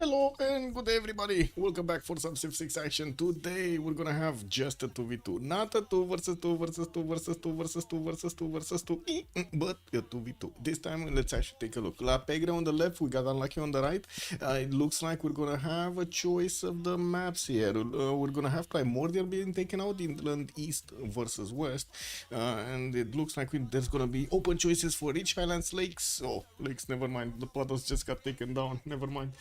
Hello and good day everybody, welcome back for some Civ6 action. Today we're gonna have just a 2v2, not a 2 versus 2 versus 2 versus 2 versus 2 versus 2 versus 2, but a 2v2. This time let's actually take a look. La Pegre on the left, we got Unlucky on the right. It looks like we're gonna have a choice of the maps here. We're gonna have Primordial being taken out, Inland East versus West, and it looks like there's gonna be open choices for Rich Highlands, Lakes. Oh, Lakes, never mind, the puddles just got taken down, never mind.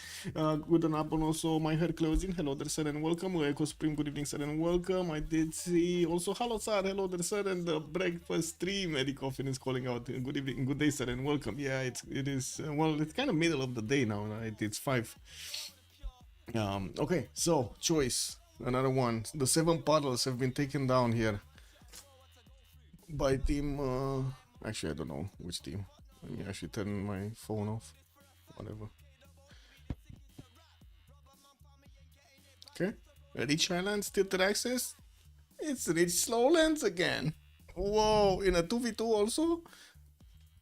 Good and up, and also my hair closing. Hello there, sir, and welcome. Echo Supreme, good evening, sir, and welcome. I did see also hello, sir, hello there, sir, and the breakfast stream. Eddie Coffin is calling out. Good evening, good day, sir, and welcome. Yeah, it is. Well, it's kind of middle of the day now. Right? It's 5. Okay, so choice another one. The 7 puddles have been taken down here by team. Actually, I don't know which team. Let me actually turn my phone off. Whatever. Okay. Rich Highlands, tilted access. It's Rich Slowlands again. Whoa, in a 2v2 also?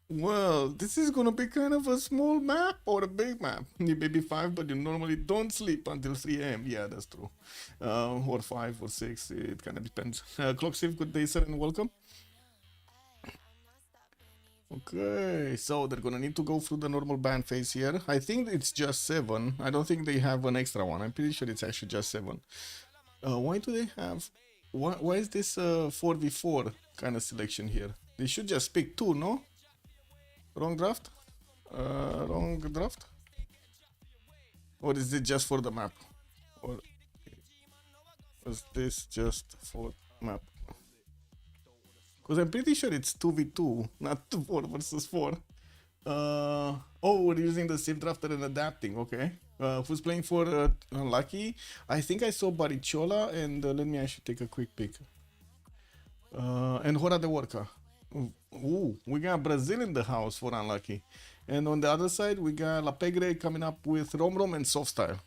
Well, this is gonna be kind of a small map or a big map. You may be 5, but you normally don't sleep until 3 a.m. Yeah, that's true. Or 5 or 6, it kind of depends. Clock Safe, good day, sir, and welcome. Okay, so they're gonna need to go through the normal ban phase here. I think it's just 7. I don't think they have an extra one. I'm pretty sure it's actually just 7. Why do they have... Why is this 4v4 kind of selection here? They should just pick 2, no? Wrong draft? Wrong draft? Or is it just for the map? Or is this just for map? Because I'm pretty sure it's 2v2, not 4 versus 4. Oh, we're using the safe drafter and adapting, okay. Who's playing for Lucky? I think I saw Barichola, and let me actually take a quick pick. And Hora de Worka. Ooh, we got Brazil in the house for Unlucky. And on the other side, we got La Pegre coming up with Rom Rom and Soft Style.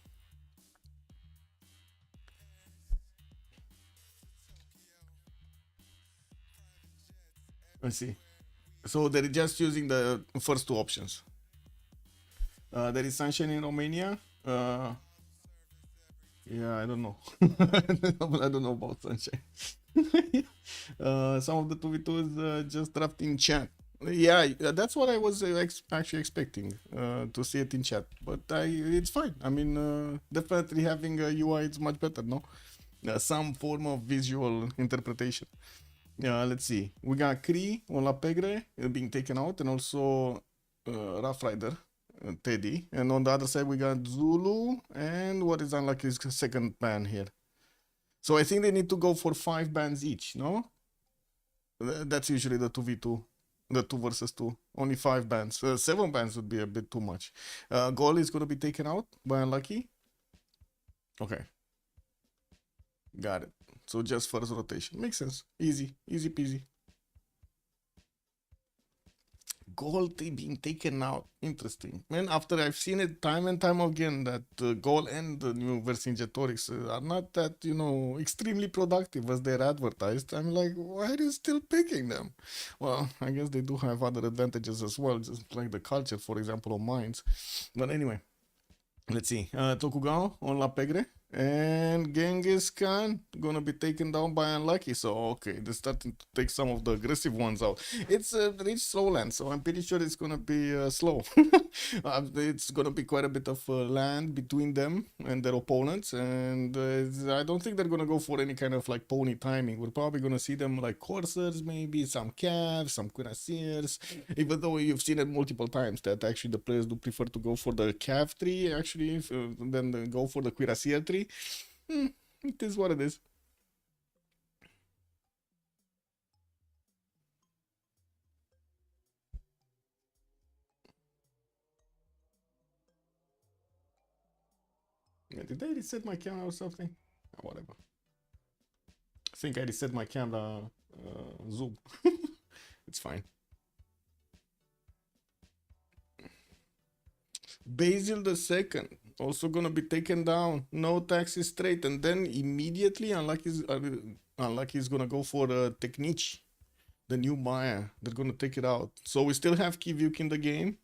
Let's see. So they're just using the first 2 options. There is Sunshine in Romania. Yeah, I don't know. I don't know about Sunshine. Some of the 2v2s just dropped in chat. Yeah, that's what I was actually expecting to see it in chat. But it's fine. I mean, definitely having a UI is much better, no? Some form of visual interpretation. Let's see. We got Cree on La Pegre being taken out, and also Rough Rider. Teddy, and on the other side we got Zulu, and what is Unlucky's second ban here. So I think they need to go for 5 bans each, no? That's usually the 2v2, the 2 versus 2. Only 5 bans. 7 bans would be a bit too much. Goal is going to be taken out by Unlucky. Okay. Got it. So just first rotation. Makes sense. Easy. Easy peasy. Goal being taken out. Interesting. Man, after I've seen it time and time again that Goal and the new Vercingetorix are not that, you know, extremely productive as they're advertised. I'm like, why are you still picking them? Well, I guess they do have other advantages as well, just like the culture, for example, of mines. But anyway, let's see. Tokugawa on La Pegre. And Genghis Khan gonna be taken down by Unlucky. So okay, they're starting to take some of the aggressive ones out. It's a rich slow land, so I'm pretty sure it's gonna be slow. It's gonna be quite a bit of land between them and their opponents, and I don't think they're gonna go for any kind of like pony timing. We're probably gonna see them like coursers, maybe some calves, some cuirassiers. Even though you've seen it multiple times that actually the players do prefer to go for the calf tree actually than go for the cuirassier tree. It is what it is. Yeah, did I reset my camera or something? Oh, whatever. I think I reset my camera zoom. It's fine. Basil the second also gonna be taken down. No taxes straight, and then immediately Unlucky is gonna go for Technique, the new Maya. They're gonna take it out. So we still have Kivyuk in the game.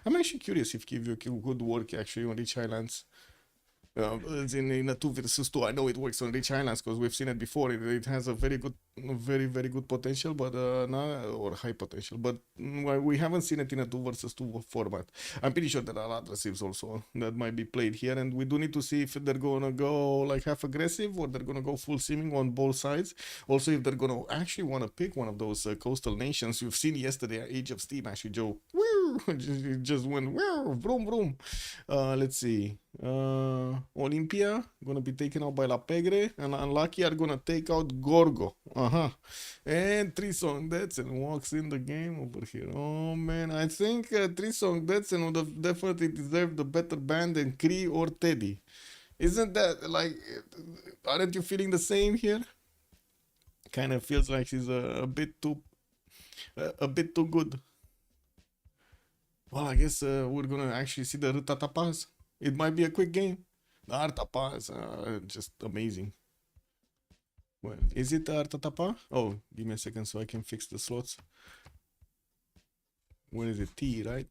I'm actually curious if Kivyuk would work actually on Rich Highlands. In a 2 versus 2. I know it works on rich islands because we've seen it before. It has a very good, very good potential, but not or high potential. But we haven't seen it in a 2 versus 2 format. I'm pretty sure there are other civs also that might be played here, and we do need to see if they're gonna go like half aggressive or they're gonna go full simming on both sides. Also, if they're gonna actually want to pick one of those coastal nations. You've seen yesterday at Age of Steam actually, Joe. Just went vroom vroom. Let's see. Olympia gonna be taken out by La Pegre, and Unlucky are gonna take out Gorgo. And Trisong Detsen walks in the game over here. Oh man, I think Trisong Detsen would have definitely deserved a better ban than Kree or Teddy. Isn't that like? Aren't you feeling the same here? Kind of feels like she's a bit too good. Well, I guess we're gonna actually see the Rutatapas. It might be a quick game. The Artapas are just amazing. Well, is it Artatapa? Oh, give me a second so I can fix the slots. Where is it? T, right?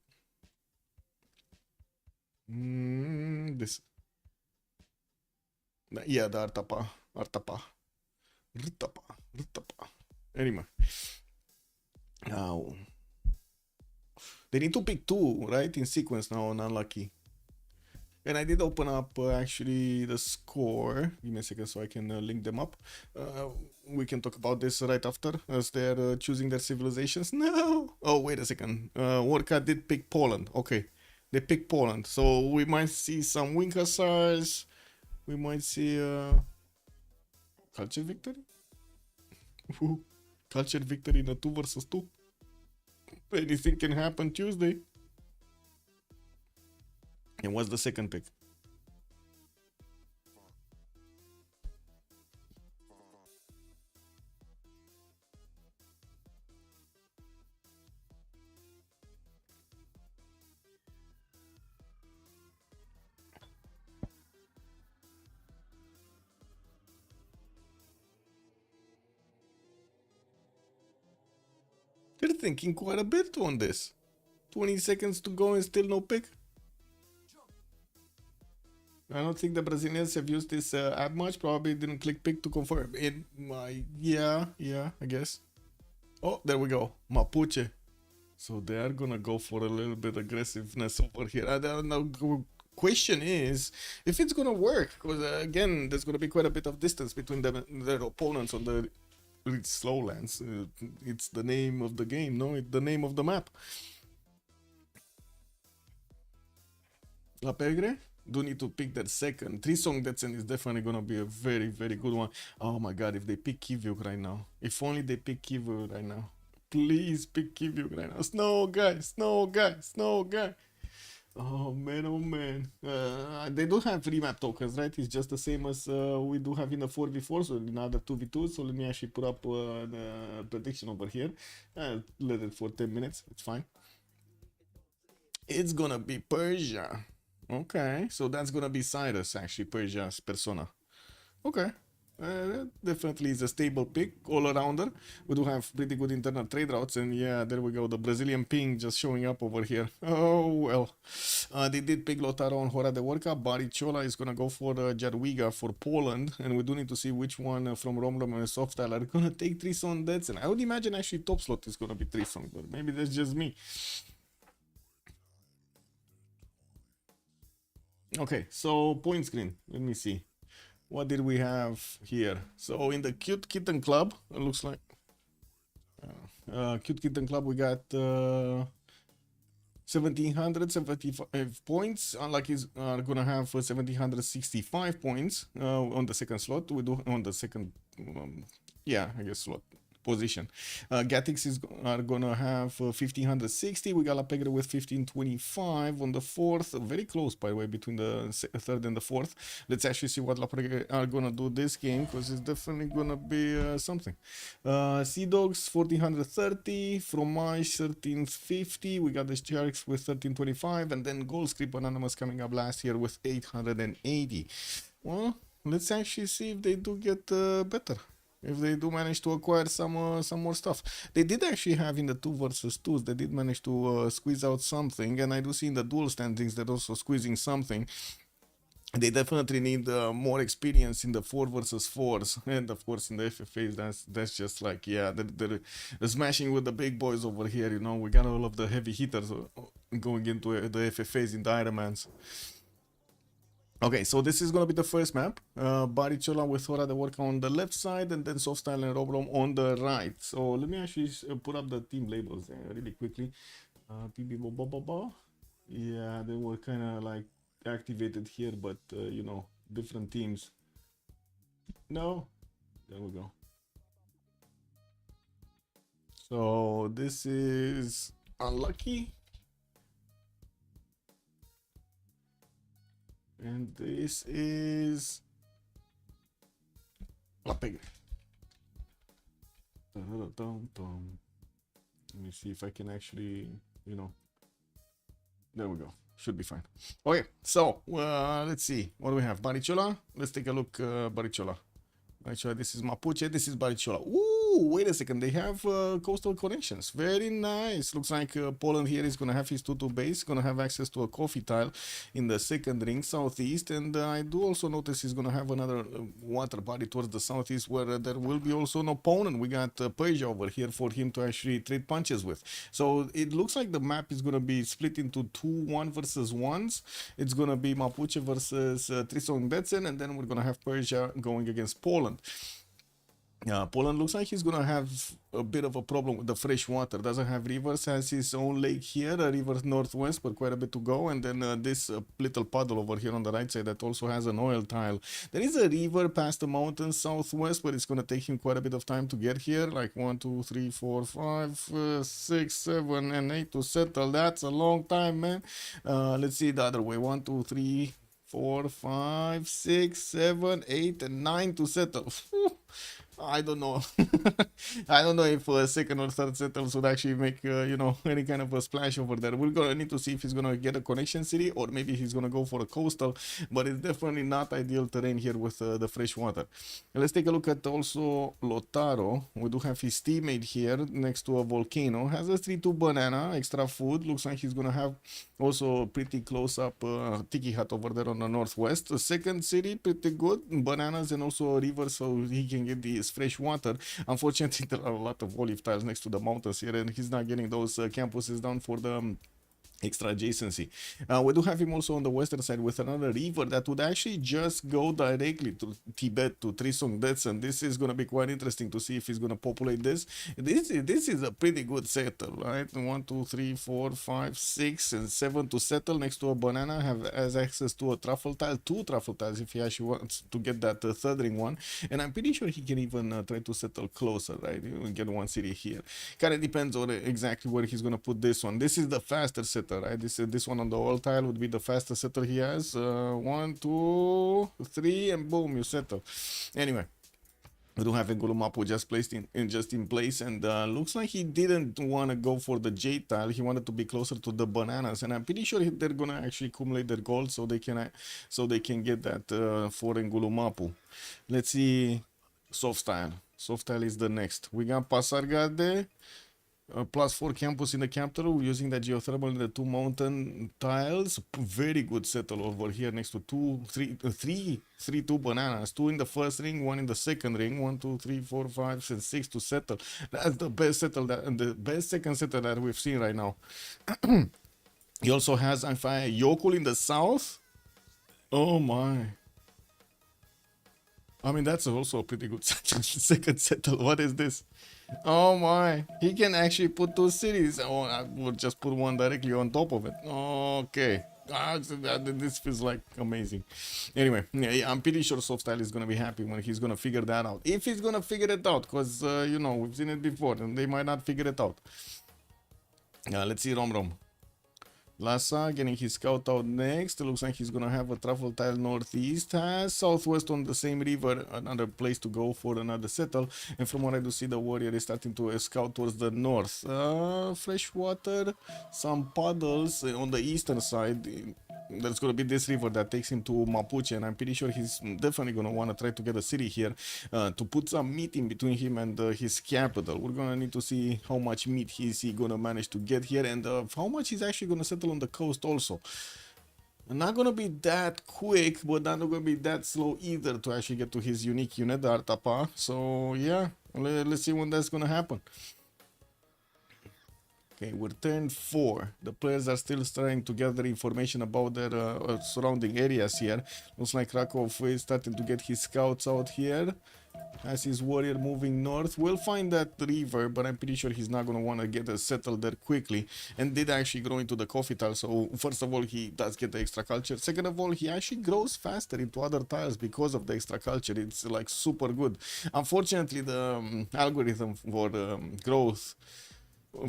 This. Yeah, the Artapa. Artapa. Rutapa. Anyway. Now. They need to pick two, right? In sequence now on Unlucky. And I did open up actually the score. Give me a second so I can link them up. We can talk about this right after as they're choosing their civilizations. No! Oh, wait a second. Orca did pick Poland. Okay. They picked Poland. So we might see some Wing Hussars. We might see culture victory? Culture victory in a 2 versus 2. Anything can happen Tuesday. And what's the second pick? They're thinking quite a bit on this. 20 seconds to go and still no pick. I don't think the Brazilians have used this app much. Probably didn't click pick to confirm. Yeah, I guess. Oh, there we go. Mapuche. So they are gonna go for a little bit aggressiveness over here. I don't know. Question is if it's gonna work, because again, there's gonna be quite a bit of distance between them and their opponents on the slowlands. It's the name of the game, no? It's the name of the map. La Pegre do need to pick that second. Trisong Detsen is definitely gonna be a very, very good one. Oh my god, if they pick Kivyuk right now. If only they pick Kivyuk right now. Please pick Kivyuk right now. Snow guy. Oh man. They do have remap tokens, right? It's just the same as we do have in the 4v4, so in other 2v2. So let me actually put up the prediction over here. Let it for 10 minutes. It's fine. It's gonna be Persia. Okay, so that's gonna be Cyrus, actually, Persia's persona. Okay. Definitely is a stable pick, all-arounder. We do have pretty good internal trade routes, and yeah, there we go, the Brazilian ping just showing up over here. Oh, well. They did pick Lotaro on Hora de Worka. Barichola is gonna go for Jadwiga for Poland, and we do need to see which one from Romrom and Softstyle are gonna take Trisong Detsen. I would imagine actually top slot is gonna be Trisong, but maybe that's just me. Okay, so point screen. Let me see. What did we have here? So in the Cute Kitten Club, it looks like Cute Kitten Club, we got 1775 points. Unlucky are gonna have 1765 points on the second slot. We do on the second, yeah, I guess slot position. Gatix are gonna have 1560. We got La Pegre with 1525 on the fourth. Very close, by the way, between the third and the fourth. Let's actually see what La Pegre are gonna do this game, because it's definitely gonna be something. Sea Dogs 1430, Fromage 1350. We got the Sharks with 1325, and then Gold Script Anonymous coming up last year with 880. Well, let's actually see if they do get better. If they do manage to acquire some more stuff. They did actually have in the 2 versus 2s, they did manage to squeeze out something, and I do see in the dual standings they're also squeezing something. they definitely need more experience in the 4 versus 4s, and of course in the FFAs that's just like, yeah, they're smashing with the big boys over here. You know, we got all of the heavy hitters going into the FFAs in the Ironmans. Okay, so this is gonna be the first map. Barichola with Hora de work on the left side, and then Softstyle and Robrom on the right. So let me actually put up the team labels really quickly. Yeah, they were kind of like activated here, but you know, different teams. No, there we go. So this is unlucky, and this is La Pegre. Let me see if I can actually, you know, there we go. Should be fine. Okay, so let's see. What do we have? Barichola. Let's take a look. Barichola. Barichola. This is Mapuche. This is Barichola. Ooh, wait a second. They have coastal connections. Very nice. Looks like Poland here is going to have his 2-2 base. Going to have access to a coffee tile in the second ring, southeast. And I do also notice he's going to have another water body towards the southeast where there will be also an opponent. We got Pegre over here for him to actually trade punches with. So it looks like the map is going to be split into 2 1 versus 1s. It's going to be Mapuche versus Trisong Detsen, and then we're going to have Pegre going against Poland. Poland looks like he's gonna have a bit of a problem with the fresh water. Doesn't have rivers, has his own lake here, a river northwest, but quite a bit to go. And then this little puddle over here on the right side that also has an oil tile. There is a river past the mountains southwest, but it's gonna take him quite a bit of time to get here. Like 1, 2, 3, 4, 5, 6, 7, and 8 to settle. That's a long time, man. Let's see the other way. 1, 2, 3, 4, 5, 6, 7, 8, and 9 to settle. I don't know. I don't know if second or third settles would actually make, you know, any kind of a splash over there. We're going to need to see if he's going to get a connection city or maybe he's going to go for a coastal, but it's definitely not ideal terrain here with the fresh water. And let's take a look at also Lotaro. We do have his teammate here next to a volcano. Has a 3-2 banana, extra food. Looks like he's going to have also pretty close up tiki hut over there on the northwest. The second city, pretty good. Bananas and also a river so he can get the fresh water. Unfortunately, there are a lot of olive tiles next to the mountains here, and he's not getting those campuses down for the extra adjacency. We do have him also on the western side with another river that would actually just go directly to Tibet, to Trisong Detsen. This is going to be quite interesting to see if he's going to populate this. This is a pretty good settle, right? 1, 2, 3, 4, 5, 6, and 7 to settle next to a banana. Has access to a truffle tile, 2 truffle tiles if he actually wants to get that third ring one. And I'm pretty sure he can even try to settle closer, right? You will get one city here. Kind of depends on exactly where he's going to put this one. This is the faster setter, right? This one on the oil tile would be the fastest setter he has. 1, 2, 3, and boom, you settle. Anyway, we do have Ngulumapu just placed in place, and looks like he didn't want to go for the jade tile. He wanted to be closer to the bananas, and I'm pretty sure they're gonna actually accumulate their gold so they can get that for Ngulumapu. Let's see, Softstyle. Softstyle is the next. We got Pasargade. +4 campus in the capital using the geothermal in the 2 mountain tiles. Very good settle over here next to 2 bananas. 2 in the first ring, 1 in the second ring. 1, 2, 3, 4, 5, and 6 to settle. That's the best settle and the best second settle that we've seen right now. He also has Yokul in the south. Oh my. I mean, that's also a pretty good second settle. What is this? Oh my, he can actually put 2 cities. Oh, I would just put one directly on top of it. Okay. This feels like amazing. Anyway, yeah, I'm pretty sure Softstyle is going to be happy when he's going to figure that out. If he's going to figure it out, because, you know, we've seen it before and they might not figure it out. Let's see Rom. Lhasa getting his scout out next. It looks like he's gonna have a truffle tile northeast. Has southwest on the same river, another place to go for another settle. And from what I do see, the warrior is starting to scout towards the north. Fresh water, some puddles on the eastern side. There's gonna be this river that takes him to Mapuche, and I'm pretty sure he's definitely gonna want to try to get a city here to put some meat in between him and his capital. We're gonna need to see how much meat is he gonna manage to get here, and how much he's actually gonna settle on the coast also. Not gonna be that quick, but not gonna be that slow either to actually get to his unique unit, the Artapa. So yeah, let's see when that's gonna happen. Okay, we're turn 4. The players are still trying to gather information about their surrounding areas here. Looks like Rakov is starting to get his scouts out here. As his warrior moving north, we'll find that river, but I'm pretty sure he's not going to want to get settled there quickly, and did actually grow into the coffee tile. So first of all, he does get the extra culture. Second of all, he actually grows faster into other tiles because of the extra culture. It's like super good. Unfortunately, the algorithm for growth,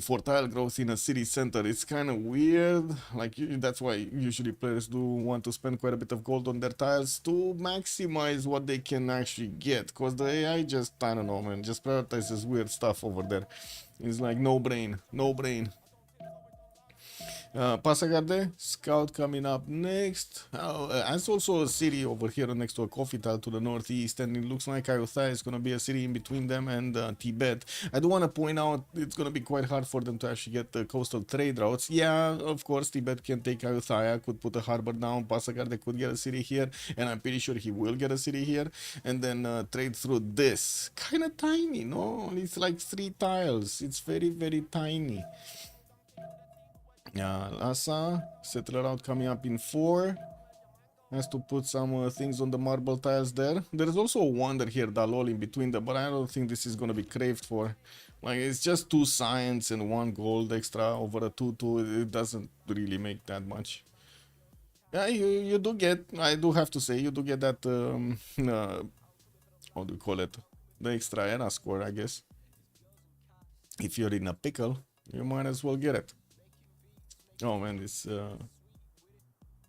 for tile growth in a city center, it's kind of weird. Like that's why usually players do want to spend quite a bit of gold on their tiles to maximize what they can actually get, because the AI just, I don't know, man, just prioritizes weird stuff over there. It's like no brain, no brain. Pasagarde, scout coming up next. There's also a city over here next to a coffee tile to the northeast, and it looks like Ayutthaya is going to be a city in between them and Tibet. I do want to point out it's going to be quite hard for them to actually get the coastal trade routes. Yeah, of course, Tibet can take Ayutthaya, could put a harbor down. Pasagarde could get a city here, and I'm pretty sure he will get a city here, and then trade through this. Kind of tiny, no? It's like 3 tiles. It's very, very tiny. Lhasa, settler out coming up in 4. Has to put some things on the marble tiles there. There's also a wonder here, Dalol, in between them, but I don't think this is gonna be craved for. Like, it's just 2 science and 1 gold extra over a 2-2. It doesn't really make that much. Yeah, you do get, I do have to say, you do get that, how do you call it? The extra era score, I guess. If you're in a pickle, you might as well get it. Oh man,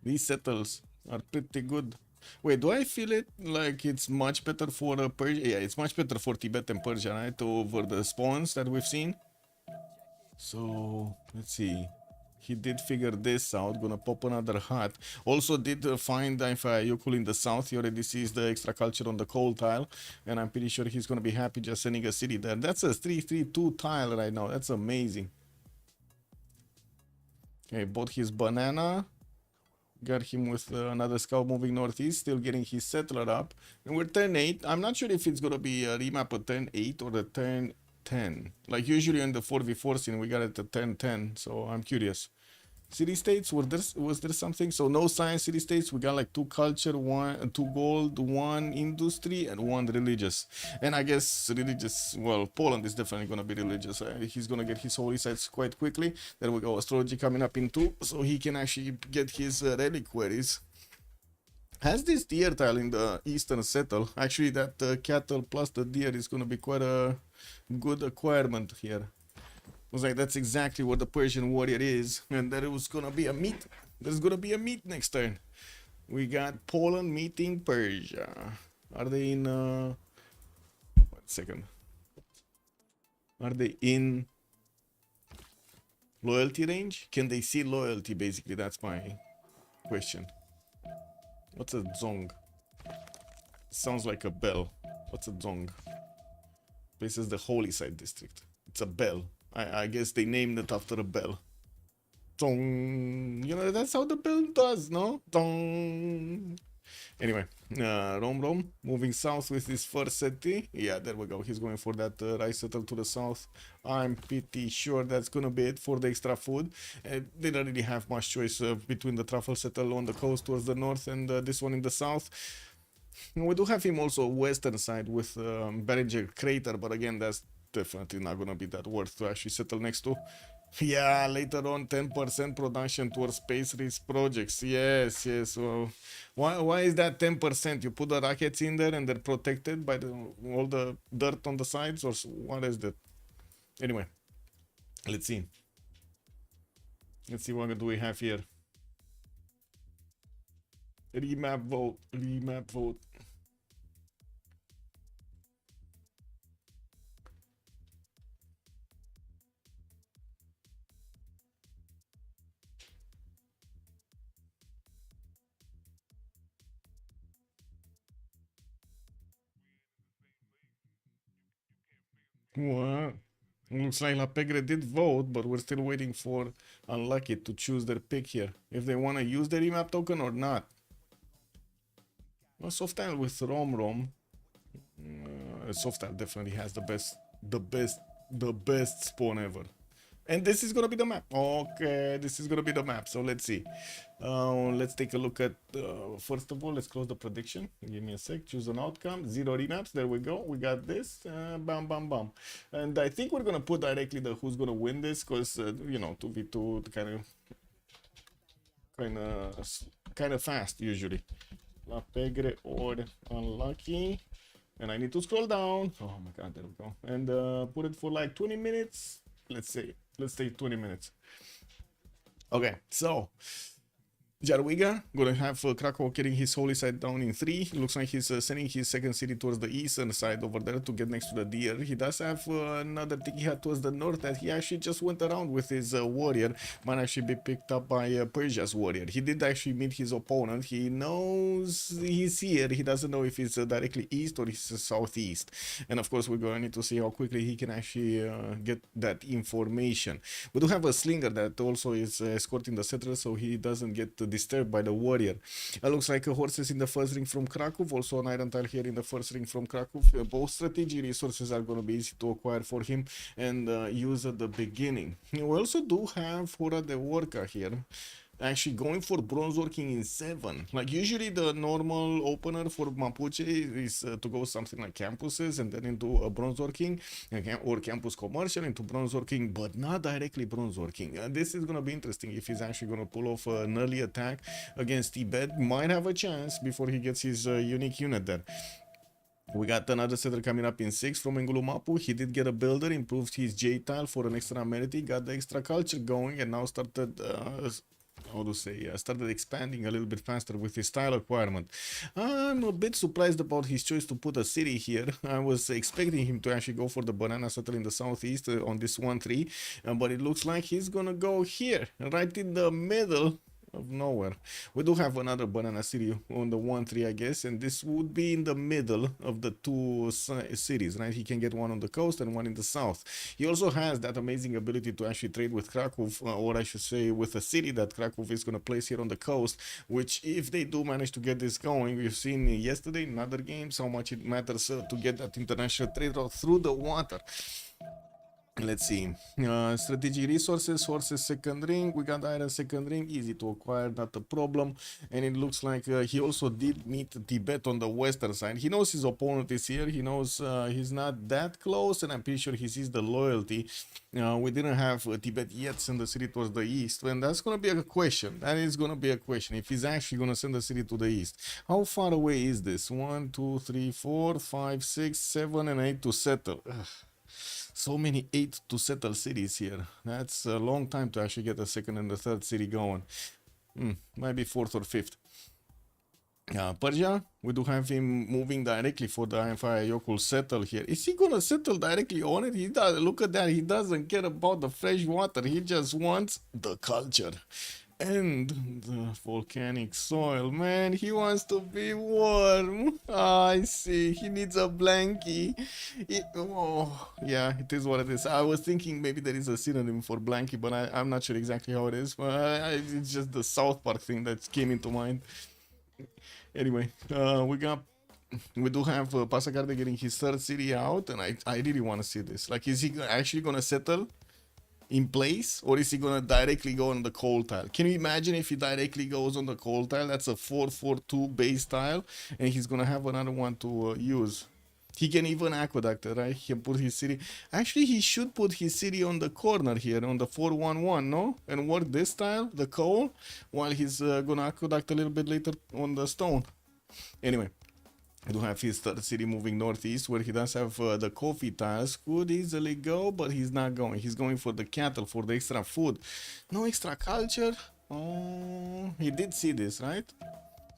these settles are pretty good. Wait, do I feel it like it's much better for Persia? Yeah, it's much better for Tibet and Persia, right? Over the spawns that we've seen. So, let's see. He did figure this out, gonna pop another hat. Also did find Yukul in the south. He already sees the extra culture on the coal tile. And I'm pretty sure he's gonna be happy just sending a city there. That's a 3-3-2 tile right now. That's amazing. Okay, bought his banana. Got him with another scout moving northeast, still getting his settler up. And we're turn 8. I'm not sure if it's going to be a remap at turn 8 or the turn 10. Like usually in the 4v4 scene, we got it at turn 10, so I'm curious. City states, was there something? So no science city states. We got like 2 culture, 2 gold, 1 industry, and 1 religious. And I guess religious. Well, Poland is definitely gonna be religious. He's gonna get his holy sites quite quickly. There we go. Astrology coming up in 2, so he can actually get his reliquaries. Has this deer tile in the eastern settle? Actually, that cattle plus the deer is gonna be quite a good acquirement here. Was like, that's exactly what the Persian warrior is, and that it was gonna be a meet. There's gonna be a meet next turn. We got Poland meeting Persia. Are they in 1 second. Are they in loyalty range? Can they see loyalty, basically? That's my question. What's a zong? Sounds like a bell. What's a zong? This is the holy site district. It's a bell. I guess they named it after a bell. Dong. You know, that's how the bell does, no? Dong. Anyway, Rom moving south with his first city. Yeah, there we go. He's going for that rice settle to the south. I'm pretty sure that's gonna be it for the extra food. They don't really have much choice between the truffle settle on the coast towards the north and this one in the south. We do have him also western side with Beringer Crater, but again, that's definitely not gonna be that worth to actually settle next to. Yeah, later on 10% production towards space race projects. Yes, yes. Well, why is that 10%? You put the rockets in there and they're protected by all the dirt on the sides, or what is that? Anyway, let's see. Let's see what do we have here. Remap vote. Remap vote. What? Looks like La Pegre did vote, but we're still waiting for Unlucky to choose their pick here. If they want to use the remap token or not. Well, Softal with Rom. Softal definitely has the best spawn ever. And this is gonna be the map. Okay, this is gonna be the map. So let's see. Let's take a look at. First of all, let's close the prediction. Give me a sec. Choose an outcome. 0 remaps. There we go. We got this. Bam, bam, bam. And I think we're gonna put directly the who's gonna win this, because you know, 2v2 kind of fast usually. La Pegre or Unlucky. And I need to scroll down. Oh my god, there we go. And put it for like 20 minutes. Let's say 20 minutes. Okay, so Jarwiga gonna have Krakow getting his holy side down in 3. Looks like he's sending his second city towards the eastern side over there to get next to the deer. He does have another thing he had towards the north that he actually just went around with his warrior. Might actually be picked up by Persia's warrior. He did actually meet his opponent. He knows he's here. He doesn't know if it's directly east or it's southeast. And of course, we're going to need to see how quickly he can actually get that information. We do have a slinger that also is escorting the settlers, so he doesn't get disturbed by the warrior. Looks like horses in the first ring from Krakow, also an iron tile here in the first ring from Krakow. Both strategy resources are going to be easy to acquire for him and use at the beginning. We also do have Hora de Worka here, actually going for bronze working in 7. Like usually the normal opener for Mapuche is to go something like campuses and then into a bronze working or campus commercial into bronze working, but not directly bronze working. This is going to be interesting if he's actually going to pull off an early attack against Tibet. Might have a chance before he gets his unique unit there. We got another settler coming up in 6 from Engulumapu. He did get a builder, improved his J tile for an extra amenity, got the extra culture going, and now started started expanding a little bit faster with his style acquirement. I'm a bit surprised about his choice to put a city here. I was expecting him to actually go for the banana settle in the southeast on this 1-3, but it looks like he's gonna go here, right in the middle of nowhere. We do have another banana city on the 1-3, I guess, and this would be in the middle of the two cities, right? He can get one on the coast and one in the south. He also has that amazing ability to actually trade with Krakow, or I should say with a city that Krakow is going to place here on the coast, which if they do manage to get this going, we've seen yesterday in other games how much it matters to get that international trade route through the water. Let's see. Strategic resources, horses second ring. We got iron second ring, easy to acquire, not a problem. And it looks like he also did meet Tibet on the western side. He knows his opponent is here. He knows he's not that close, and I'm pretty sure he sees the loyalty. We didn't have Tibet yet send the city towards the east, and that's going to be a question. That is going to be a question if he's actually going to send the city to the east. How far away is this? 1, 2, 3, 4, 5, 6, 7, and 8 to settle. Ugh. So many 8 to settle cities here. That's a long time to actually get the second and the third city going. Maybe 4th or 5th. Persia, we do have him moving directly for the Fire Yokul settle here. Is he gonna settle directly on it? He does. Look at that. He doesn't care about the fresh water. He just wants the culture and the volcanic soil. Man, he wants to be warm. I see. He needs a blankie. Yeah, it is what it is. I was thinking maybe there is a synonym for blankie, but I'm not sure exactly how it is. But it's just the South Park thing that came into mind. Anyway, we do have Pasagarde getting his third city out, and I really want to see this. Like, is he actually gonna settle in place, or is he gonna directly go on the coal tile? Can you imagine if he directly goes on the coal tile? That's a 4-4-2 base tile, and he's gonna have another one to use. He can even aqueduct it, right? He can put his city. Actually, he should put his city on the corner here, on the 4-1-1, no? And work this tile, the coal, while he's gonna aqueduct a little bit later on the stone. Anyway, I do have his third city moving northeast, where he does have the coffee tiles. Could easily go, but he's not going. He's going for the cattle, for the extra food. No extra culture. Oh, he did see this, right?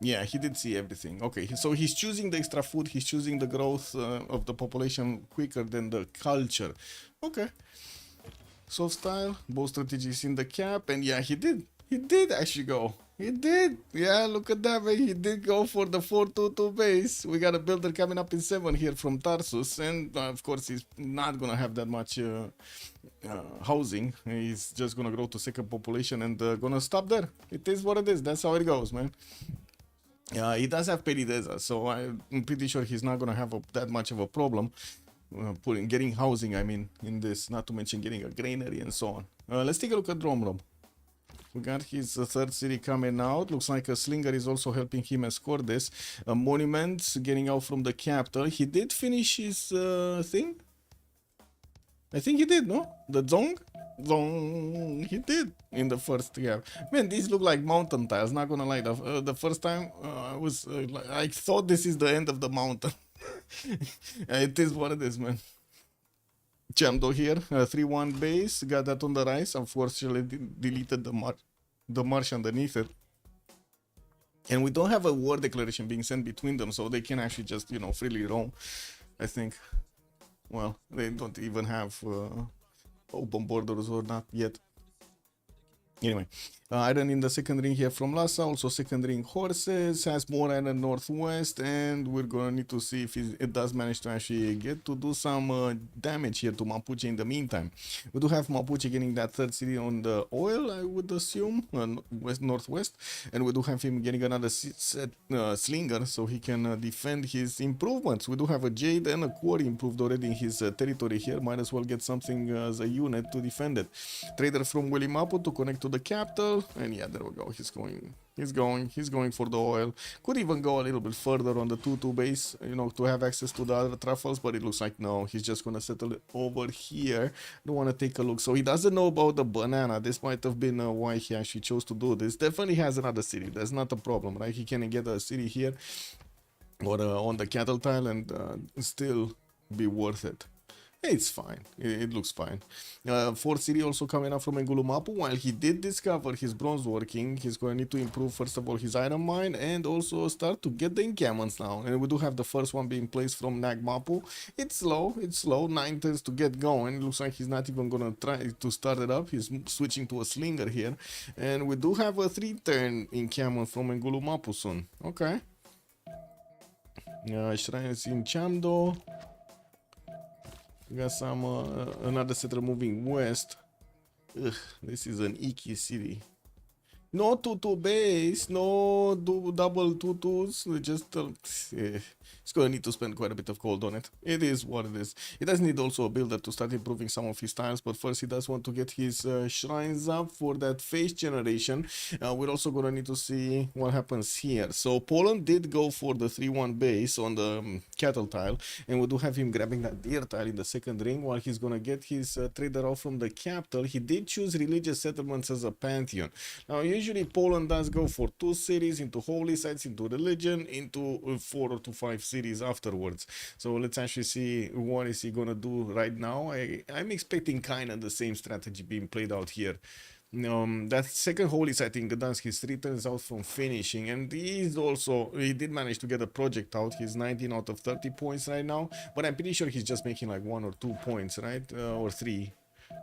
Yeah, he did see everything. Okay, so he's choosing the extra food. He's choosing the growth of the population quicker than the culture. Okay. Soft style, both strategies in the cap, and yeah, he did. He did actually go. He did. Yeah, look at that, man. He did go for the 4-2-2 base. We got a builder coming up in 7 here from Tarsus. And of course, he's not going to have that much housing. He's just going to grow to second population and going to stop there. It is what it is. That's how it goes, man. He does have Perideza, so I'm pretty sure he's not going to have that much of a problem getting housing, I mean, in this, not to mention getting a granary and so on. Let's take a look at Romrom. We got his third city coming out. Looks like a slinger is also helping him escort this. Monuments getting out from the capital. He did finish his thing. I think he did, no? The Zong? Zong. He did in the first gap. Man, these look like mountain tiles, not gonna lie. The first time I thought this is the end of the mountain. It is what it is, man. Chamdo here, 3-1 base, got that on the rise. Unfortunately, deleted the marsh underneath it. And we don't have a war declaration being sent between them, so they can actually just, you know, freely roam, I think. Well, they don't even have open borders or not yet. Anyway, iron in the second ring here from Lhasa, also second ring horses, has more iron northwest, and we're gonna need to see if it does manage to actually get to do some damage here to Mapuche in the meantime. We do have Mapuche getting that third city on the oil, I would assume, northwest, and we do have him getting another slinger so he can defend his improvements. We do have a Jade and a Quarry improved already in his territory here, might as well get something as a unit to defend it. Trader from Mapu to connect to the capital, and yeah, there we go. He's going for the oil. Could even go a little bit further on the 2-2 base, you know, to have access to the other truffles, but it looks like no, he's just gonna settle it over here. Don't want to take a look. So he doesn't know about the banana. This might have been why he actually chose to do this. Definitely has another city. That's not a problem, right? He can get a city here or on the cattle tile and still be worth it. It's fine. It looks fine. Fourth city also coming up from Engulumapu. While he did discover his bronze working, he's going to need to improve first of all his iron mine and also start to get the encampments now. And we do have the first one being placed from Nagmapu. It's slow. 9 turns to get going. It looks like he's not even going to try to start it up. He's switching to a slinger here. And we do have a 3-turn encampment from Engulumapu soon. Okay. Shrines in Chamdo. We got some another settler moving west. Ugh, this is an icky city. No 2-2 base, no double 2-2s. Just it's gonna need to spend quite a bit of gold on it. It is what it is. He does need also a builder to start improving some of his tiles, but first he does want to get his shrines up for that face generation. We're also gonna need to see what happens here. So Poland did go for the 3-1 base on the cattle tile, and we do have him grabbing that deer tile in the second ring while he's gonna get his trader out from the capital. He did choose religious settlements as a pantheon. Now usually Poland does go for 2 cities, into holy sites, into religion, into 4 to 5 cities afterwards. So let's actually see what is he gonna do right now. I'm expecting kind of the same strategy being played out here. That second holy site in Gdansk, his 3 turns out from finishing, and he did manage to get a project out. He's 19 out of 30 points right now, but I'm pretty sure he's just making like 1 or 2 points, right? Or 3.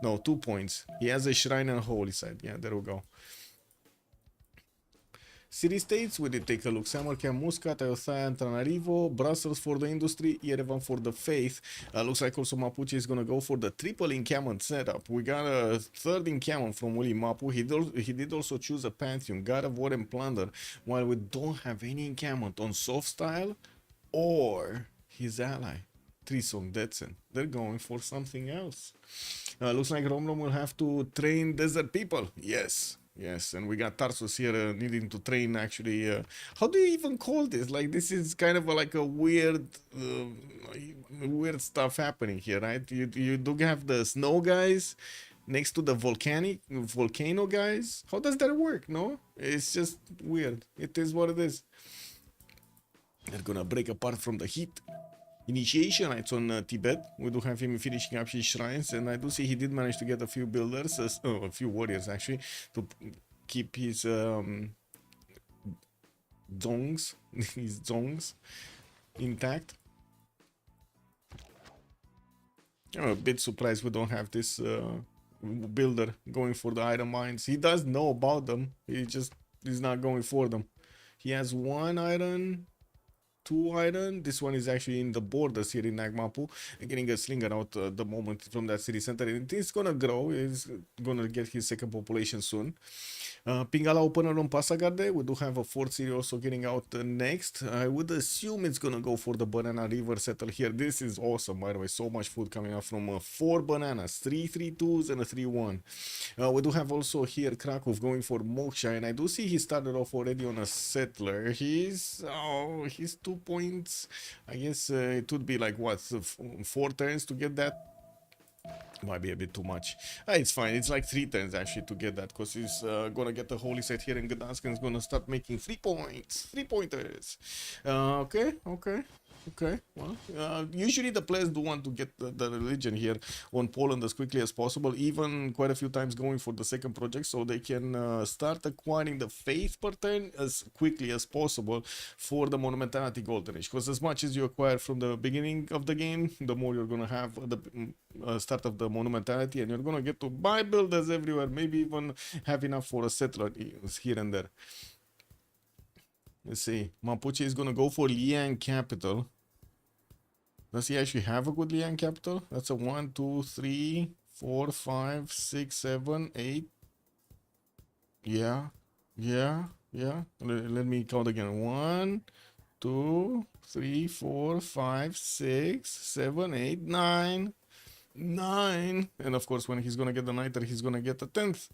No, 2 points. He has a shrine and a holy site. Yeah, there we go. City states, we did take a look. Samarkand, Muscat, Ayutthaya, Antananarivo, Brussels for the industry, Yerevan for the faith. Looks like also Mapuche is gonna go for the triple encampment setup. We got a third encampment from Willy Mapu. He did also choose a pantheon, God of War and Plunder, while we don't have any encampment on soft style or his ally, Trisong Detsen. They're going for something else. Looks like Romrom will have to train desert people. Yes, and we got Tarsus here needing to train actually. How do you even call this? Like, this is kind of like a weird stuff happening here, right? You do have the snow guys next to the volcano guys. How does that work? No, it's just weird. It is what it is. They're gonna break apart from the heat. Initiation rights on Tibet. We do have him finishing up his shrines, and I do see he did manage to get a few builders, a few warriors actually, to keep his zongs intact. I'm a bit surprised we don't have this builder going for the iron mines. He does know about them. He just He's not going for them. He has 1 iron, 2 iron. This one is actually in the borders here in Nagmapu, getting a slinger out the moment from that city center. And it's gonna grow. He's gonna get his second population soon. Pingala opener on Pasagarde. We do have a fourth city also getting out next. I would assume it's gonna go for the banana river settle here. This is awesome, by the way. So much food coming out from 4 bananas, 3 3-2s and a 3-1. We do have also here Krakow going for Moksha, and I do see he started off already on a settler. He's 2 points. I guess it would be like what, 4 turns to get that. Might be a bit too much. It's fine. It's like 3 turns actually to get that, because he's gonna get the holy set here in Gdansk and is gonna start making 3 points. 3-pointers. Okay. Well, usually the players do want to get the religion here on Poland as quickly as possible, even quite a few times going for the second project, so they can start acquiring the faith per turn as quickly as possible for the monumentality golden age. Because as much as you acquire from the beginning of the game, the more you're gonna have at the start of the monumentality, and you're gonna get to buy builders everywhere, maybe even have enough for a settler here and there. Let's see. Mapuche is gonna go for Liang capital. Does he actually have a good Liang capital? That's a 1, 2, 3, 4, 5, 6, 7, 8. Yeah. Let me count again. 1, 2, 3, 4, 5, 6, 7, 8, 9. 9. And of course, when he's gonna get the niter, he's gonna get a 10th.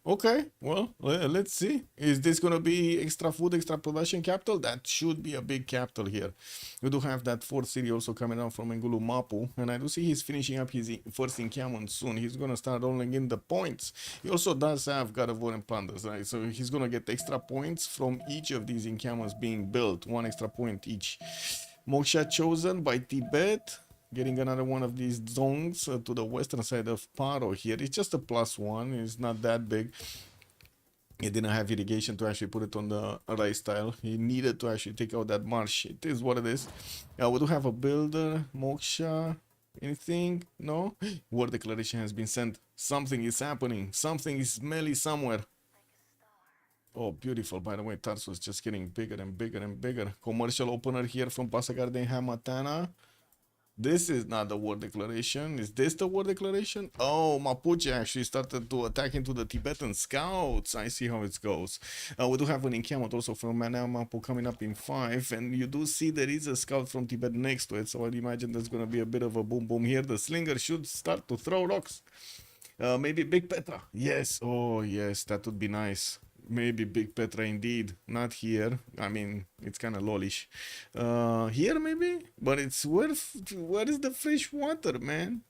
Okay, well, let's see. Is this gonna be extra food, extra production capital? That should be a big capital here. We do have that fourth city also coming out from Engulu Mapu, and I do see he's finishing up his first encampment soon. He's gonna start rolling in the points. He also does have God of War and Pandas, right? So he's gonna get extra points from each of these encampments being built, 1 extra point each. Moksha chosen by Tibet. Getting another one of these zongs to the western side of Paro here. It's just a +1. It's not that big. He didn't have irrigation to actually put it on the rice tile. He needed to actually take out that marsh. It is what it is. We do have a builder. Moksha. Anything? No? War declaration has been sent. Something is happening. Something is smelly somewhere. Oh, beautiful. By the way, Tarsus just getting bigger and bigger and bigger. Commercial opener here from Pasagarde and Hamatana. This is not the war declaration. Is this the war declaration? Oh, Mapuche actually started to attack into the Tibetan scouts. I see how it goes. We do have an encampment also from Manamapu coming up in 5. And you do see there is a scout from Tibet next to it. So I'd imagine there's going to be a bit of a boom boom here. The slinger should start to throw rocks. Maybe Big Petra. Yes. Oh, yes. That would be nice. Maybe Big Petra indeed. Not here. I mean, it's kind of lollish. Here maybe? But it's where is the fresh water, man?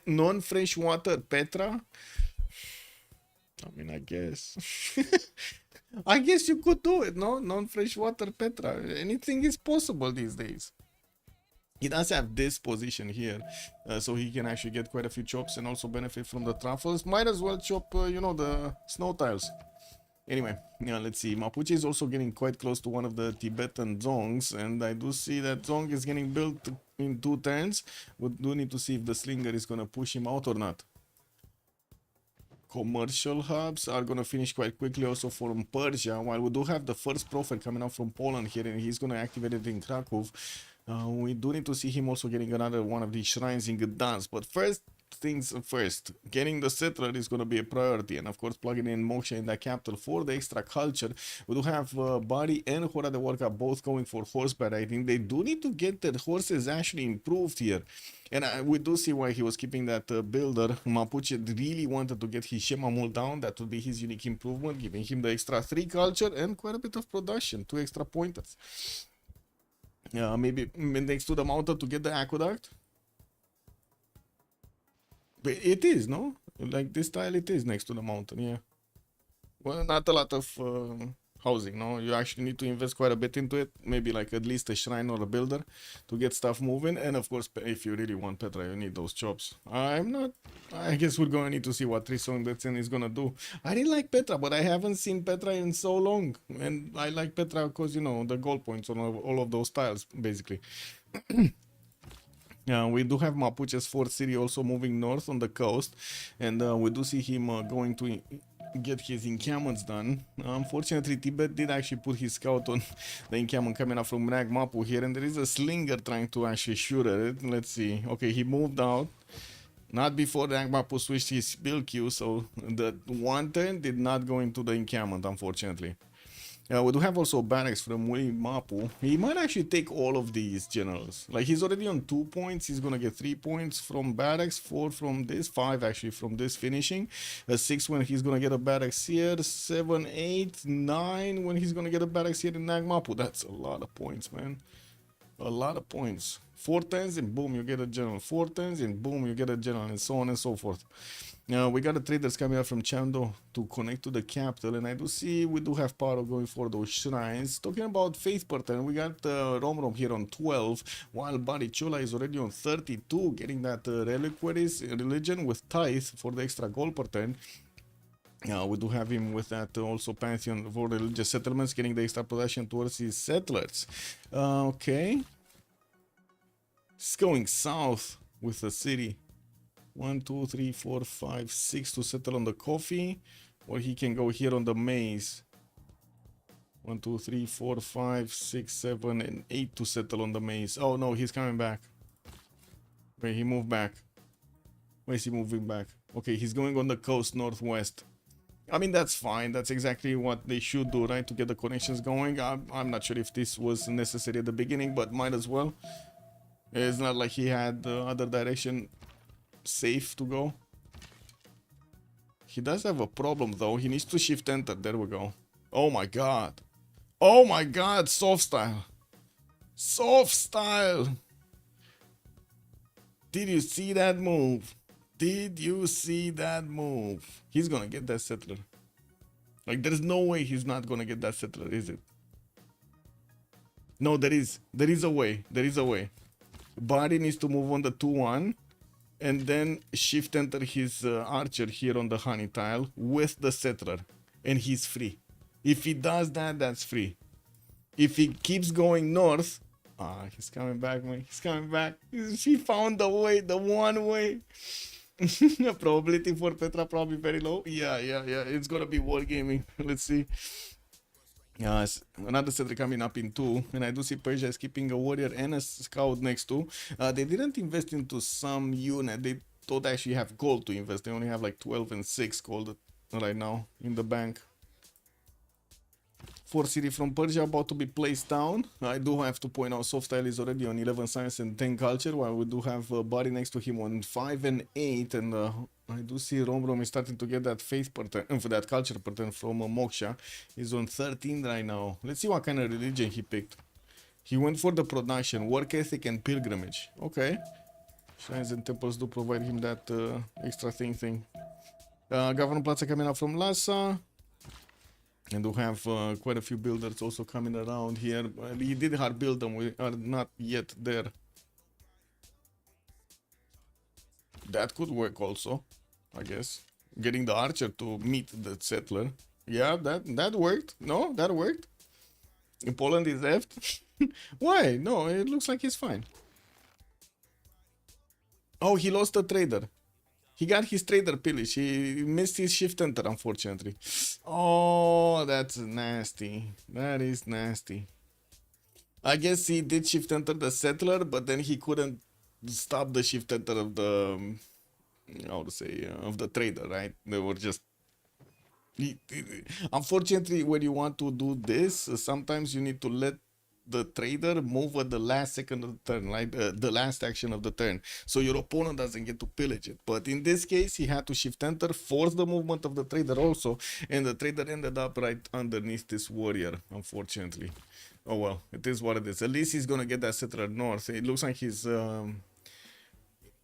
Non-fresh water Petra? I mean, I guess. I guess you could do it, no? Non-fresh water Petra. Anything is possible these days. He does have this position here, so he can actually get quite a few chops and also benefit from the truffles. Might as well chop, the snow tiles. Anyway, let's see. Mapuche is also getting quite close to one of the Tibetan zongs, and I do see that zong is getting built in 2 turns. We do need to see if the slinger is going to push him out or not. Commercial hubs are going to finish quite quickly also from Persia, while we do have the first prophet coming out from Poland here, and he's going to activate it in Krakow. We do need to see him also getting another one of these shrines in Gdansk, but first things first, getting the settler is going to be a priority, and of course plugging in Moksha in that capital for the extra culture. We do have Bari and Hora de Warka both going for horseback riding. They do need to get their horses actually improved here, and we do see why he was keeping that builder. Mapuche really wanted to get his Shemamul down. That would be his unique improvement, giving him the extra 3 culture and quite a bit of production, 2 extra pointers. Maybe next to the mountain to get the aqueduct. But it is, no? Like this tile, it is next to the mountain, yeah. Well, not a lot of housing, no? You actually need to invest quite a bit into it. Maybe like at least a shrine or a builder to get stuff moving. And of course, if you really want Petra, you need those chops. I guess we're gonna need to see what Trisong Detsen is gonna do. I didn't like Petra, but I haven't seen Petra in so long. And I like Petra because, the goal points on all of those tiles, basically. We do have Mapuche's fourth city also moving north on the coast, and we do see him going to get his encampments done. Unfortunately, Tibet did actually put his scout on the encampment coming out from Ragmapu here, and there is a slinger trying to actually shoot at it. Let's see. Okay, he moved out. Not before Ragmapu switched his build queue, so the one turn did not go into the encampment, unfortunately. We do have also barracks from Mapu. He might actually take all of these generals. Like, he's already on 2 points. He's gonna get 3 points from barracks, 4 from this, 5 actually from this finishing. 6 when he's gonna get a barracks here, 7, 8, 9 when he's gonna get a barracks here in Nagmapu. That's a lot of points, man. A lot of points. 4 turns and boom, you get a general. 4 turns and boom, you get a general, and so on and so forth. Now we got the traders coming out from Chando to connect to the capital, and I do see we do have Paro going for those shrines. Talking about faith per turn, we got Rom here on 12, while Barichola is already on 32, getting that reliquaries religion with tithe for the extra gold per turn. We do have him with that also Pantheon for religious settlements, getting the extra possession towards his settlers. Okay. It's going south with the city. 1, 2, 3, 4, 5, 6 to settle on the coffee. Or he can go here on the maize. 1, 2, 3, 4, 5, 6, 7, and 8 to settle on the maize. Oh no, he's coming back. Wait, he moved back. Where is he moving back? Okay, he's going on the coast northwest. I mean, that's fine. That's exactly what they should do, right? To get the connections going. I'm not sure if this was necessary at the beginning, but might as well. It's not like he had the other direction safe to go. He does have a problem, though. He needs to shift enter. There we go. Oh my god. Oh my god. Soft style. Soft style. Did you see that move? Did you see that move? He's gonna get that settler. Like, there's no way he's not gonna get that settler, is it? No, there is. There is a way. There is a way. Bari needs to move on the 2-1 and then shift enter his archer here on the honey tile with the settler, and he's free. If he does that, that's free. If he keeps going north, he's coming back, man. He's coming back. He found the way, the one way. Probability for Petra probably very low. Yeah. It's gonna be wargaming. Let's see. Another settler coming up in 2, and I do see Persia is keeping a warrior and a scout next to. They didn't invest into some unit. They don't actually have gold to invest. They only have like 12 and 6 gold right now in the bank. 4 city from Persia about to be placed down. I do have to point out Softstyle is already on 11 science and 10 culture, while we do have Bari next to him on 5 and 8, and I do see Romrom is starting to get that faith pattern, for that culture pattern from Moksha. He's on 13 right now. Let's see what kind of religion he picked. He went for the production, work ethic, and pilgrimage. Okay. Shrines and temples do provide him that extra thing. Governor Plaza coming out from Lhasa. And we have quite a few builders also coming around here. He did hard build them, we are not yet there. That could work also, I guess. Getting the archer to meet the settler. Yeah, that worked. No, that worked. In Poland is left. Why? No, it looks like he's fine. Oh, he lost a trader. He got his trader pillage. He missed his shift enter, unfortunately. Oh, that's nasty. That is nasty. I guess he did shift enter the settler, but then he couldn't stop the shift enter of the, how to say, of the trader, right? They were just... Unfortunately, when you want to do this, sometimes you need to let the trader move at the last second of the turn, right? The last action of the turn, so your opponent doesn't get to pillage it. But in this case, he had to shift enter, force the movement of the trader also, and the trader ended up right underneath this warrior, unfortunately. Oh well, it is what it is. At least he's gonna get that settler north. It looks like his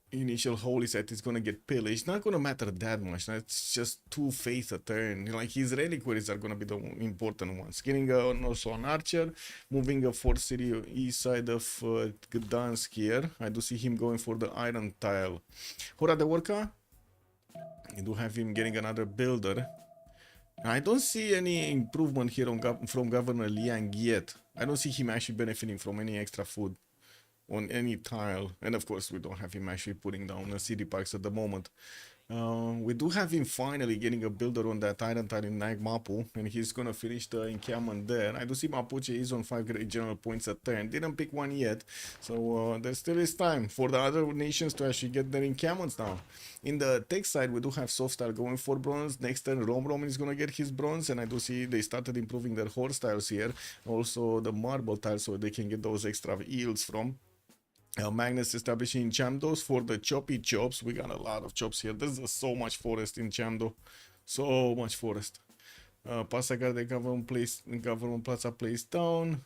initial holy site is gonna get pillaged. Not gonna matter that much. That's just 2 faith a turn. Like, his reliquaries are gonna be the important ones. Getting also an archer, moving a 4 city east side of Gdansk here. I do see him going for the iron tile. Hora de Orca. I do have him getting another builder. I don't see any improvement here from Governor Liang yet. I don't see him actually benefiting from any extra food on any tile, and of course we don't have him actually putting down city parks at the moment. We do have him finally getting a builder on that iron tile in Nag Mapu, and he's gonna finish the encampment there. I do see Mapuche is on 5 great general points at 10. Didn't pick one yet, so there still is time for the other nations to actually get their encampments now. In the tech side, we do have soft tile going for bronze. Next turn, Rom is gonna get his bronze, and I do see they started improving their horse tiles here. Also the marble tiles, so they can get those extra yields from. Magnus establishing Chamdos for the choppy chops. We got a lot of chops here. There's so much forest in Chamdo. So much forest. Pasagar de government plaza placed down.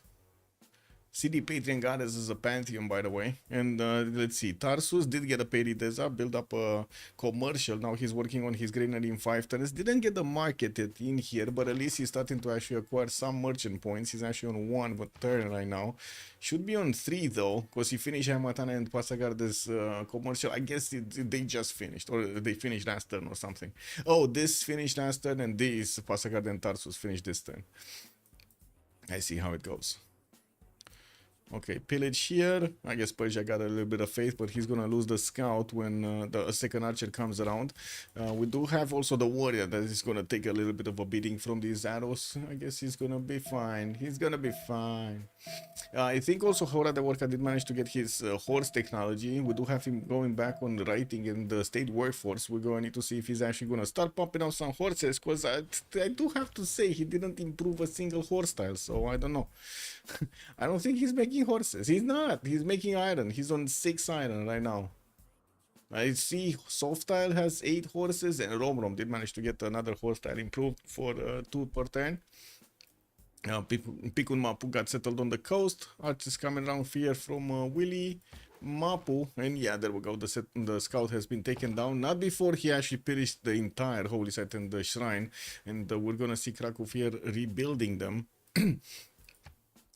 CD Patreon Goddess is a pantheon, by the way. And let's see, Tarsus did get a Perideza, build up a commercial. Now he's working on his granary in 5 turns. Didn't get the market in here, but at least he's starting to actually acquire some merchant points. He's actually on 1 turn right now. Should be on 3 though, because he finished Hamatana and Pasagarde's commercial. I guess they just finished, or they finished last turn or something. Oh, this finished last turn, and this Pasagarde and Tarsus finished this turn. I see how it goes. Okay, pillage here. I guess Persia got a little bit of faith, but he's gonna lose the scout when the second archer comes around. We do have also the warrior that is gonna take a little bit of a beating from these arrows. I guess he's gonna be fine. He's gonna be fine. I think also Hora de Worka did manage to get his horse technology. We do have him going back on writing in the state workforce. We're going to need to see if he's actually gonna start pumping out some horses, because I do have to say he didn't improve a single horse style, so I don't know. I don't think he's making horses. He's not. He's making iron. He's on 6 iron right now. I see soft tile has 8 horses, and Rom did manage to get another horse tile improved for 2 per turn. Pikun Mapu got settled on the coast. Archers coming around here from Willy Mapu, and yeah, there we go. The scout has been taken down, not before he actually pillaged the entire holy site and the shrine, and we're gonna see Krakow here rebuilding them.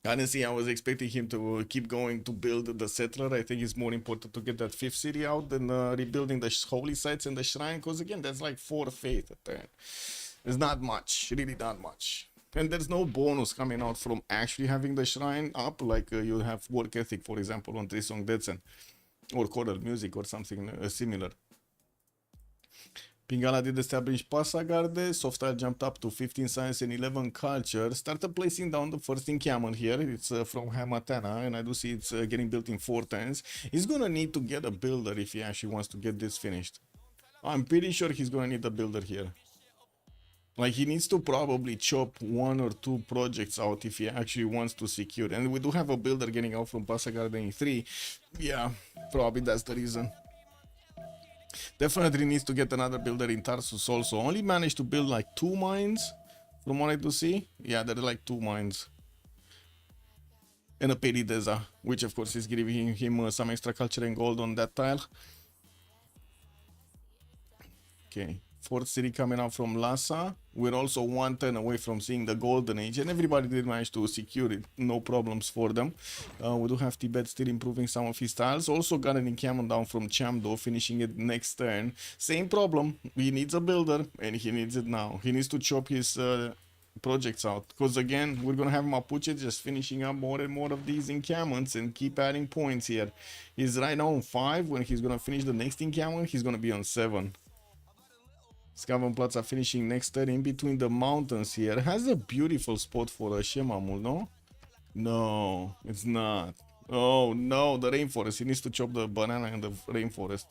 Honestly, I was expecting him to keep going to build the settler. I think it's more important to get that 5th city out than rebuilding the holy sites and the shrine, because again, that's like 4 faith at that. It's not much, really not much. And there's no bonus coming out from actually having the shrine up, like you have work ethic, for example, on Trisong Detsen, or choral music or something similar. Pingala did establish Pasagarde. Softal jumped up to 15 science and 11 culture. Started placing down the first encampment here. It's from Hamatana, and I do see it's getting built in 4 turns. He's gonna need to get a builder if he actually wants to get this finished. I'm pretty sure he's gonna need a builder here. Like, he needs to probably chop 1 or 2 projects out if he actually wants to secure. And we do have a builder getting out from Pasagarde in 3. Yeah, probably that's the reason. Definitely needs to get another builder in Tarsus also. Only managed to build like 2 mines from what I do see. Yeah, there are like 2 mines. And a Perideza, which of course is giving him some extra culture and gold on that tile. Okay, 4th city coming out from Lhasa. We're also 1 turn away from seeing the golden age, and everybody did manage to secure it, no problems for them. We do have Tibet still improving some of his tiles. Also got an encampment down from Chamdo, finishing it next turn. Same problem, he needs a builder, and he needs it now. He needs to chop his projects out, because again, we're gonna have Mapuche just finishing up more and more of these encampments and keep adding points here. He's right now on 5. When he's gonna finish the next encampment, he's gonna be on 7. Skavenplatz are finishing next turn in between the mountains here. Has a beautiful spot for a Shemamul, no? No, it's not. Oh no, the rainforest. He needs to chop the banana in the rainforest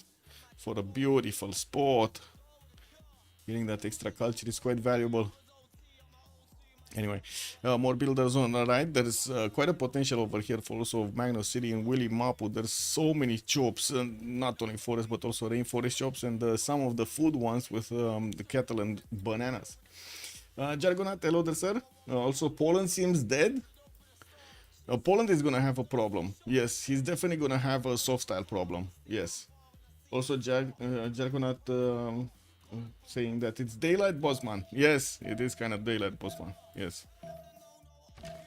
for a beautiful spot. Getting that extra culture is quite valuable. Anyway, more builders on the right. There's quite a potential over here for also Magnus City and Willy Mapu. There's so many chops, not only forest but also rainforest chops, and some of the food ones with the cattle and bananas. Jargonat, hello there, sir. Also, Poland seems dead. Poland is gonna have a problem. Yes, he's definitely gonna have a soft style problem. Yes. Also, Jargonat saying that it's daylight, bossman. Yes, it is kind of daylight, bossman. Yes.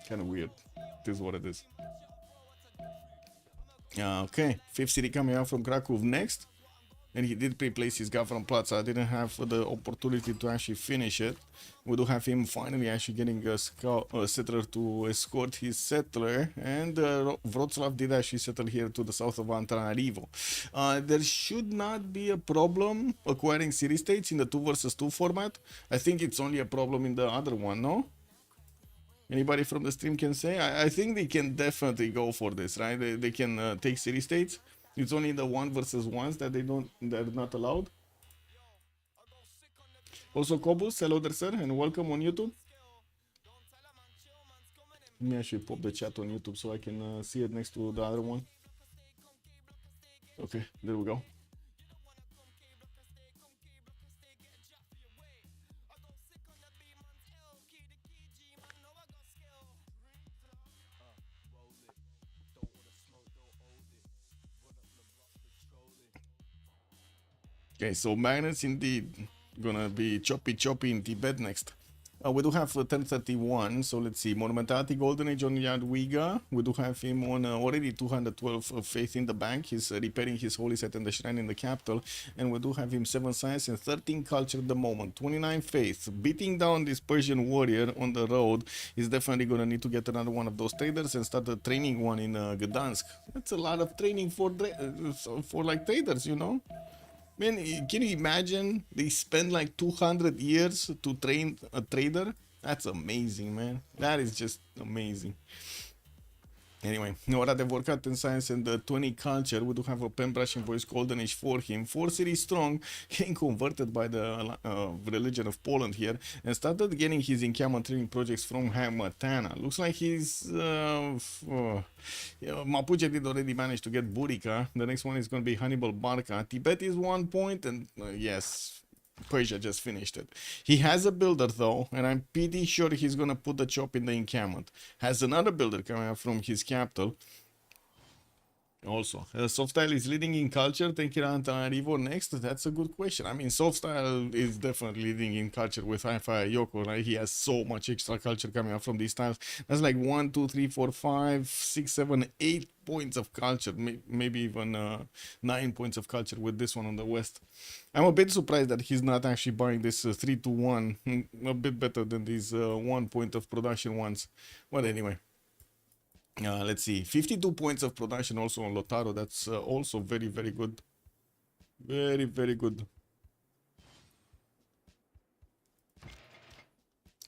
Kind of weird. It is what it is. Okay, 5th city coming out from Krakow next. And he did replace his guy from Plaza. I didn't have the opportunity to actually finish it. We do have him finally actually getting a settler to escort his settler, and Wroclaw did actually settle here to the south of Antananarivo. There should not be a problem acquiring city states in the 2 versus 2 format. I think it's only a problem in the other one, no? Anybody from the stream can say? I think they can definitely go for this, right? They can take city states. It's only the 1 versus 1s that they're not allowed. Also, Kobus, hello there, sir, and welcome on YouTube. Let me actually pop the chat on YouTube so I can see it next to the other one. Okay, there we go. Okay, so magnets indeed gonna be choppy in Tibet next. We do have 1031, so let's see. Monumentality Golden Age on Jadwiga. We do have him on already 212 faith in the bank. He's repairing his holy set and the shrine in the capital. And we do have him 7 science and 13 culture at the moment. 29 faith. Beating down this Persian warrior on the road. He's definitely going to need to get another one of those traders and start a training one in Gdansk. That's a lot of training for like traders, you know. Man, can you imagine they spend like 200 years to train a trader? That's amazing, man. That is just amazing. Anyway, ora de workat in science and the 20 culture. We do have a pen brush voice golden age for him. 4 series strong, getting converted by the religion of Poland here, and started getting his encampment training projects from Hamatana. Looks like he's Mapuche did already manage to get Burica. The next one is going to be Hannibal Barca. Tibet is 1 point, and yes, Persia just finished it. He has a builder though, and I'm pretty sure he's gonna put the chop in the encampment. Has another builder coming up from his capital. Also, Softstyle is leading in culture. Thank you, Antananarivo. Next, that's a good question. I mean, Softstyle is definitely leading in culture with Hi-Fi Yoko, right? He has so much extra culture coming up from these tiles. That's like 1, 2, 3, 4, 5, 6, 7, 8 points of culture, maybe even 9 points of culture with this one on the west. I'm a bit surprised that he's not actually buying this 3 to 1, a bit better than these 1 point of production ones. But anyway. Let's see, 52 points of production also on Lotaro. That's also very, very good. Very, very good.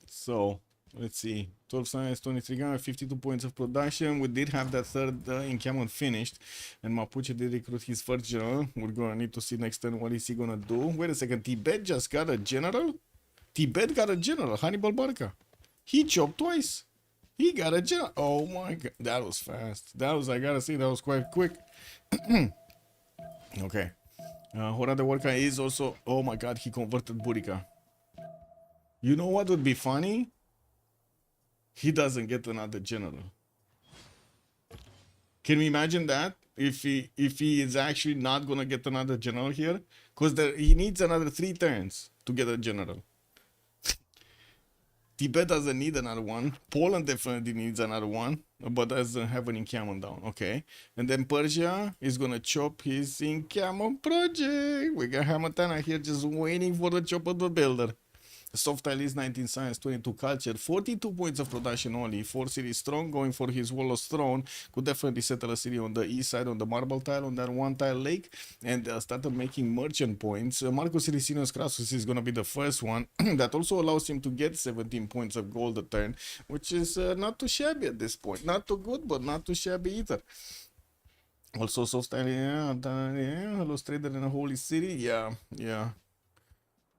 So, let's see. 12 science, 23 gun, 52 points of production. We did have that third encampment finished. And Mapuche did recruit his first general. We're going to need to see next turn what is he going to do. Wait a second. Tibet just got a general? Tibet got a general. Hannibal Barca. He chopped twice. He got a general. Oh my god. That was fast. That was, I gotta say, that was quite quick. Okay. Hora de Worka is also, oh my god, he converted Burica. You know what would be funny? He doesn't get another general. Can we imagine that? If he is actually not gonna get another general here? Because he needs another 3 turns to get a general. Tibet doesn't need another one. Poland definitely needs another one, but doesn't have an encampment down. Okay. And then Persia is going to chop his encampment project. We got Hamatana here just waiting for the chop of the builder. Softstyle is 19 science, 22 culture, 42 points of production only, 4 cities strong, going for his Wallow's throne. Could definitely settle a city on the east side on the marble tile, on that 1 tile lake, and started making merchant points. Marcus Licinius Crassus is going to be the first one. That also allows him to get 17 points of gold a turn, which is not too shabby at this point. Not too good, but not too shabby either. Also, Softstyle, yeah, lost trader in a holy city, yeah.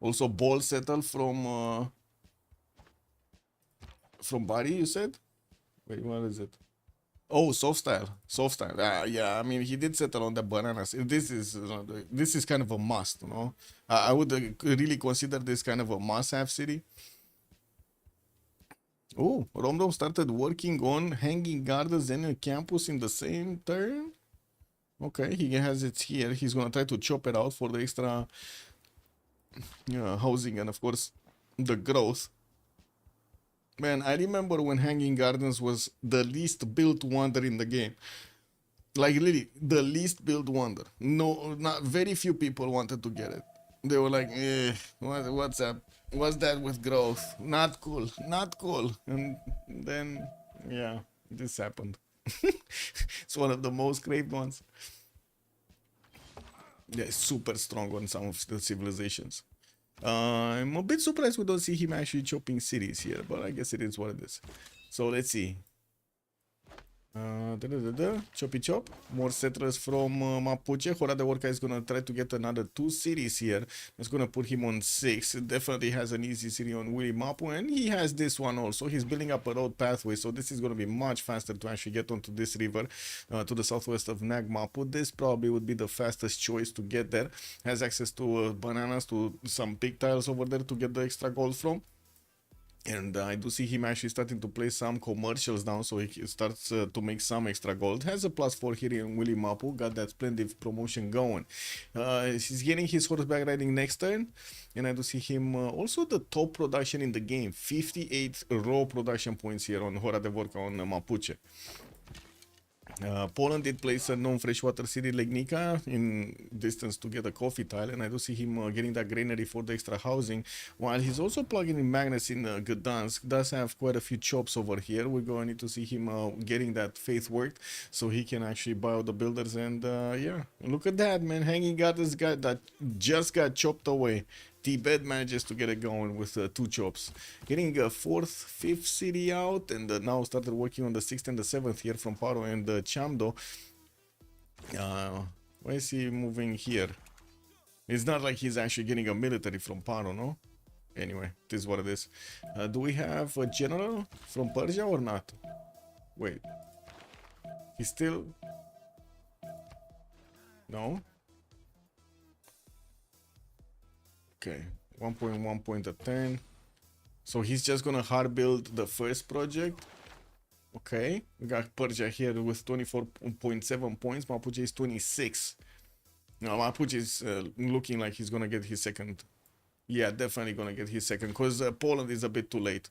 Also, ball settle from Bari, you said? Wait, what is it? Oh, Softstyle. Yeah, I mean, he did settle on the bananas. This is kind of a must, you know. I would really consider this kind of a must-have city. Oh, Romdom started working on hanging gardens and a campus in the same turn. Okay, he has it here. He's gonna try to chop it out for the extra housing and of course the growth. Man, I remember when Hanging Gardens was the least built wonder in the game. Like really, the least build wonder. No, not very few people wanted to get it. They were like, what's up? What's that with growth? Not cool, not cool. And then, yeah, this happened. It's one of the most craved ones. Yeah, it's super strong on some of the civilizations. I'm a bit surprised we don't see him actually chopping cities here, but I guess it is what it is. So let's see. Choppy chop. More settlers from Mapuche. Hora de Orca is gonna try to get another 2 cities here. It's gonna put him on 6. It definitely has an easy city on Willy Mapu, and he has this one also. He's building up a road pathway, so this is gonna be much faster to actually get onto this river to the southwest of Nag Mapu. This probably would be the fastest choice to get there. Has access to bananas, to some pig tiles over there to get the extra gold from. And I do see him actually starting to play some commercials down, so he starts to make some extra gold. Has a +4 here in Willy Mapu, got that splendid promotion going. He's getting his horseback riding next turn, and I do see him also the top production in the game. 58 raw production points here on Hora de Vorca on Mapuche. Poland did place a known freshwater city Legnica in distance to get a coffee tile, and I do see him getting that granary for the extra housing, while he's also plugging in magnets in Gdansk. Does have quite a few chops over here. We're going to need to see him getting that faith worked so he can actually buy all the builders, and yeah, look at that, man, hanging got this guy that just got chopped away. Tibet manages to get it going with 2 chops, getting a 4th, 5th city out, and now started working on the 6th and the 7th here from Paro and Chamdo. Why is he moving here? It's not like he's actually getting a military from Paro, no? Anyway, this is what it is. Do we have a general from Persia or not? Wait. He's still... No? Okay, 1.1 point at 10. So he's just gonna hard build the first project. Okay, we got Persia here with 24.7 points. Mapuche is 26. Now Mapuche is looking like he's gonna get his second. Yeah, definitely gonna get his second, because Poland is a bit too late.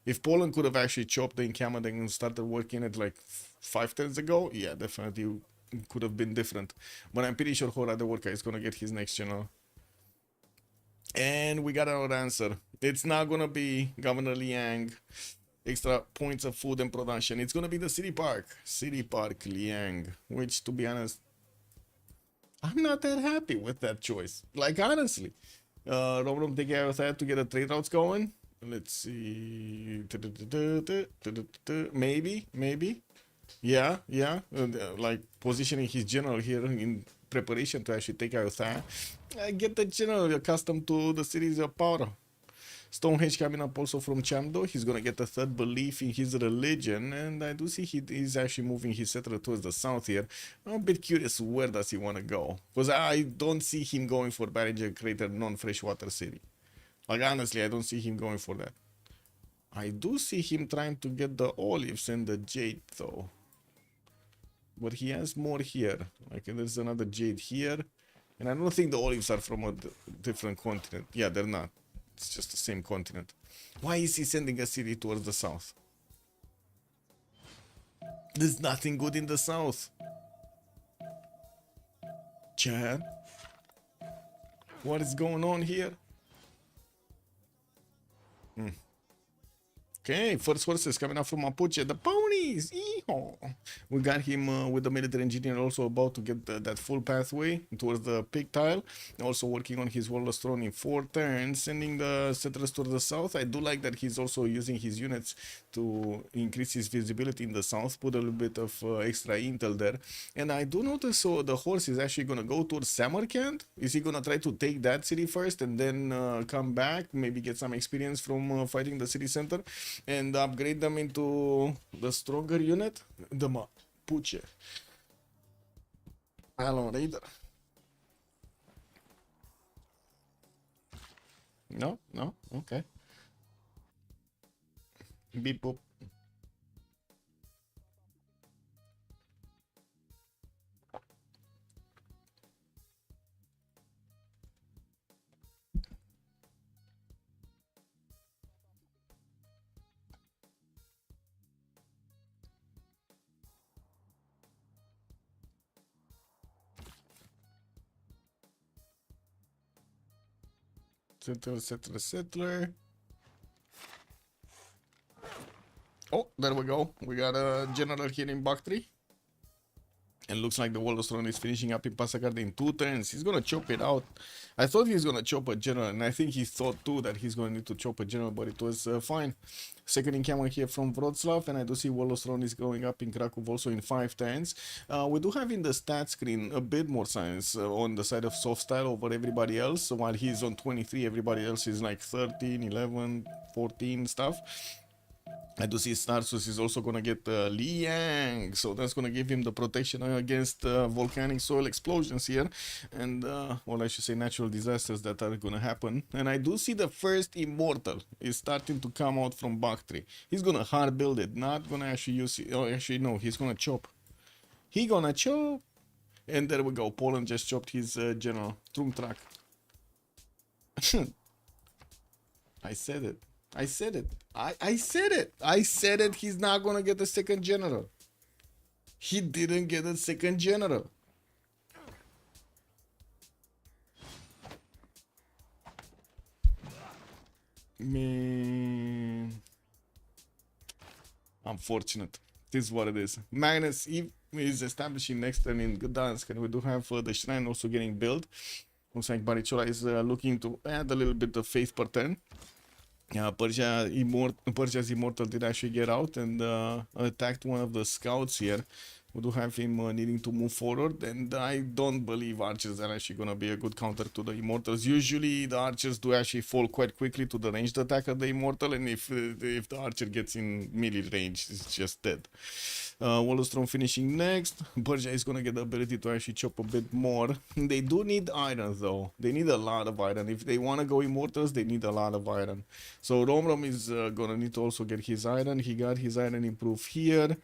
If Poland could have actually chopped the encampment and started working it like 5 turns ago, yeah, definitely could have been different. But I'm pretty sure Hora de Orca is gonna get his next general. And we got our answer. It's not gonna be Governor Liang. Extra points of food and production. It's gonna be the city park. City Park Liang. Which, to be honest, I'm not that happy with that choice. Like, honestly. Rom take care of that to get the trade routes going. Let's see. Maybe. Yeah. Like, positioning his general here in preparation to actually take out that. Get the general accustomed to the cities of power. Stonehenge coming up also from Chamdo. He's gonna get a 3rd belief in his religion, and I do see he's actually moving his settler towards the south here. I'm a bit curious, where does he want to go? Because I don't see him going for Barringer Crater non-freshwater city. Like, honestly, I don't see him going for that. I do see him trying to get the olives and the jade though. But he has more here. Like, there's another jade here. And I don't think the olives are from a different continent. Yeah, they're not. It's just the same continent. Why is he sending a city towards the south? There's nothing good in the south. Chad? What is going on here? Okay, first horses coming up from Mapuche. The ponies! Eehaw! We got him with the military engineer also about to get that full pathway towards the pig tile. Also working on his warlord's throne in 4 turns, sending the settlers towards the south. I do like that he's also using his units to increase his visibility in the south, put a little bit of extra intel there. And I do notice the horse is actually going to go towards Samarkand. Is he going to try to take that city first and then come back, maybe get some experience from fighting the city center? And upgrade them into the stronger unit, the Mapuche Alon Raider. No, okay. Beep boop. Settler. Oh, there we go. We got a general here in Bak 3. And looks like the Wallostron is finishing up in Passagarde in 2 turns. He's gonna chop it out. I thought he's gonna chop a general, and I think he thought too that he's gonna need to chop a general, but it was fine. Second in camera here from Wroclaw, and I do see Wallostron is going up in Krakow also in 5 turns. We do have in the stat screen a bit more science on the side of soft style over everybody else. So while he's on 23, everybody else is like 13, 11, 14 stuff. I do see Starsus is also going to get Liang, so that's going to give him the protection against volcanic soil explosions here, and well, I should say natural disasters that are going to happen. And I do see the first Immortal is starting to come out from Bak 3. He's going to hard build it, not going to actually use it. Oh, actually no, he's going to chop. He going to chop. And there we go, Poland just chopped his general. Trumtrak. I said it. I said it. I said it. I said it. He's not gonna get a second general. He didn't get a second general. Man, unfortunate. This is what it is. Magnus is establishing next turn in Gdansk, and we do have the shrine also getting built. Looks like Barichola is looking to add a little bit of faith per turn. Persia's Immortal did actually get out and attacked one of the scouts here. We do have him needing to move forward, and I don't believe archers are actually going to be a good counter to the Immortals. Usually the archers do actually fall quite quickly to the ranged attack of the Immortal, and if the archer gets in melee range, it's just dead. Wallostrom finishing next. Persia is going to get the ability to actually chop a bit more. They do need iron though. They need a lot of iron. If they want to go Immortals, they need a lot of iron. So Romrom is going to need to also get his iron. He got his iron improved here.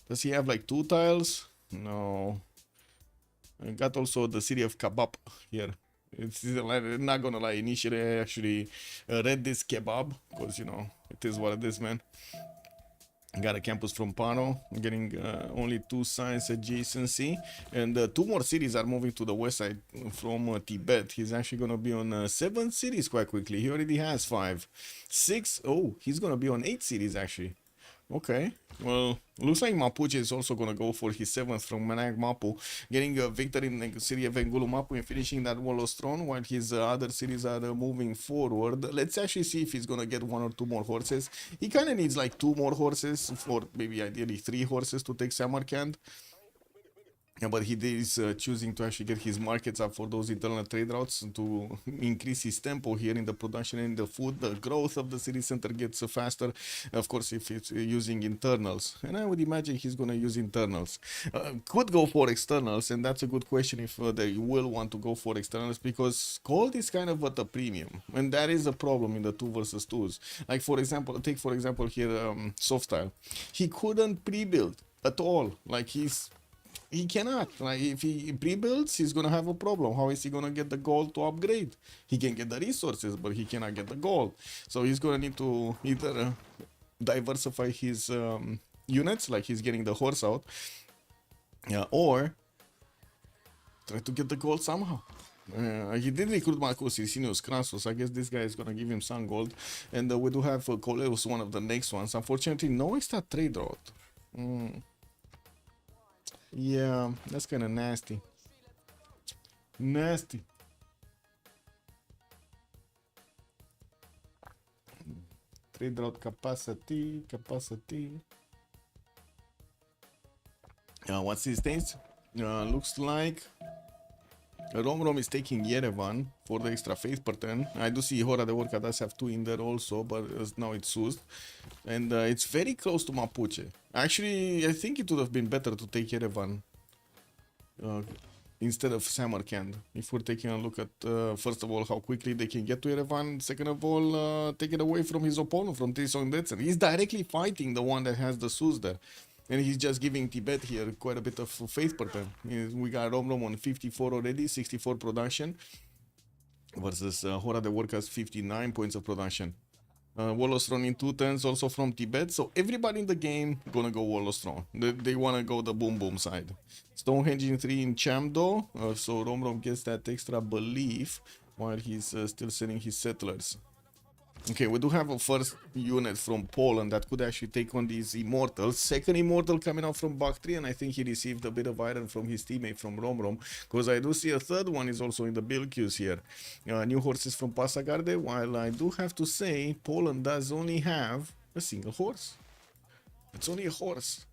Does he have like 2 tiles? No. I got also the city of Kebab here. It's not gonna lie, initially I actually read this kebab because, you know, it is what it is, man. Got a campus from Pano, getting only 2 science adjacency, and 2 more cities are moving to the west side from Tibet. He's actually gonna be on 7 cities quite quickly. He already has 5. 6, oh, he's gonna be on 8 cities actually. Okay, well, looks like Mapuche is also going to go for his 7th from Manac Mapu, getting a victory in the city of Engulu Mapu and finishing that Wallostron while his other cities are moving forward. Let's actually see if he's going to get 1 or 2 more horses. He kind of needs like 2 more horses, or maybe ideally 3 horses to take Samarkand. Yeah, but he is choosing to actually get his markets up for those internal trade routes to increase his tempo here in the production and the food. The growth of the city center gets faster, of course, if it's using internals. And I would imagine he's going to use internals. Could go for externals, and that's a good question if they will want to go for externals, because gold is kind of at a premium. And that is a problem in the 2 versus 2s. Like, for example, take for example here soft style. He couldn't pre-build at all. Like, he cannot. Like, if he pre-builds, he's gonna have a problem. How is he gonna get the gold to upgrade? He can get the resources, but he cannot get the gold. So he's gonna need to either diversify his units, like he's getting the horse out, or try to get the gold somehow. He did recruit Marcus Sicinius Crassus. I guess this guy is gonna give him some gold. And we do have Coleus, one of the next ones. Unfortunately, no extra trade route. Yeah, that's kind of nasty. Nasty. Trade route capacity. What's his stage? Looks like Romrom is taking Yerevan for the extra faith per turn. I do see Hora de Orca does have 2 in there also, but now it's used. And it's very close to Mapuche. Actually, I think it would have been better to take Yerevan instead of Samarkand. If we're taking a look at, first of all, how quickly they can get to Yerevan. Second of all, take it away from his opponent, from Tison Detsen. He's directly fighting the one that has the Sus there. And he's just giving Tibet here quite a bit of faith per turn. We got Romrom on 54 already, 64 production. Versus Hora de Workers, 59 points of production. Wallostron in 2 turns also from Tibet. So everybody in the game gonna go Wallostron. They wanna go the boom boom side. Stonehenge in 3 in Chamdo. So Romrom gets that extra belief. while he's still sending his settlers. Okay, we do have a first unit from Poland that could actually take on these immortals. Second immortal coming out from Bactria, and I think he received a bit of iron from his teammate from Romrom, because I do see a third one is also in the build queues here. New horses from Passagarde, while I do have to say Poland does only have a single horse. It's only a horse.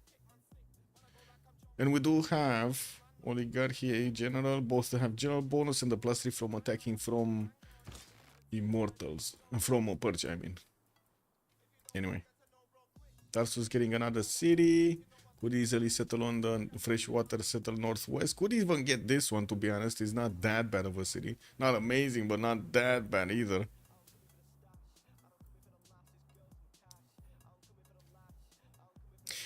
And we do have Oligarchy General, both have general bonus and the +3 from attacking from immortals. From Persia, I mean. Anyway. Tarsus getting another city. Could easily settle on the freshwater, settle northwest. Could even get this one, to be honest. It's not that bad of a city. Not amazing, but not that bad either.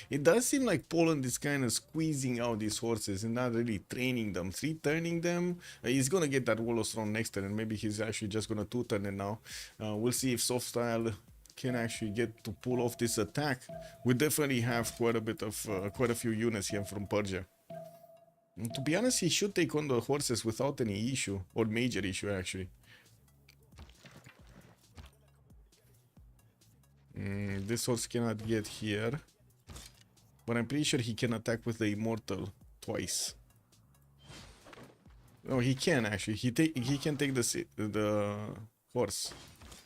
It does seem like Poland is kind of squeezing out these horses and not really training them, 3-turning them. He's gonna get that Wallace throne next turn, and maybe he's actually just gonna 2-turn it now. We'll see if soft style can actually get to pull off this attack. We definitely have quite a few units here from Persia. And to be honest, he should take on the horses without any issue, or major issue actually. This horse cannot get here. But I'm pretty sure he can attack with the immortal twice. No, he can actually. He can take the horse.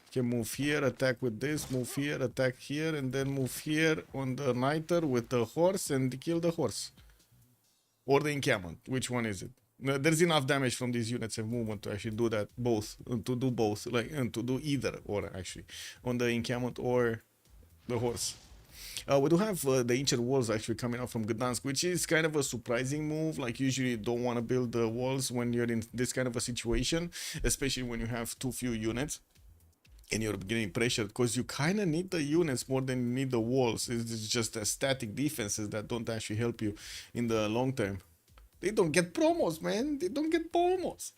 He can move here, attack with this, move here, attack here, and then move here on the niter with the horse and kill the horse. Or the encampment. Which one is it? There's enough damage from these units of movement to actually do that both. To do both, like, and to do either or actually on the encampment or the horse. We do have the ancient walls actually coming out from Gdansk, which is kind of a surprising move. Like, usually you don't want to build the walls when you're in this kind of a situation, especially when you have too few units and you're getting pressured, because you kind of need the units more than you need the walls. It's just the static defenses that don't actually help you in the long term. They don't get promos, man. They don't get promos.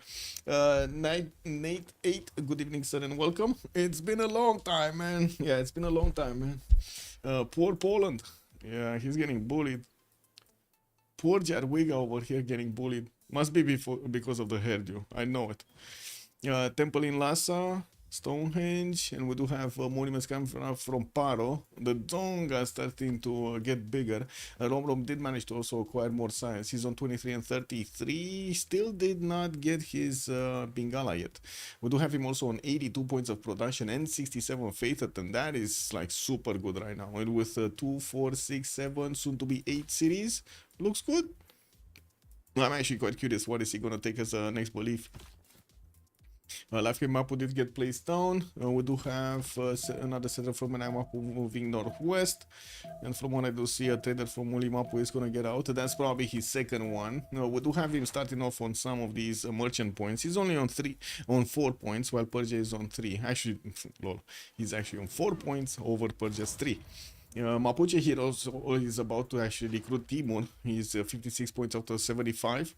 Nate 8, good evening, sir, and welcome. It's been a long time, man. Yeah, it's been a long time, man. Poor Poland. Yeah, he's getting bullied. Poor Jadwiga over here getting bullied. Must be because of the hairdo. I know it. Temple in Lhasa, Stonehenge, and we do have monuments coming from Paro. The Donga starting to get bigger. Romrom did manage to also acquire more science. He's on 23 and 33. Still did not get his Bingala yet. We do have him also on 82 points of production and 67 faith, and that is like super good right now. And with 2, 4, 6, 7, soon to be 8 cities, looks good. I'm actually quite curious. What is he gonna take as a next belief? Lafayette Mapu did get placed down. We do have another settler from Mapu moving northwest, and from what I do see, a trader from Muli Mapu is gonna get out. That's probably his second one. We do have him starting off on some of these merchant points. He's only on 4 points, while Persia is on 3. Actually, lol, he's actually on 4 points over Persia's 3. Mapuche here also is about to actually recruit Timur. He's 56 points out of 75.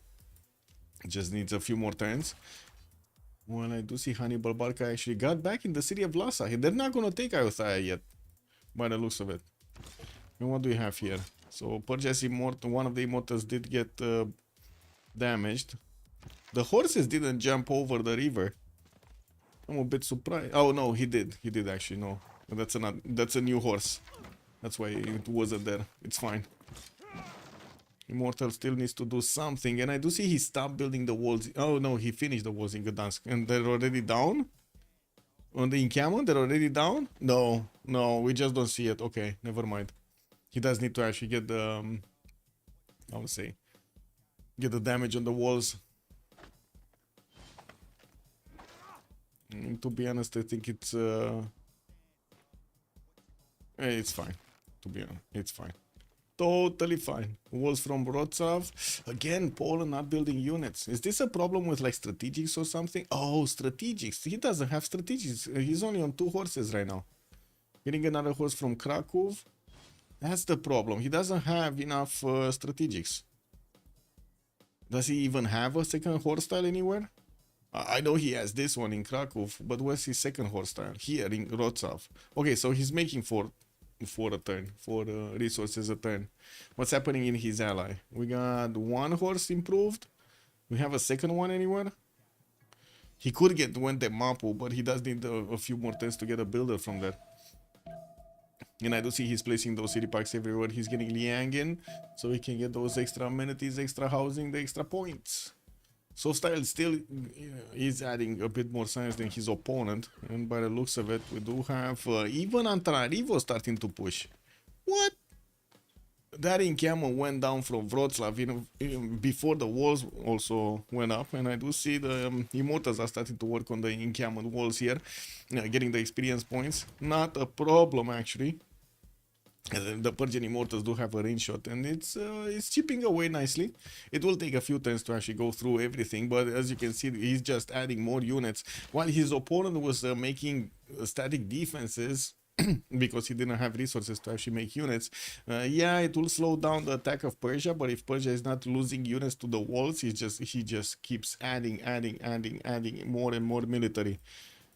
Just needs a few more turns. Well, I do see Hannibal Barca actually got back in the city of Lhasa. They're not going to take Ayutthaya yet, by the looks of it. And what do we have here? So, Persia's immortal, one of the immortals did get damaged. The horses didn't jump over the river. I'm a bit surprised. Oh, no, he did. He did actually, no. That's a new horse. That's why it wasn't there. It's fine. Immortal still needs to do something, and I do see he stopped building the walls. Oh no, he finished the walls in Gdansk, and they're already down? On the encampment, they're already down? No, we just don't see it. Okay, never mind. He does need to actually get the, I would say, get the damage on the walls. And to be honest, I think it's fine. To be honest, it's fine. Totally fine. Walls from Wrocław. Again, Poland not building units. Is this a problem with like strategics or something? Oh, strategics. He doesn't have strategics. He's only on 2 horses right now. Getting another horse from Krakow. That's the problem. He doesn't have enough strategics. Does he even have a second horse style anywhere? I know he has this one in Krakow, but where's his second horse style? Here in Wrocław. Okay, so he's making 4 a turn, 4 resources a turn. What's happening in his ally? We got 1 horse improved. We have a second one anywhere? He could get Wente Mapu, but he does need a few more turns to get a builder from there. And I do see he's placing those city packs everywhere. He's getting Liang in, so he can get those extra amenities, extra housing, the extra points. So Style still is adding a bit more science than his opponent. And by the looks of it, we do have even Antananarivo starting to push. What? That encampment went down from Wroclaw before the walls also went up, and I do see the Immortals are starting to work on the encampment walls here, getting the experience points. Not a problem actually. The Persian Immortals do have a range shot, and it's chipping away nicely. It will take a few turns to actually go through everything, but as you can see, he's just adding more units, while his opponent was making static defenses. Because he didn't have resources to actually make units. Yeah, it will slow down the attack of Persia, but if Persia is not losing units to the walls, he just keeps adding more and more military.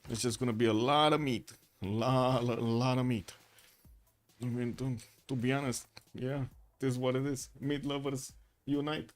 It's just gonna be a lot of meat, a lot of meat. I mean, to be honest, yeah, this is what it is. Meat lovers unite.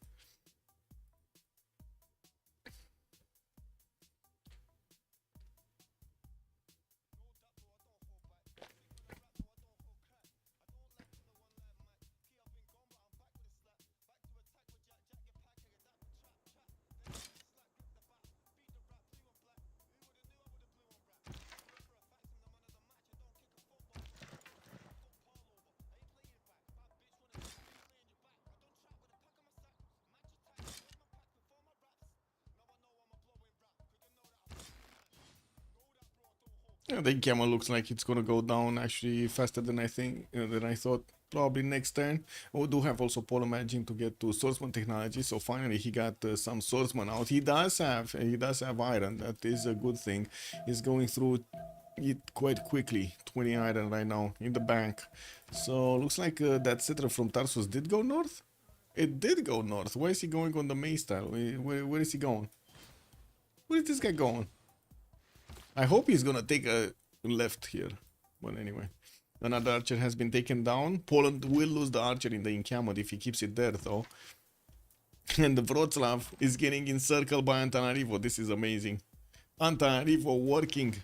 Yeah, the camel looks like it's gonna go down actually faster than I thought. Probably next turn. We do have also Polo managing to get to swordsman technology, so finally he got some swordsman out. He does have iron. That is a good thing. He's going through it quite quickly. 20 iron right now in the bank. So looks like that settler from Tarsus did go north. It did go north. Why is he going on the main style? Where is he going? Where is this guy going? I hope he's gonna take a left here. But anyway, another archer has been taken down. Poland will lose the archer in the encampment if he keeps it there, though. And the Wroclaw is getting encircled by Antananarivo. This is amazing. Antananarivo working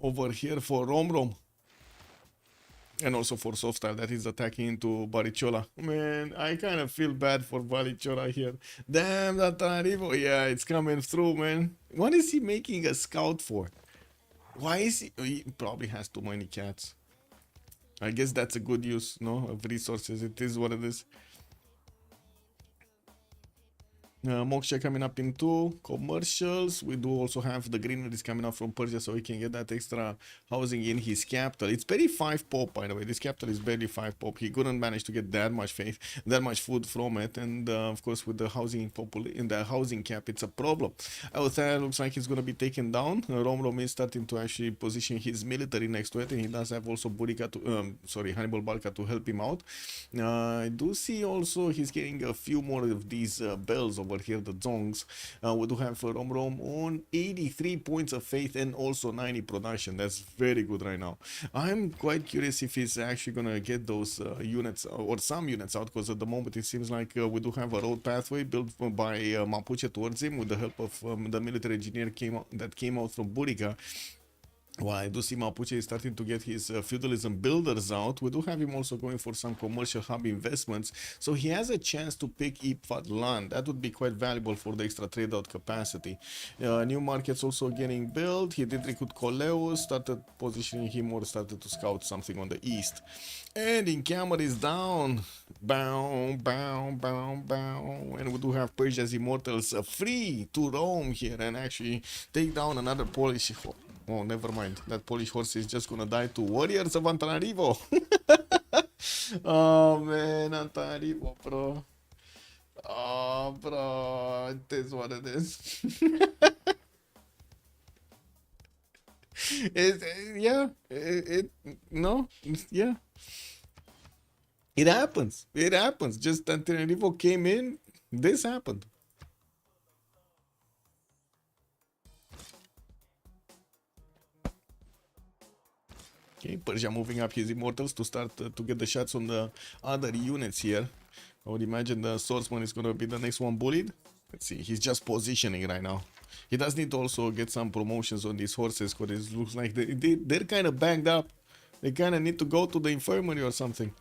over here for Romrom. And also for Softstyle that is attacking into Barichola. Man, I kind of feel bad for Barichola here. Damn, Antananarivo. Yeah, it's coming through, man. What is he making a scout for? Why is he probably has too many cats. I guess that's a good use, no, of resources. It is what it is. Moksha coming up into commercials. We do also have the greeneries coming up from Persia, so we can get that extra housing in his capital. It's barely 5 pop, by the way. This capital is barely 5 pop. He couldn't manage to get that much food from it, and of course with the housing cap, it's a problem. Outside looks like he's gonna be taken down. Romrom is starting to actually position his military next to it, and he does have also Hannibal Barca to help him out. I do see also he's getting a few more of these bells over here, the zongs. We do have Romrom on 83 points of faith and also 90 production. That's very good right now. I'm quite curious if he's actually gonna get those units or some units out, because at the moment it seems like we do have a road pathway built by Mapuche towards him with the help of the military engineer that came out from Burica. Well, I do see Mapuche is starting to get his feudalism builders out. We do have him also going for some commercial hub investments, so he has a chance to pick Ipfat land. That would be quite valuable for the extra trade out capacity. New markets also getting built. He did recruit Coleus, started positioning him or started to scout something on the east. And encampment is down. Bow, bow, bow, bow. And we do have Persia's Immortals free to roam here and actually take down another Polish. Oh, never mind. That Polish horse is just gonna die to warriors of Antananarivo. Oh man, Antananarivo, bro. Oh, bro, it is what it is. Yeah. It happens. It happens. Just Antananarivo came in. This happened. Okay, Persia moving up his Immortals to start to get the shots on the other units here. I would imagine the swordsman is going to be the next one bullied. Let's see, he's just positioning right now. He does need to also get some promotions on these horses, because it looks like they're kind of banged up. They kind of need to go to the infirmary or something.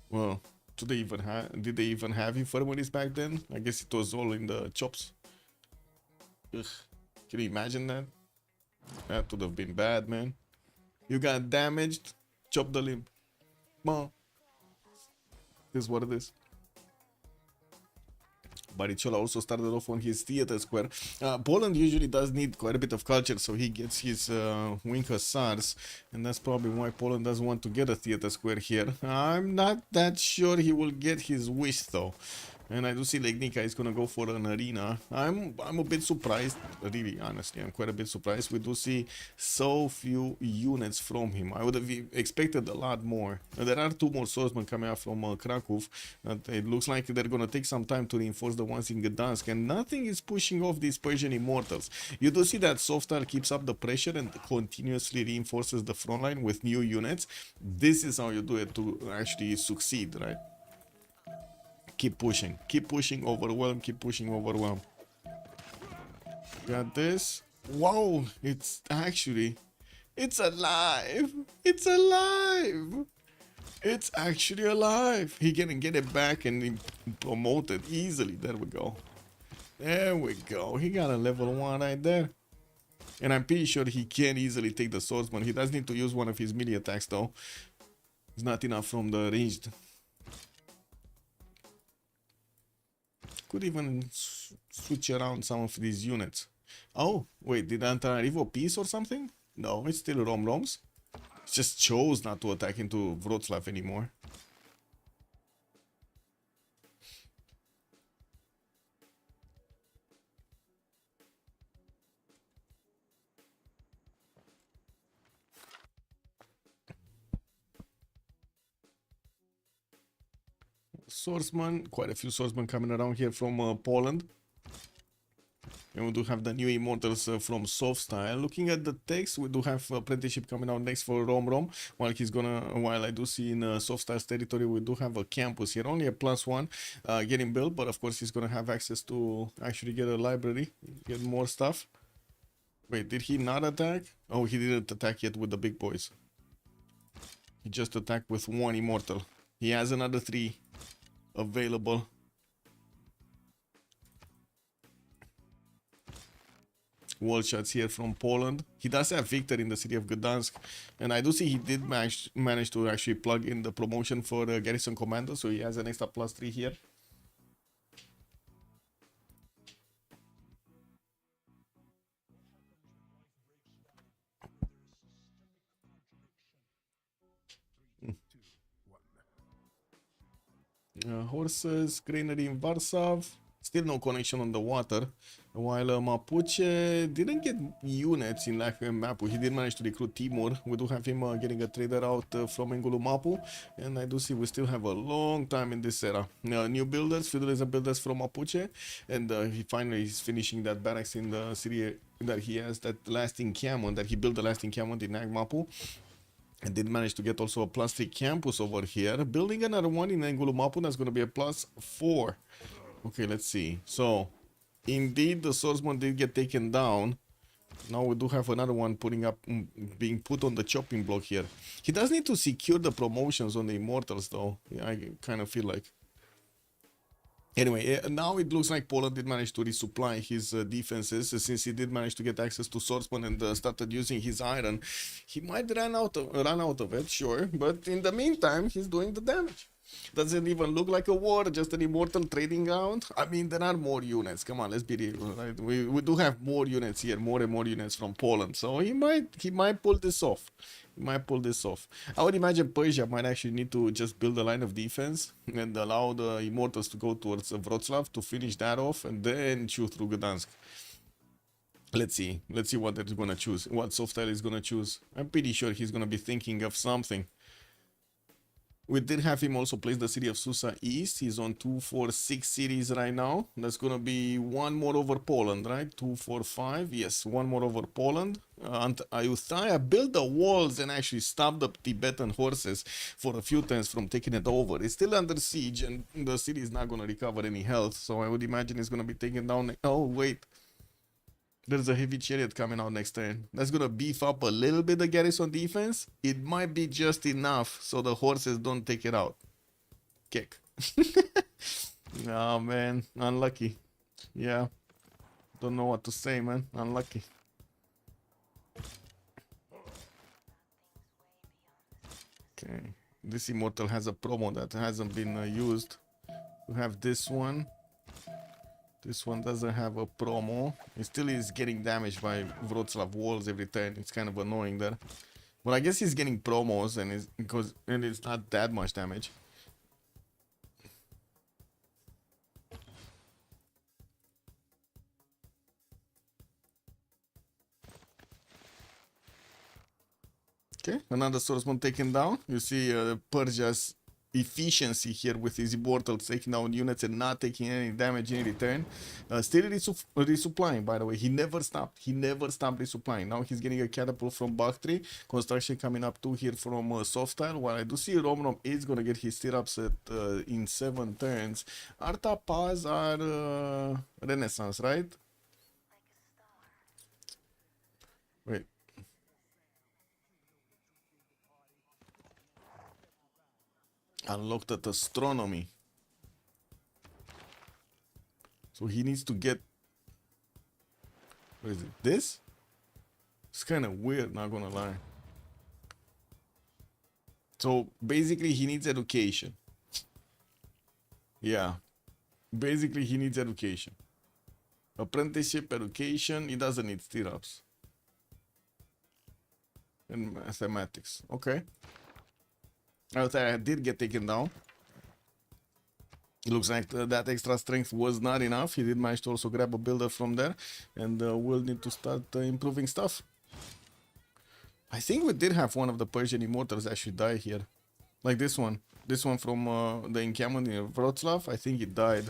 Well, did they even have infirmaries back then? I guess it was all in the chops. Ugh. Can you imagine that? That would have been bad, man. You got damaged, chop the limb. Well, this is what it is. Baricciola also started off on his theater square. Poland usually does need quite a bit of culture, so he gets his wing hussars, and that's probably why Poland doesn't want to get a theater square here. I'm not that sure he will get his wish though. And I do see Legnica is gonna go for an arena. I'm a bit surprised, really, honestly. I'm quite a bit surprised. We do see so few units from him. I would have expected a lot more. There are 2 more swordsmen coming out from Krakow. It looks like they're gonna take some time to reinforce the ones in Gdansk, and nothing is pushing off these Persian immortals. You do see that Softar keeps up the pressure and continuously reinforces the front line with new units. This is how you do it to actually succeed, right? Keep pushing, overwhelm, keep pushing, overwhelm. Got this. Wow, it's alive. It's alive. It's actually alive. He can get it back and promote it easily. There we go. There we go. He got a level 1 right there. And I'm pretty sure he can easily take the swordsman. He does need to use one of his melee attacks though. It's not enough from the ranged. Could even switch around some of these units. Oh, wait, did Antananarivo peace or something? No, it's still Rom-Roms. It just chose not to attack into Wroclaw anymore. Swordsman, quite a few swordsmen coming around here from Poland. And we do have the new immortals from Soft Style. Looking at the text, we do have apprenticeship coming out next for Rom. While I do see in Soft Style's territory, we do have a campus here, only a +1 getting built, but of course he's gonna have access to actually get a library, get more stuff. Wait, did he not attack? Oh, he didn't attack yet with the big boys. He just attacked with 1 immortal. He has another 3 available. Wall shots here from Poland. He does have victory in the city of Gdansk, and I do see he did manage to actually plug in the promotion for the garrison commander, so he has an extra +3 here. Horses, granary in Warsaw. Still no connection on the water. While Mapuche didn't get units in Mapu. He did manage to recruit Timur. We do have him getting a trader out from Engulu Mapu. And I do see we still have a long time in this era. New builders, feudalism builders from Mapuche. And he finally is finishing that barracks in the city that he has, that last encampment, that he built the last encampment in Nag Mapu. And did manage to get also a +3 campus over here. Building another one in Engulu Mapu, that's going to be a +4. Okay, let's see. So, indeed, the swordsman did get taken down. Now we do have another one being put on the chopping block here. He does need to secure the promotions on the immortals, though. Yeah, I kind of feel like. Anyway, now it looks like Poland did manage to resupply his defenses, since he did manage to get access to swordsman and started using his iron. He might run out of it, sure, but in the meantime, he's doing the damage. Doesn't even look like a war, just an immortal trading ground. I mean, there are more units. Come on, let's be real. Right? We do have more units here, more and more units from Poland. So he might pull this off. He might pull this off. I would imagine Persia might actually need to just build a line of defense and allow the immortals to go towards Wroclaw to finish that off, and then chew through Gdansk. Let's see what they're gonna choose. What Softstyle is gonna choose. I'm pretty sure he's gonna be thinking of something. We did have him also place the city of Susa East. He's on 2, 4, 6 cities right now. That's gonna be 1 more over Poland, right? 2, 4, 5. Yes, 1 more over Poland. And Ayutthaya built the walls and actually stopped the Tibetan horses for a few turns from taking it over. It's still under siege, and the city is not gonna recover any health. So I would imagine it's gonna be taken down. Oh wait, There's a heavy chariot coming out next turn. That's gonna beef up a little bit the garrison defense. It might be just enough so the horses don't take it out. Kick. Oh man, unlucky. Yeah. Don't know what to say, man. Unlucky. Okay. This immortal has a promo that hasn't been used. We have this one. This one doesn't have a promo. It still is getting damaged by Wroclaw walls every turn. It's kind of annoying there. But I guess he's getting promos and it's not that much damage. Okay, another swordsman taken down. You see Persia's efficiency here with his immortals taking down units and not taking any damage in return. Still resupplying, by the way. He never stopped. He never stopped resupplying. Now he's getting a catapult from Bakhtri. Construction coming up too here from Sofstyle. While I do see Romrom is going to get his stirrups in 7 turns. Arta Paz are Renaissance, right? Wait. Unlocked at astronomy. So he needs to get... What is it? This? It's kind of weird, not gonna lie. So basically he needs education. Yeah. Basically he needs education. Apprenticeship, education. He doesn't need stirrups. And mathematics. Okay. I did get taken down. It looks like that extra strength was not enough. He did manage to also grab a builder from there. And we'll need to start improving stuff. I think we did have one of the Persian immortals actually die here. Like this one. This one from the encampment in Wroclaw. I think it died.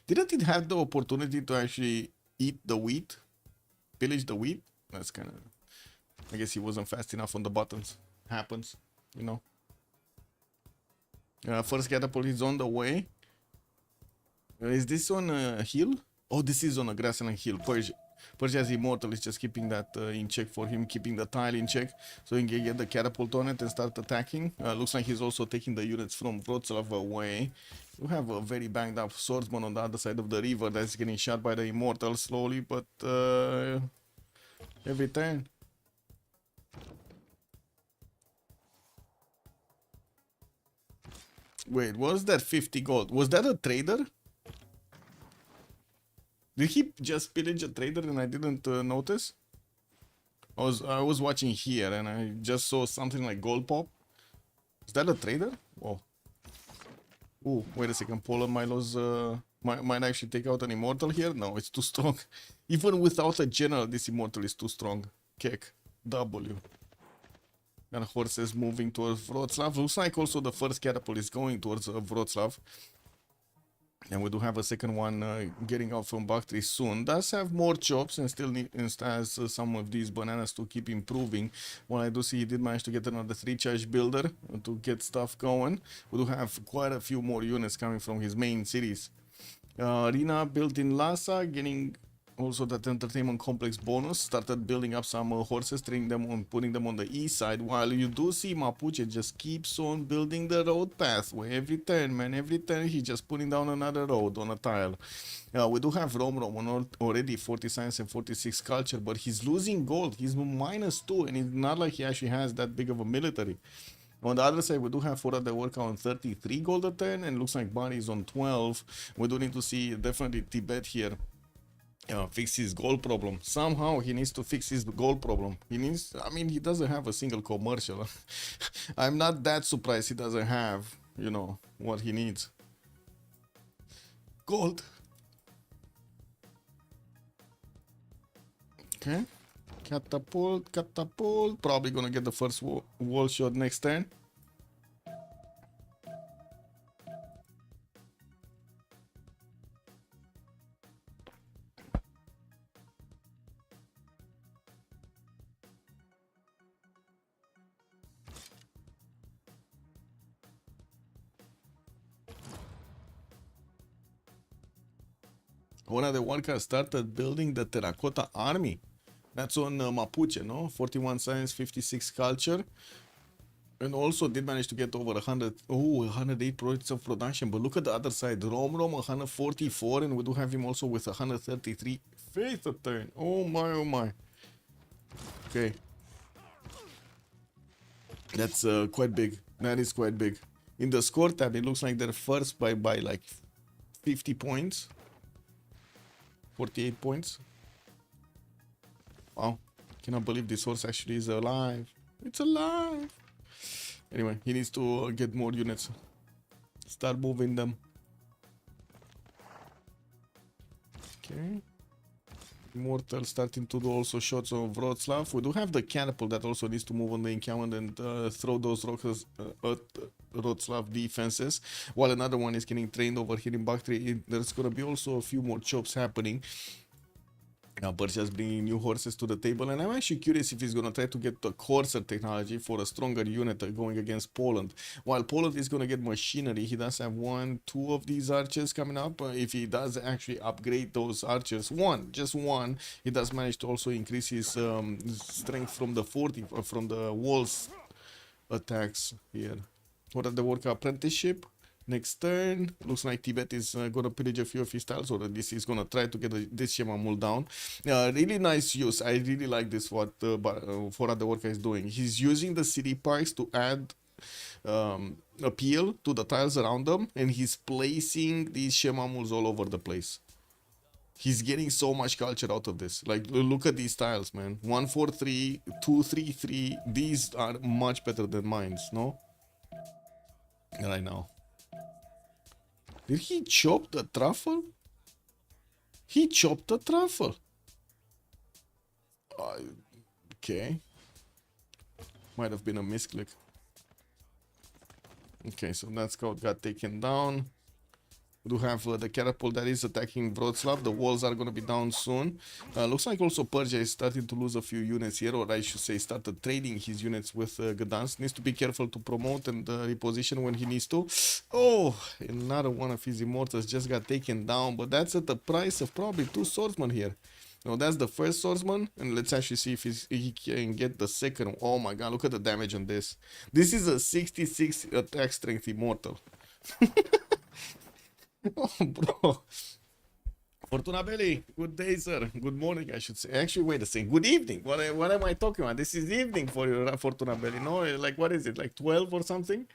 Didn't it have the opportunity to actually eat the wheat? Pillage the wheat? That's kind of... I guess he wasn't fast enough on the buttons. Happens, you know. First catapult is on the way. Is this on a hill? Oh, this is on a grassland hill. Persia's immortal is just keeping that in check for him, keeping the tile in check, so he can get the catapult on it and start attacking. Looks like he's also taking the units from Wroclaw away. We have a very banged up swordsman on the other side of the river that's getting shot by the immortal slowly, but every turn. Wait, what was that 50 gold? Was that a trader? Did he just pillage a trader and I didn't notice? I was watching here and I just saw something like gold pop. Is that a trader? Oh. Ooh, wait a second. Poland Milo's might actually take out an immortal here. No, it's too strong. Even without a general, this immortal is too strong. Kick. W. And horses moving towards Wroclaw. Looks like also the first catapult is going towards Wroclaw. And we do have a second one getting out from Bakhtri soon. Does have more chops and still has some of these bananas to keep improving. Well, I do see he did manage to get another 3-charge builder to get stuff going. We do have quite a few more units coming from his main cities. Arena built in Lhasa, getting also that entertainment complex bonus. Started building up some horses, putting them on the east side, while you do see Mapuche just keeps on building the road pathway every turn, man. Every turn he's just putting down another road on a tile. We do have Romrom already 40 science and 46 culture, but he's losing gold. He's -2 and it's not like he actually has that big of a military. On the other side, we do have Fora de Worka on 33 gold a turn, and looks like Bani is on 12. We do need to see definitely Tibet here fix his gold problem. Somehow he needs to fix his gold problem. I mean, he doesn't have a single commercial. I'm not that surprised he doesn't have, you know, what he needs. Gold. Okay. Catapult. Probably gonna get the first wall shot next turn. one of the workers started building the terracotta army. That's on Mapuche, no? 41 science, 56 culture. And also did manage to get over 108 projects of production. But look at the other side. Rom 144, and we do have him also with 133 faith a turn. Oh my, oh my. Okay. That's quite big. That is quite big. In the score tab, it looks like they're first by like 50 points. 48 points. Wow. Cannot believe this horse actually is alive. It's alive. Anyway, he needs to get more units. Start moving them. Okay. Immortal starting to do also shots of Wroclaw. We do have the catapult that also needs to move on the encampment and throw those rockets at Wroclaw defenses. While another one is getting trained over here in Bactri. There's gonna be also a few more chops happening. Now Persia's bringing new horses to the table, and I'm actually curious if he's going to try to get the courser technology for a stronger unit going against Poland. While Poland is going to get machinery, he does have 1, 2 of these archers coming up. If he does actually upgrade those archers, just one, he does manage to also increase his strength from the 40, from the walls attacks here. What are the work apprenticeship? Next turn, looks like Tibet is gonna pillage a few of his tiles, or this is gonna try to get this Shemamul down. Really nice use. I really like this, what Fora the Worker is doing. He's using the city parks to add appeal to the tiles around them, and he's placing these Shemamuls all over the place. He's getting so much culture out of this. Like, look at these tiles, man. 143, 233. These are much better than mines, no? Right now. Did he chop the truffle? He chopped the truffle. Okay. Might have been a misclick. Okay, so that scout got taken down. We do have the catapult that is attacking Wroclaw. The walls are going to be down soon. Looks like also Persia is starting to lose a few units here, or I should say started trading his units with Gdansk. Needs to be careful to promote and reposition when he needs to. Oh, another one of his immortals just got taken down, but that's at the price of probably 2 swordsmen here. No, that's the first swordsman, and let's actually see if he can get the second. Oh my god, look at the damage on this. This is a 66 attack strength immortal. Oh, bro. Fortuna Belli, good day, sir. Good morning, I should say. Actually, wait a second. Good evening. What am I talking about? This is evening for you, Fortuna Belli. No, like, what is it? Like 12 or something?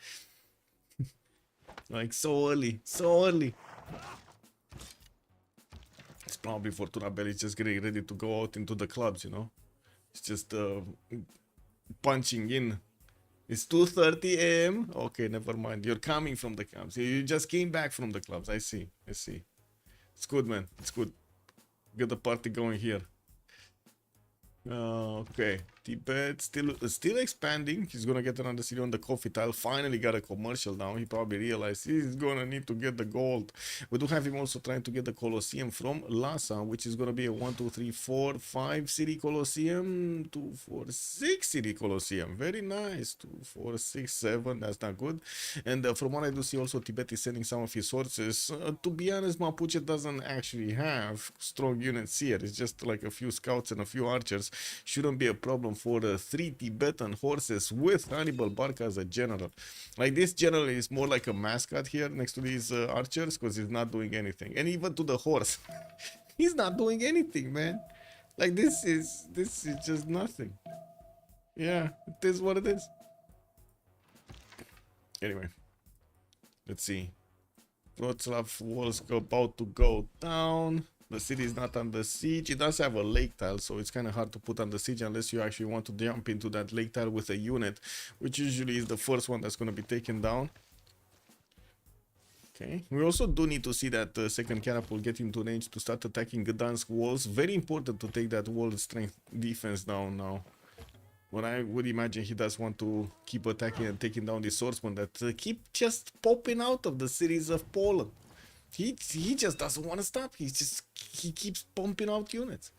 Like, so early. So early. It's probably Fortuna Belli just getting ready to go out into the clubs, you know? It's just punching in. It's 2:30 a.m. Okay, never mind. You're coming from the clubs. You just came back from the clubs. I see. I see. It's good, man. It's good. Get the party going here. Okay. Tibet still expanding. He's gonna get another city on the coffee tile. Finally got a commercial now. He probably realized he's gonna need to get the gold. We do have him also trying to get the Colosseum from Lhasa, which is gonna be a 1, 2, 3, 4, 5 city Colosseum. 2, 4, 6 city Colosseum. Very nice. 2, 4, 6, 7. That's not good. And from what I do see, also Tibet is sending some of his sources. To be honest, Mapuche doesn't actually have strong units here. It's just like a few scouts and a few archers. Shouldn't be a problem for 3 Tibetan horses with Hannibal Barca as a general. Like, this general is more like a mascot here next to these archers, because he's not doing anything. And even to the horse, he's not doing anything, man. Like, this is just nothing. Yeah, it is what it is. Anyway, let's see. Wroclaw walls about to go down. The city is not under siege. It does have a lake tile, so it's kind of hard to put under siege unless you actually want to jump into that lake tile with a unit, which usually is the first one that's going to be taken down. Okay, we also do need to see that second catapult get into range to start attacking Gdansk walls. Very important to take that wall strength defense down now. But I would imagine he does want to keep attacking and taking down the swordsmen that keep just popping out of the cities of Poland. He just doesn't want to stop. He keeps pumping out units.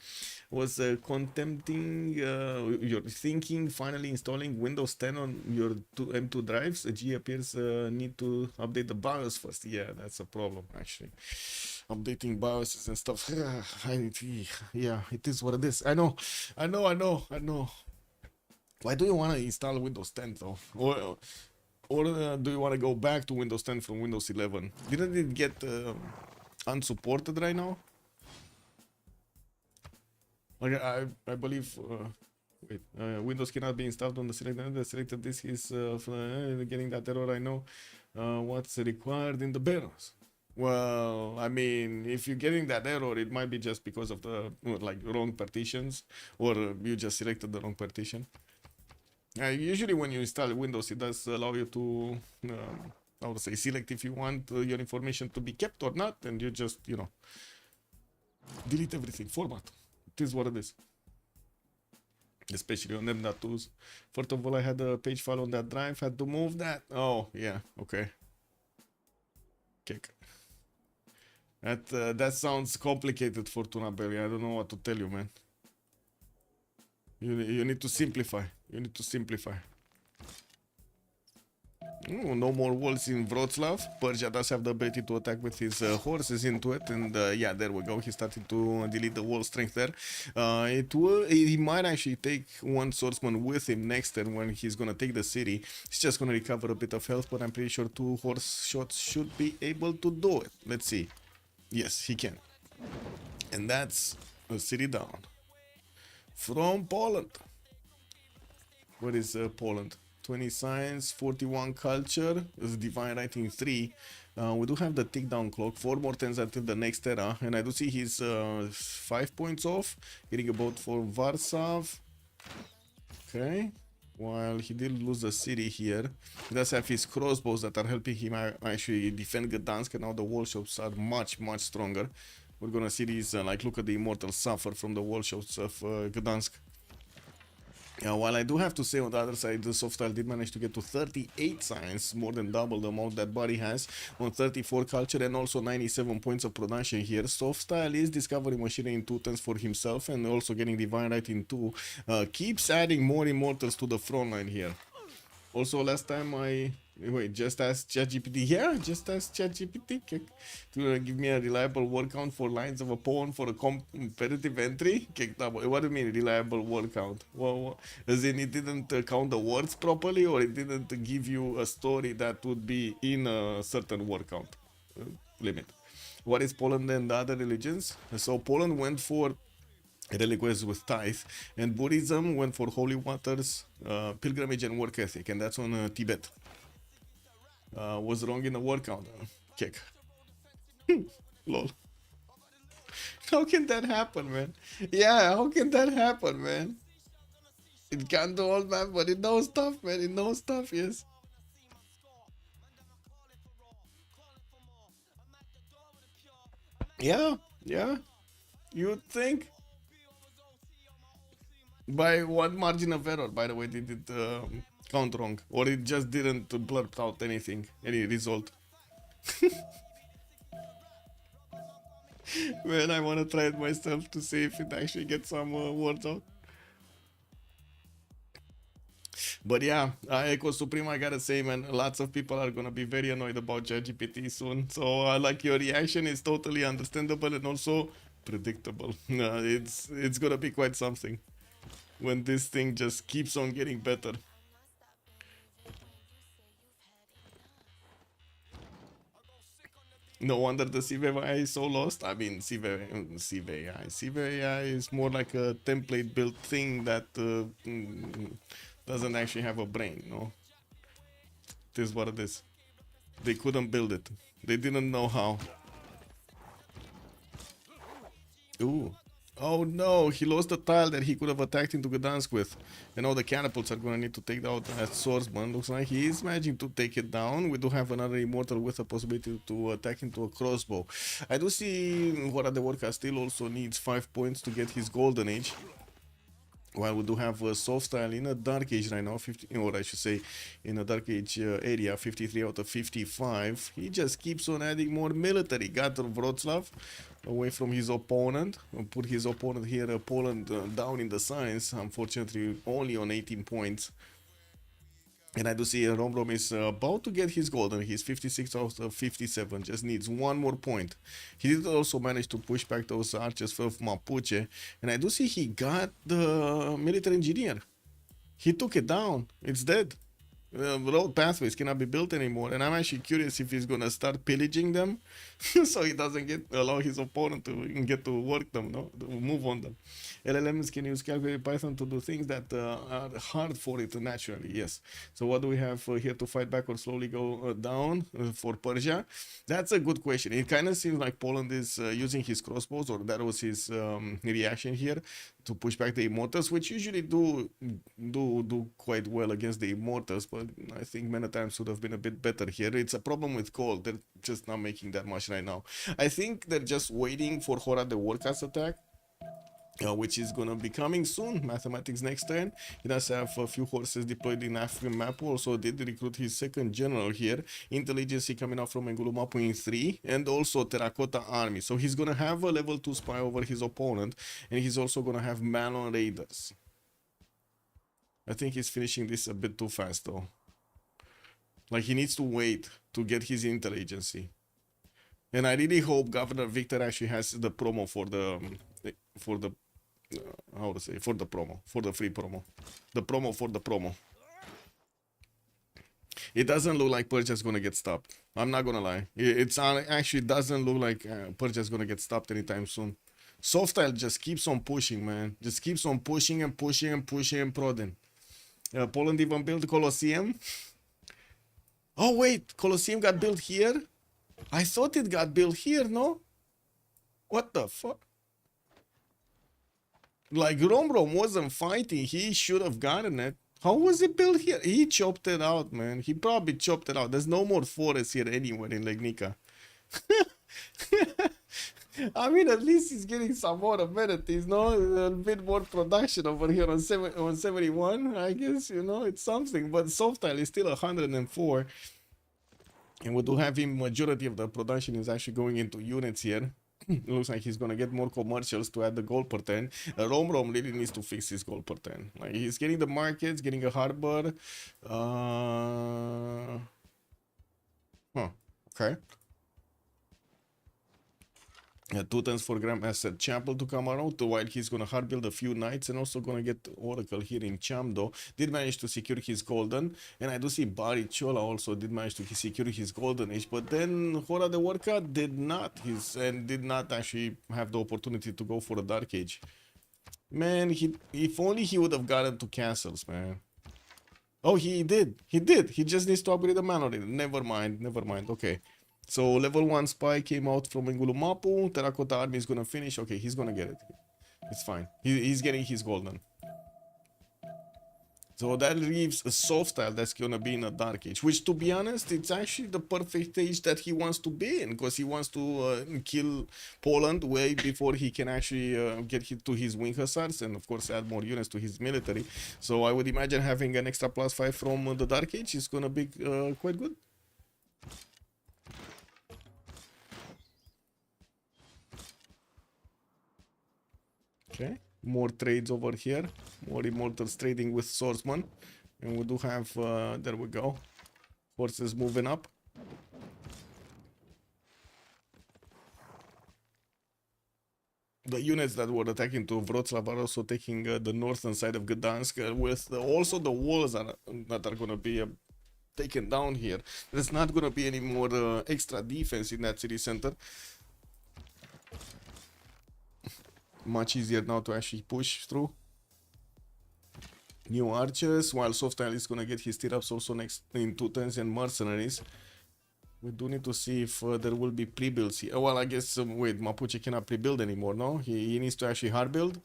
Was contemplating you're thinking finally installing Windows 10 on your M2 drives. G appears need to update the BIOS first. Yeah, that's a problem actually. updating BIOSes and stuff. Yeah, it is what it is. I know. Why do you want to install Windows 10 though? Or do you want to go back to Windows 10 from Windows 11? Didn't it get unsupported right now? Like I believe. Wait, Windows cannot be installed on the selected disk is getting that error. I know what's required in the BIOS. Well, I mean, if you're getting that error, it might be just because of the like wrong partitions, or you just selected the wrong partition. Usually when you install Windows, it does allow you to, I would say, select if you want your information to be kept or not, and you just, delete everything, format. It is what it is. Especially on M.2s. First of all, I had a page file on that drive, had to move that. Oh, yeah, okay. Kick. That sounds complicated, Fortuna Belly. I don't know what to tell you, man. You need to simplify. You need to simplify. No more walls in Wroclaw. Persia does have the ability to attack with his horses into it, and yeah, there we go. He started to delete the wall strength there. He might actually take one swordsman with him next turn when he's gonna take the city. He's just gonna recover a bit of health, but I'm pretty sure 2 horse shots should be able to do it. Let's see. Yes, he can. And that's a city down. From Poland. What is Poland? 20 science, 41 culture, divine writing 3. We do have the tick down clock, 4 more turns until the next era, and I do see he's 5 points off, getting about for Warsaw. Okay, while he did lose the city here, he does have his crossbows that are helping him actually defend Gdansk, and now the wall shops are much stronger. We're gonna see these, like, look at the immortals suffer from the wall shots of Gdansk. While I do have to say on the other side, the Softstyle did manage to get to 38 science, more than double the amount that Body has, on 34 culture and also 97 points of production here. Softstyle is discovering machinery in 2 turns for himself and also getting divine right in 2. Keeps adding more immortals to the front line here. Also, last time just ask ChatGPT. Yeah, just ask ChatGPT to give me a reliable word count for lines of a pawn for a competitive entry. What do you mean reliable word count? Well, as in it didn't count the words properly, or it didn't give you a story that would be in a certain word count limit. What is Poland and the other religions? So Poland went for reliquaries with tithe, and Buddhism went for holy waters, pilgrimage, and work ethic, and that's on Tibet. Was wrong in the word count. Kick. Lol. How can that happen, man? Yeah, how can that happen, man? It can't do all that, but it knows stuff, man. It knows stuff, yes. Yeah, yeah. You'd think. By one margin of error, by the way, did it count wrong? Or it just didn't blurt out anything, any result? Man, I want to try it myself to see if it actually gets some words out. But yeah, Echo Supreme, I gotta say, man, lots of people are gonna be very annoyed about ChatGPT soon. So like, your reaction is totally understandable and also predictable. It's gonna be quite something when this thing just keeps on getting better. No wonder the Civ AI is so lost. I mean, Civ AI is more like a template built thing that doesn't actually have a brain, no? It is what it is. They couldn't build it. They didn't know how. Ooh. Oh no, he lost the tile that he could have attacked into Gdansk with. And all the catapults are gonna need to take out that swordsman. Looks like he is managing to take it down. We do have another immortal with a possibility to attack into a crossbow. I do see Hora de Warca still also needs 5 points to get his golden age. While we do have a soft style in a dark age right now, 50, or I should say in a dark age area, 53 out of 55. He just keeps on adding more military. Got Wroclaw away from his opponent, put his opponent here, Poland, down in the science, unfortunately only on 18 points. And I do see Rom is about to get his golden. He's 56 out of 57. Just needs one more point. He did also manage to push back those archers for Mapuche. And I do see he got the military engineer. He took it down. It's dead. Road pathways cannot be built anymore, and I'm actually curious if he's gonna start pillaging them, so he doesn't allow his opponent to get to work them, no, to move on them. LLMs can use calculated Python to do things that are hard for it naturally. Yes. So what do we have here to fight back or slowly go down for Persia? That's a good question. It kind of seems like Poland is using his crossbows, or that was his reaction here, to push back the immortals, which usually do quite well against the immortals, but I think many times would have been a bit better here. It's a problem with gold. They're just not making that much right now. I think they're just waiting for Hora the Warcast attack, which is gonna be coming soon. Mathematics next turn. He does have a few horses deployed in African map. Also did recruit his second general here. Intelligence coming out from Engulumapu in 3, and also Terracotta Army. So he's gonna have a level 2 spy over his opponent, and he's also gonna have Malon Raiders. I think he's finishing this a bit too fast though. Like, he needs to wait to get his intelligence. And I really hope Governor Victor actually has the promo for the how to say, for the promo, for the free promo, the promo for the promo. It doesn't look like Persia is gonna get stopped. I'm not gonna lie. It's actually doesn't look like Persia is gonna get stopped anytime soon. Softile just keeps on pushing, man. Just keeps on pushing and pushing and pushing and prodding. Poland even built Colosseum. Oh wait, Colosseum got built here? I thought it got built here, no? What the fuck? Like, Rom wasn't fighting. He should have gotten it. How was it built here? He chopped it out, man. He probably chopped it out. There's no more forest here anywhere in Legnica. I mean, at least he's getting some more amenities, no? A bit more production over here on 71. I guess, you know, it's something. But Softile is still 104. And we do have him, majority of the production is actually going into units here. It looks like he's gonna get more commercials to add the gold per turn. Rom really needs to fix his gold per turn. Like, he's getting the markets, getting a harbor. Okay. 2 turns for Graham Asset Chapel to come around, while he's gonna hard build a few knights, and also gonna get Oracle here in Chamdo. Did manage to secure his golden, and I do see Bari Chola also did manage to secure his golden age, but then Hora the Warka did not, did not actually have the opportunity to go for a Dark Age. Man, if only he would have gotten to castles, man. Oh, he did. He just needs to upgrade the mana. Never mind. Okay. So level 1 spy came out from Engulumapu. Terracotta Army is gonna finish. Okay, he's gonna get it. It's fine. He's getting his golden. So that leaves a Softile that's gonna be in a Dark Age, which, to be honest, it's actually the perfect age that he wants to be in, because he wants to kill Poland way before he can actually get to his wing hussars, and of course add more units to his military. So I would imagine having an extra +5 from the Dark Age is gonna be quite good. Okay, more trades over here, more immortals trading with swordsman, and we do have, there we go, horses moving up. The units that were attacking to Wroclaw are also taking the northern side of Gdansk, with also the walls that are going to be taken down here. There's not going to be any more extra defense in that city center. Much easier now to actually push through. New archers, while Softile is gonna get his tier-ups also next in 2 turns, and mercenaries. We do need to see if there will be pre-builds here. Well, I guess, wait, Mapuche cannot pre-build anymore, no? He needs to actually hard build.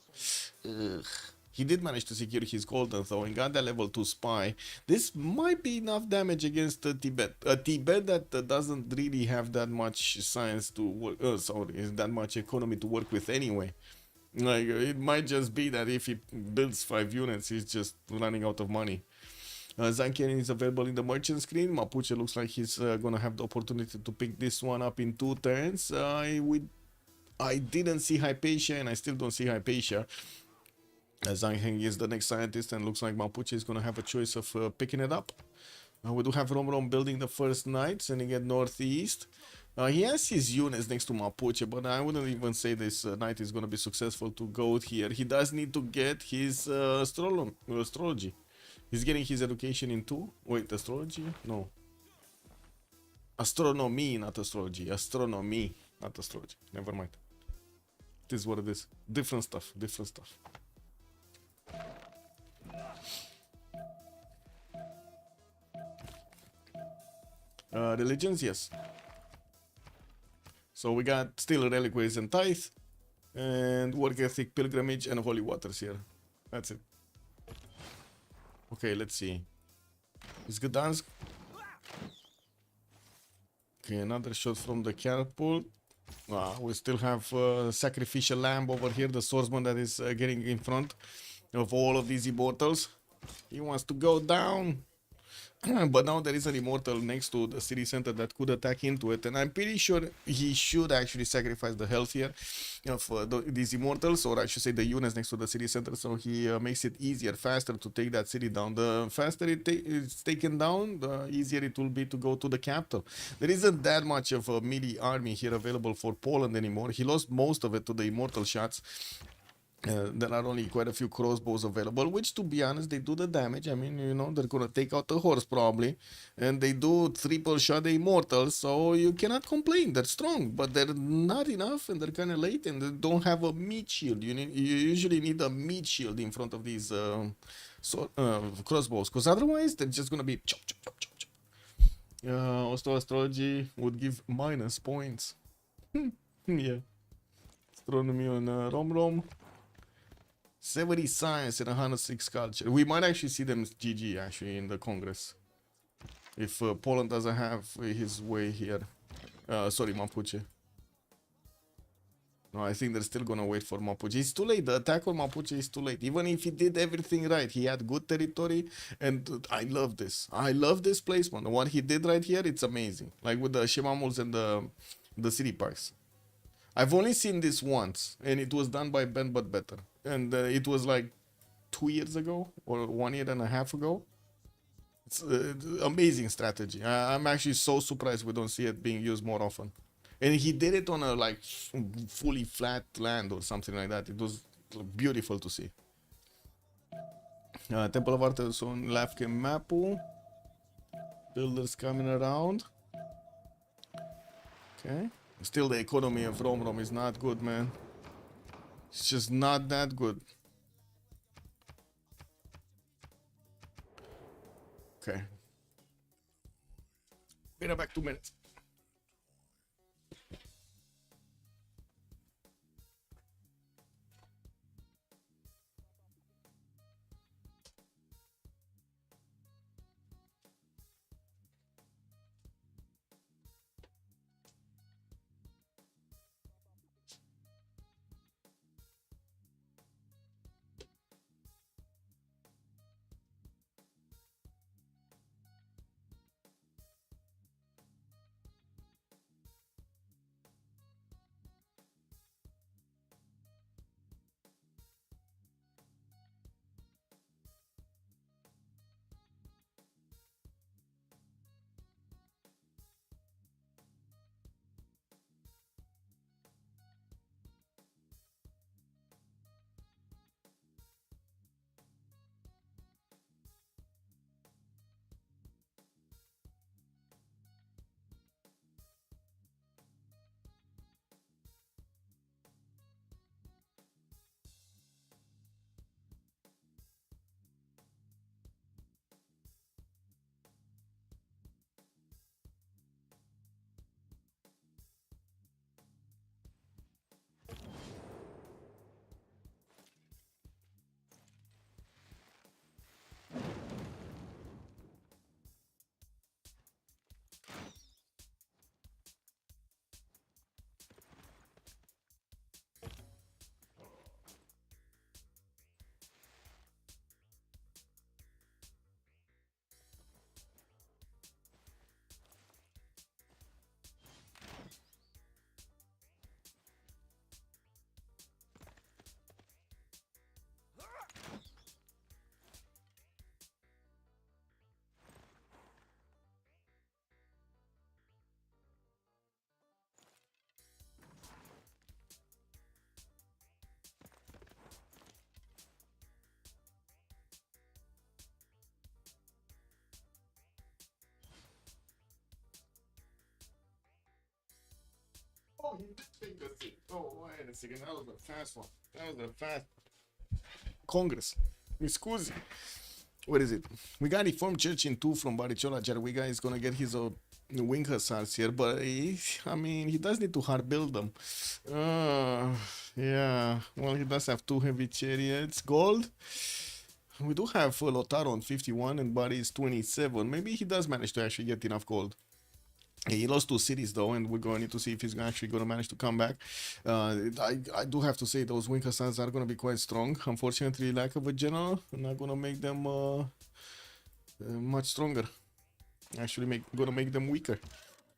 He did manage to secure his golden though, and got that level 2 spy. This might be enough damage against Tibet. Tibet that doesn't really have that much science to work, that much economy to work with anyway. Like, it might just be that if he builds 5 units, he's just running out of money. Zankian is available in the merchant screen. Mapuche looks like he's gonna have the opportunity to pick this one up in 2 turns. I didn't see Hypatia, and I still don't see Hypatia. Zangheng is the next scientist, and looks like Mapuche is gonna have a choice of picking it up. We do have Rom building the first knight, sending it northeast. He has his units next to Mapuche, but I wouldn't even say this knight is going to be successful to go here. He does need to get his astrology. He's getting his education in 2. Wait, astrology? No. Astronomy, not astrology. Astronomy, not astrology. Never mind. It is what it is. Different stuff. Different stuff. Religions, yes. So we got still reliquaries and tithe, and work ethic, pilgrimage, and holy waters here. That's it. Okay, let's see. Is Gdansk? Okay, another shot from the catapult. We still have sacrificial lamb over here, the swordsman that is getting in front of all of these immortals. He wants to go down. But now there is an immortal next to the city center that could attack into it, and I'm pretty sure he should actually sacrifice the health here of these immortals, or I should say the units next to the city center, so he makes it easier, faster to take that city down. The faster it's taken down, the easier it will be to go to the capital. There isn't that much of a melee army here available for Poland anymore. He lost most of it to the immortal shots. There are only quite a few crossbows available, which, to be honest, they do the damage. I mean, you know, they're gonna take out the horse probably, and they do triple shot the immortals, so you cannot complain. They're strong, but they're not enough, and they're kind of late, and they don't have a meat shield. You usually need a meat shield in front of these crossbows, because otherwise they're just gonna be chop chop chop chop chop. Also, astrology would give minus points. Yeah, astronomy on Rom. 70 science and 106 culture. We might actually see them GG actually in the Congress. If Poland doesn't have his way here. Sorry, Mapuche. No, I think they're still gonna wait for Mapuche. It's too late. The attack on Mapuche is too late. Even if he did everything right, he had good territory, and I love this. I love this placement. What he did right here, it's amazing. Like with the Shemamuls and the city parks. I've only seen this once, and it was done by Ben, but better. And it was like 2 years ago or 1.5 years ago. It's amazing strategy. I'm actually so surprised we don't see it being used more often. And he did it on a like fully flat land or something like that. It was beautiful to see. Temple of Artemis on Lafke Mapu. Builders coming around. Okay. Still, the economy of Rom is not good, man. It's just not that good. Okay. Wait back 2 minutes. Oh, he did take the seat. Oh, wait a second. That was a fast one. That was a fast Congress. Mi scusi. What is it? We got Reformed Church in 2 from Bariciola. Jarwiga is gonna get his wing hussars here, but I mean, he does need to hard build them. Yeah, well, he does have 2 heavy chariots. Gold. We do have Lotaro on 51 and Bari is 27. Maybe he does manage to actually get enough gold. He lost 2 cities though, and we're going to need to see if he's actually going to manage to come back. I do have to say those Wing Hassans are going to be quite strong. Unfortunately, lack of a general, not going to make them much stronger. Actually, going to make them weaker.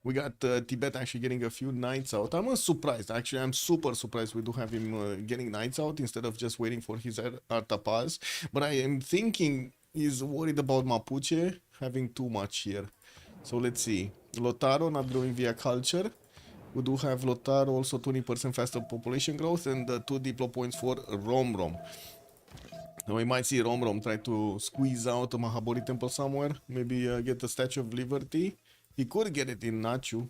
We got Tibet actually getting a few knights out. I'm surprised. Actually, I'm super surprised we do have him getting knights out instead of just waiting for his Artapaz. But I am thinking he's worried about Mapuche having too much here. So let's see. Lotaro not growing via culture. We do have Lotaro also 20% faster population growth and 2 diplo points for Romrom. Now we might see Romrom try to squeeze out a Mahabori temple somewhere. Maybe get the Statue of Liberty. He could get it in Nakchu.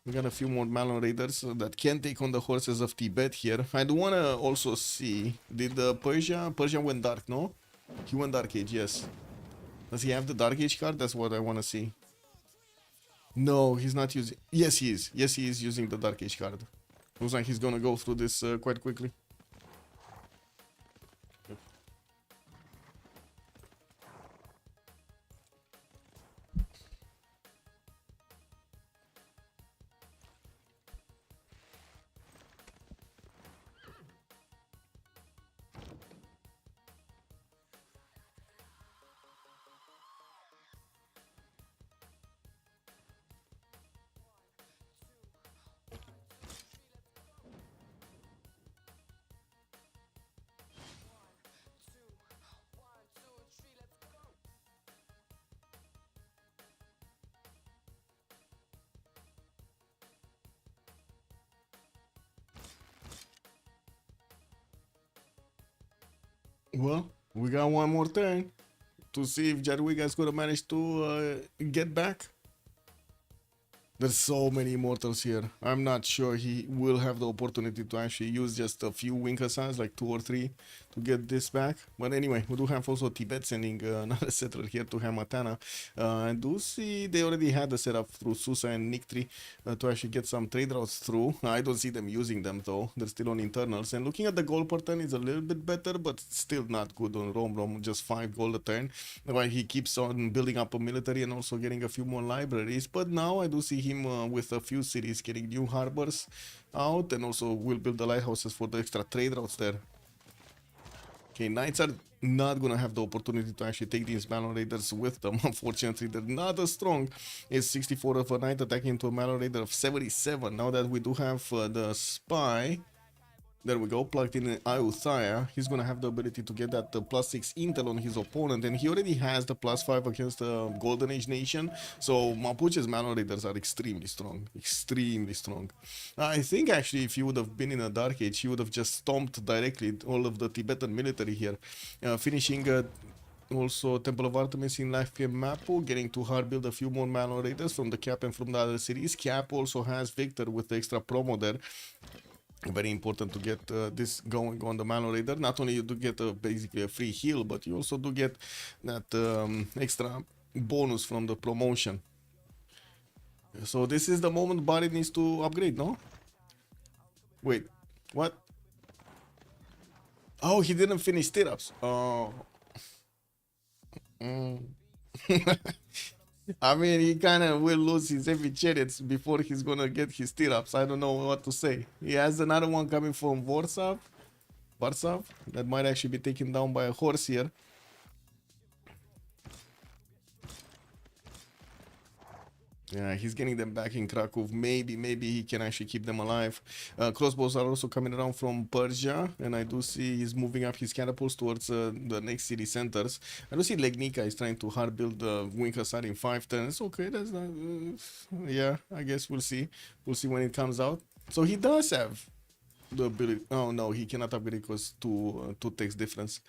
We got a few more Malon Raiders that can take on the horses of Tibet here. I do want to also see, did Persia went dark, no? He went Dark Age, yes. Does he have the Dark Age card? That's what I want to see. No, he's not using... Yes, he is. Yes, he is using the Dark Age card. Looks like he's gonna go through this quite quickly. Well, we got one more turn to see if Jadwiga is gonna manage to get back. There's so many immortals here. I'm not sure he will have the opportunity to actually use just a few Wing Hassans, like 2 or 3, to get this back. But anyway, we do have also Tibet sending another settler here to Hamatana. I do see they already had the setup through Susa and Nictri to actually get some trade routes through. I don't see them using them though. They're still on internals. And looking at the gold per turn is a little bit better, but still not good on Rom. Just 5 gold a turn. While he keeps on building up a military and also getting a few more libraries. But now I do see him with a few cities getting new harbors out, and also will build the lighthouses for the extra trade routes there. Okay, knights are not gonna have the opportunity to actually take these Malon Raiders with them. Unfortunately, they're not as strong. It's 64 of a knight attacking into a Malon Raider of 77. Now that we do have the spy, there we go, plugged in Ayuthaya, he's gonna have the ability to get that +6 intel on his opponent, and he already has the +5 against the Golden Age nation, so Mapuche's Malon Raiders are extremely strong, extremely strong. I think actually if he would have been in a Dark Age, he would have just stomped directly all of the Tibetan military here, finishing also Temple of Artemis in Life Game Mapu, getting to hard build a few more Malon Raiders from the Cap and from the other cities. Cap also has Victor with the extra promo there. Very important to get this going on the Malon Raider. Not only you do get basically a free heal, but you also do get that extra bonus from the promotion. So this is the moment Barry needs to upgrade, no? Wait, what? Oh, he didn't finish stirrups. Oh. I mean, he kind of will lose his heavy chariots before he's gonna get his stirrups. I don't know what to say. He has another one coming from Warsaw, that might actually be taken down by a horse here. Yeah, he's getting them back in Krakow. Maybe he can actually keep them alive. Crossbows are also coming around from Persia, and I do see he's moving up his catapults towards the next city centers. I do see Legnica is trying to hard build the Wing Hussar in 5 turns. Okay, that's not... yeah, I guess we'll see. We'll see when it comes out. So he does have the ability... Oh no, he cannot upgrade because two text difference.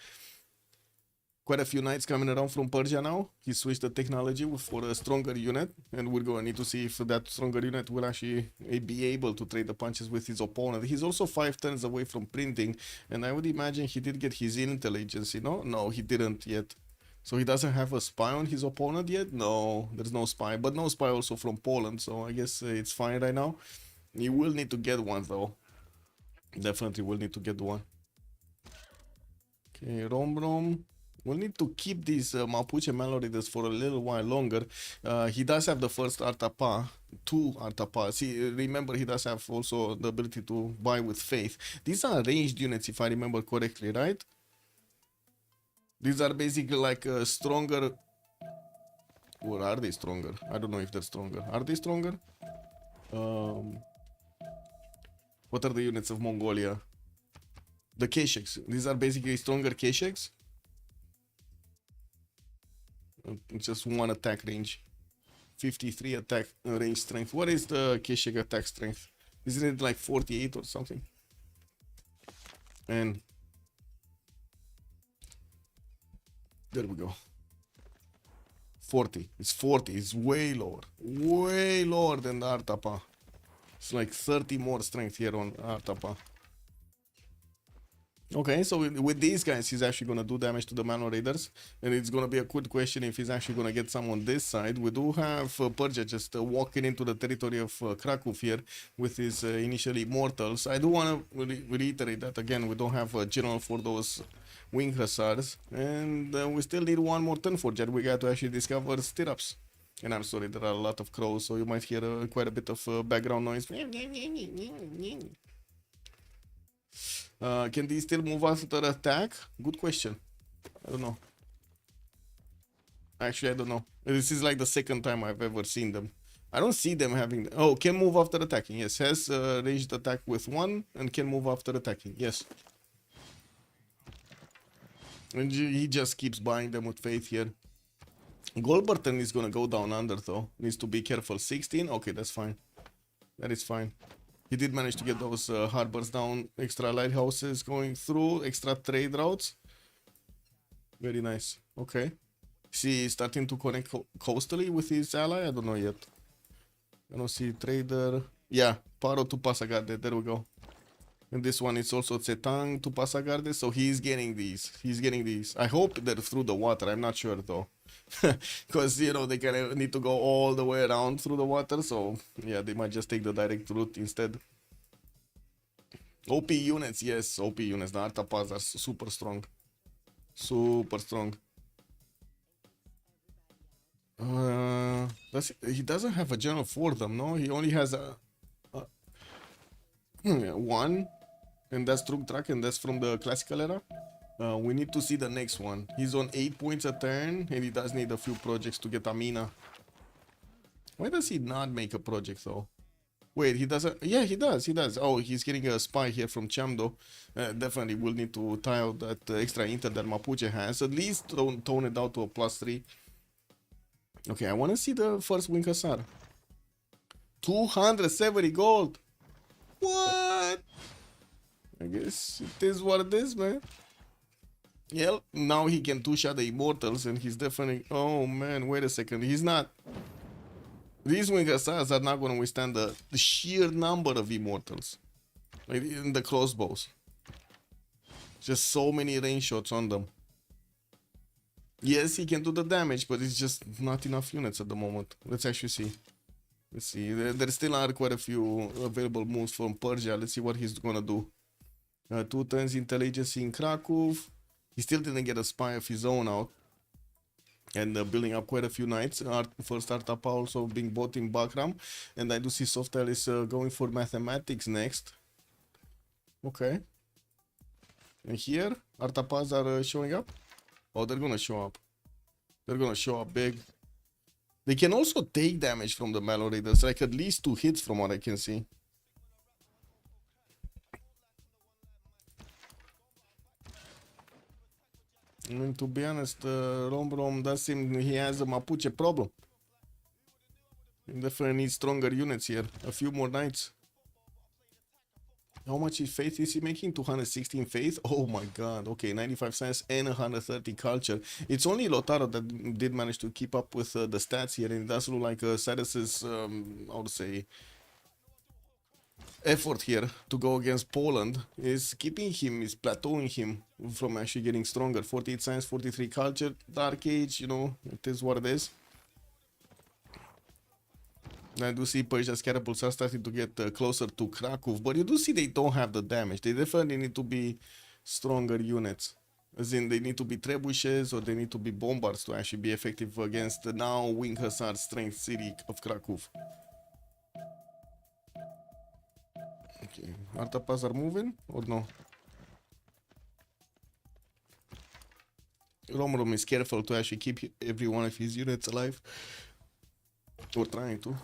quite a few knights coming around from Persia now. He switched the technology for a stronger unit, and we're going to need to see if that stronger unit will actually be able to trade the punches with his opponent. He's also 5 turns away from printing, and I would imagine he did get his intelligence, you know? No, he didn't yet. So he doesn't have a spy on his opponent yet? No, there's no spy, but no spy also from Poland, so I guess it's fine right now. You will need to get one though. Definitely will need to get one. Okay, Rom. We'll need to keep these Mapuche Malorides for a little while longer. He does have the first Artapa, 2 Artapa. See, remember he does have also the ability to buy with faith. These are ranged units if I remember correctly, right? These are basically like stronger. Or are they stronger? I don't know if they're stronger. Are they stronger? What are the units of Mongolia? The Kesheks. These are basically stronger Kesheks. Just 1 attack range. 53 attack range strength. What is the Keshek attack strength? Isn't it like 48 or something? And there we go. 40. It's 40. It's way lower. Way lower than the Artapa. It's like 30 more strength here on Artapa. Okay, so with these guys, he's actually going to do damage to the Mano Raiders. And it's going to be a good question if he's actually going to get some on this side. We do have Persia just walking into the territory of Krakow here with his initial immortals. I do want to reiterate that, again, we don't have a general for those wing hussars. And we still need one more turn for Jet. We got to actually discover stirrups. And I'm sorry, there are a lot of crows, so you might hear quite a bit of background noise. Can these still move after attack? Good question. I don't know. Actually, I don't know. This is like the second time I've ever seen them. I don't see them having... Oh, can move after attacking. Yes, has ranged attack with 1 and can move after attacking. Yes. And he just keeps buying them with faith here. Goldburton is gonna go down under though. Needs to be careful. 16? Okay, that's fine. That is fine. He did manage to get those harbors down, extra lighthouses going through, extra trade routes. Very nice. Okay. Is he starting to connect coastally with his ally? I don't know yet. I don't see trader. Yeah, Paro to Pasagarde. There we go. And this one is also Tsetang to Pasagarde. So he's getting these. He's getting these. I hope they're through the water. I'm not sure though. Because, you know, they kind of need to go all the way around through the water. So, yeah, they might just take the direct route instead. OP units, yes, OP units. The Artapas are super strong. Super strong. He doesn't have a general for them, no? He only has a one. And that's Truk and that's from the classical era. We need to see the next one. He's on 8 points a turn, and he does need a few projects to get Amina. Why does he not make a project though? Wait, he doesn't. Yeah, he does. He does. Oh, he's getting a spy here from Chamdo. Definitely will need to tie out that extra intel that Mapuche has. At least tone it down to a +3. Okay, I want to see the first Wing Hussar. 270 gold. What? I guess it is what it is, man. Yeah, now he can two-shot the Immortals, and he's definitely... Oh, man, wait a second. He's not... These Wing Hussars are not going to withstand the sheer number of Immortals. Like, in the crossbows. Just so many range shots on them. Yes, he can do the damage, but it's just not enough units at the moment. Let's actually see. Let's see. There still are quite a few available moves from Persia. Let's see what he's going to do. 2 turns intelligence in Krakow. He still didn't get a spy of his own out. And building up quite a few knights. First Artapa also being bought in Bakram. And I do see Softail is going for mathematics next. Okay. And here, Artapas are showing up. Oh, they're gonna show up. They're gonna show up big. They can also take damage from the Malo Raiders. Like at least 2 hits from what I can see. I mean, to be honest, Rom does seem he has a Mapuche problem. He definitely needs stronger units here. A few more knights. How much is faith is he making? 216 faith? Oh my god. Okay, 95 cents and 130 culture. It's only Lotaro that did manage to keep up with the stats here, and it does look like Sadis's, how to say, effort here to go against Poland is keeping him, is plateauing him from actually getting stronger. 48 science, 43 culture, Dark Age, you know, it is what it is. I do see Persia's catapults are starting to get closer to Krakow, but you do see they don't have the damage. They definitely need to be stronger units. As in, they need to be trebuchets or they need to be bombards to actually be effective against the now Wing Hussar strength city of Krakow. Okay, Artapas are moving or no? Romrom is careful to actually keep every one of his units alive. Or trying to.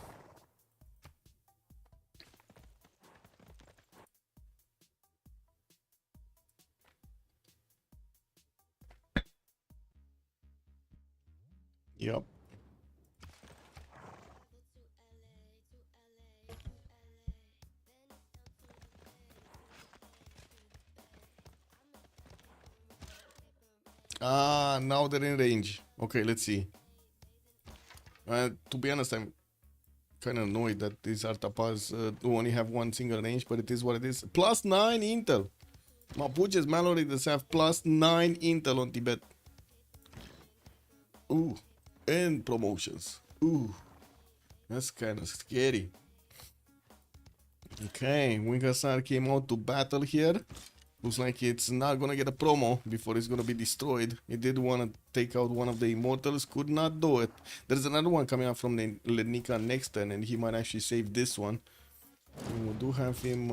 Yep. Ah, now they're in range. Okay, let's see. To be honest, I'm kind of annoyed that these Artapas do only have one single range, but it is what it is. +9 intel. Mapuche's Mallory does have +9 intel on Tibet. Ooh, and promotions. Ooh, that's kind of scary. Okay, Wing Hussar came out to battle here. Looks like it's not gonna get a promo before it's gonna be destroyed. It did want to take out one of the immortals, could not do it. There's another one coming out from the Lednica next turn, and he might actually save this one. And we do have him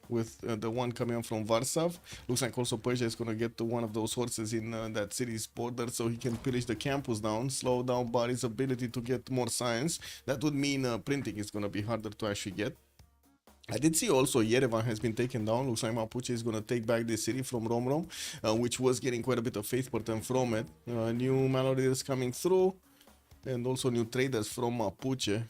with the one coming out from Warsaw. Looks like also Persia is gonna get one of those horses in that city's border, so he can pillage the campus down, slow down Bari's ability to get more science. That would mean printing is gonna be harder to actually get. I did see also Yerevan has been taken down. Looks like Mapuche is going to take back the city from Romrom, which was getting quite a bit of faith return from it. New maladies coming through, and also new traders from Mapuche.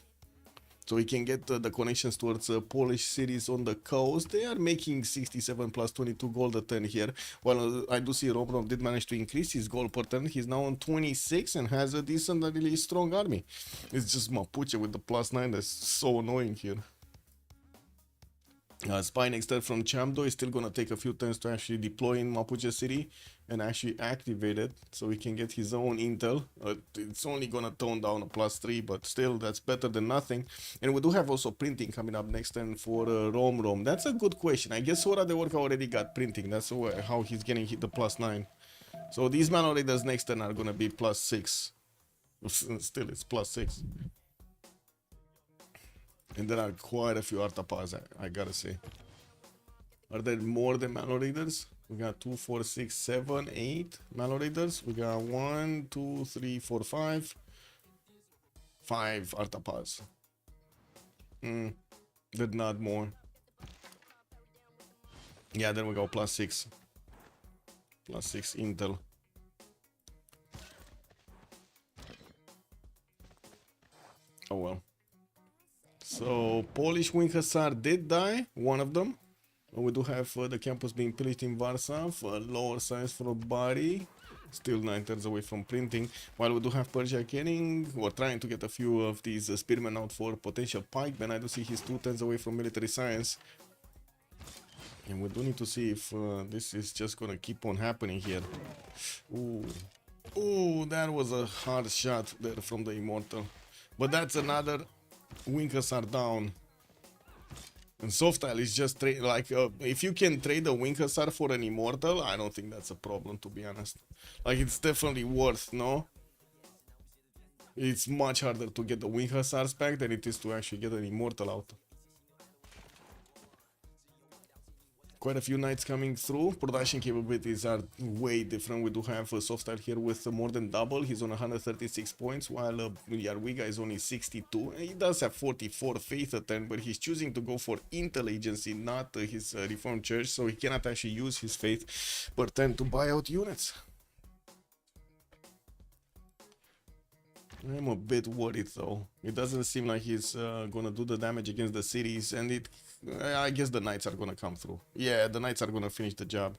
So we can get the connections towards Polish cities on the coast. They are making 67 plus 22 gold a turn here. While I do see Romrom did manage to increase his gold per turn. He's now on 26 and has a decent, really strong army. It's just Mapuche with the +9 that's so annoying here. Spy next turn from Chamdo is still gonna take a few turns to actually deploy in Mapuche City and actually activate it so he can get his own intel. It's only gonna tone down a +3, but still that's better than nothing. And we do have also printing coming up next turn for Romrom. That's a good question. I guess Sora the Worker already got printing. That's how he's getting hit the +9. So these Mana Raiders next turn are gonna be +6. Still, it's +6. And there are quite a few Artapas, I gotta say. Are there more than Malo Raiders? We got 2, 4, 6, 7, 8 Malo Raiders. We got 1, 2, 3, 4, 5. 5 Artapas. Did not more. Yeah, there we go, +6. +6 intel. Oh well. So Polish Wing Hussar did die, one of them. We do have the campus being pillaged in Warsaw, lower size for a body. Still 9 turns away from printing. While we do have Persia getting, or trying to get a few of these spearmen out for potential pikemen. I do see he's 2 turns away from military science. And we do need to see if this is just gonna keep on happening here. Ooh. Ooh, that was a hard shot there from the Immortal. But that's another Wing Hussar down. And Softile is just like if you can trade a Wing Hussar for an Immortal, I don't think that's a problem, to be honest. Like, it's definitely worth, no? It's much harder to get the Wing Hussars back than it is to actually get an Immortal out. Quite a few knights coming through. Production capabilities are way different. We do have Softile here with more than double. He's on 136 points, while Yarwiga is only 62. He does have 44 faith a turn, but he's choosing to go for Intel Agency, not his Reformed Church, so he cannot actually use his faith per turn to buy out units. I'm a bit worried though. It doesn't seem like he's gonna do the damage against the cities, and I guess the knights are gonna come through. Yeah, the knights are gonna finish the job.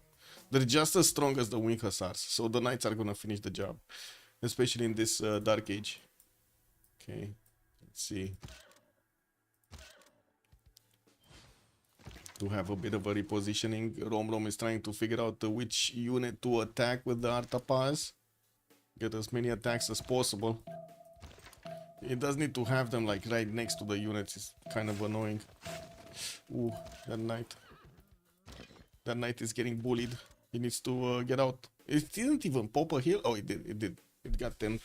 They're just as strong as the wing hussars, so the knights are gonna finish the job, especially in this dark age. Okay, let's see. To have a bit of a repositioning, Rom is trying to figure out which unit to attack with the Artapaz. Get as many attacks as possible. It does need to have them like right next to the units. It's kind of annoying. Ooh, that knight. That knight is getting bullied. He needs to get out. It didn't even pop a heal. Oh, it did. It did. It got 10.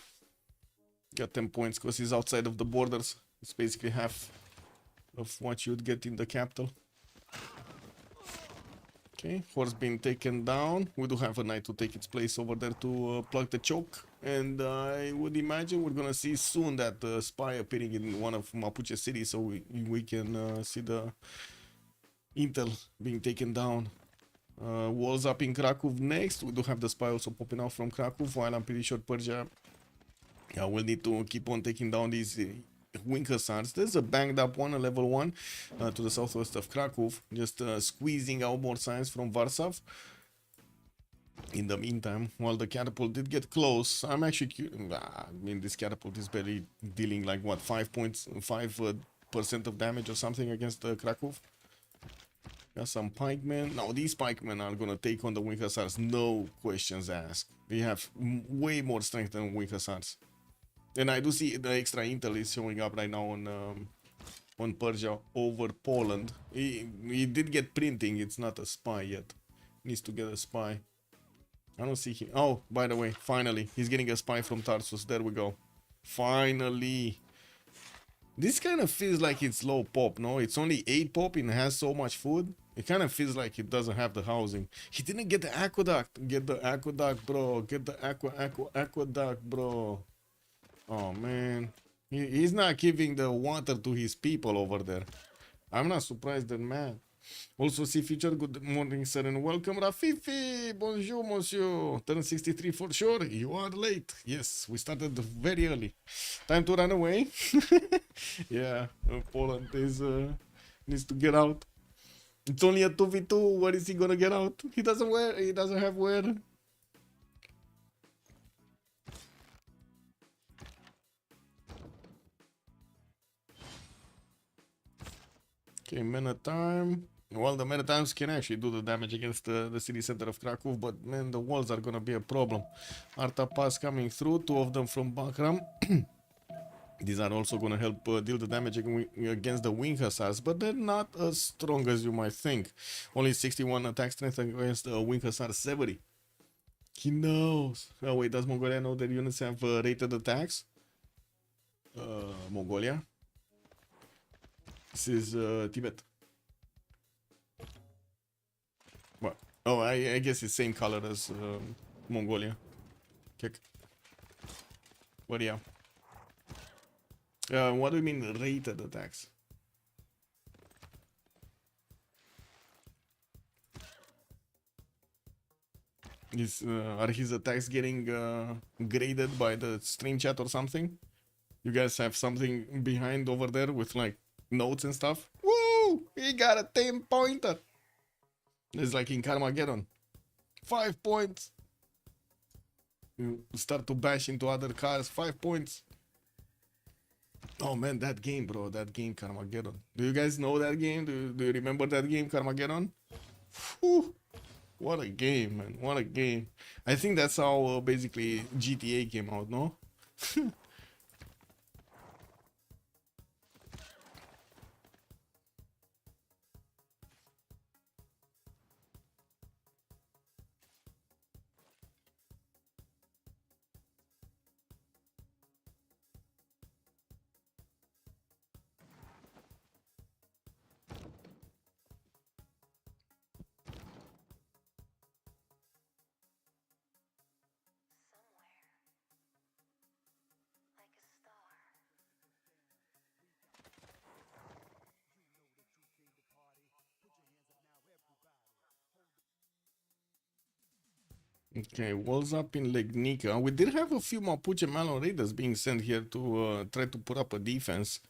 Got 10 points because he's outside of the borders. It's basically half of what you'd get in the capital. Okay, horse being taken down. We do have a knight to take its place over there to plug the choke. And I would imagine we're gonna see soon that spy appearing in one of Mapuche cities, so we can see the intel being taken down. Walls up in Krakow next. We do have the spy also popping out from Krakow, while I'm pretty sure Persia will need to keep on taking down these wing hussars. There's a banged up one, a level 1, to the southwest of Krakow, just squeezing out more science from Warsaw. In the meantime, while the catapult did get close, I'm actually I mean, this catapult is barely dealing like what, 5% of damage or something against Krakow. Got some pikemen. Now these pikemen are gonna take on the wing hussars, no questions asked. They have way more strength than wing hussars. And I do see the extra intel is showing up right now on Persia over Poland. He did get printing. It's not a spy yet. Needs to get a spy. I don't see him. Oh, by the way, finally, he's getting a spy from Tarsus. There we go. Finally. This kind of feels like it's low pop, no? It's only 8 pop and has so much food. It kind of feels like it doesn't have the housing. He didn't get the aqueduct. Get the aqueduct, bro. Get the aqueduct, bro. Oh, man. He's not giving the water to his people over there. I'm not surprised that man. Also, see feature. Good morning, sir, and welcome, Rafifi. Bonjour, monsieur. Turn 63 for sure. You are late. Yes, we started very early. Time to run away. Yeah, Poland is needs to get out. It's only a 2v2. Where is he gonna get out? He doesn't have where. Okay, mana time. Well, the Maritimes can actually do the damage against the city center of Krakow, but man, the walls are gonna be a problem. Arta Pass coming through, 2 of them from Bakram. These are also gonna help deal the damage against the wing hussars, but they're not as strong as you might think. Only 61 attack strength against wing hussar 70. He knows. Oh wait, does Mongolia know their units have rated attacks? Mongolia. This is Tibet. What? Oh, I guess it's same color as Mongolia. Kick. What do you have? What do you mean rated attacks? Are his attacks getting graded by the stream chat or something? You guys have something behind over there with like notes and stuff? Woo! He got a 10-pointer. It's like in Carmageddon. 5 points. You start to bash into other cars. 5 points. Oh man, that game, bro. That game, Carmageddon. Do you guys know that game? Do you remember that game, Carmageddon? Whew. What a game, man. What a game. I think that's how basically GTA came out, no? Okay, walls up in Legnica. We did have a few Mapuche Malon raiders being sent here to try to put up a defense.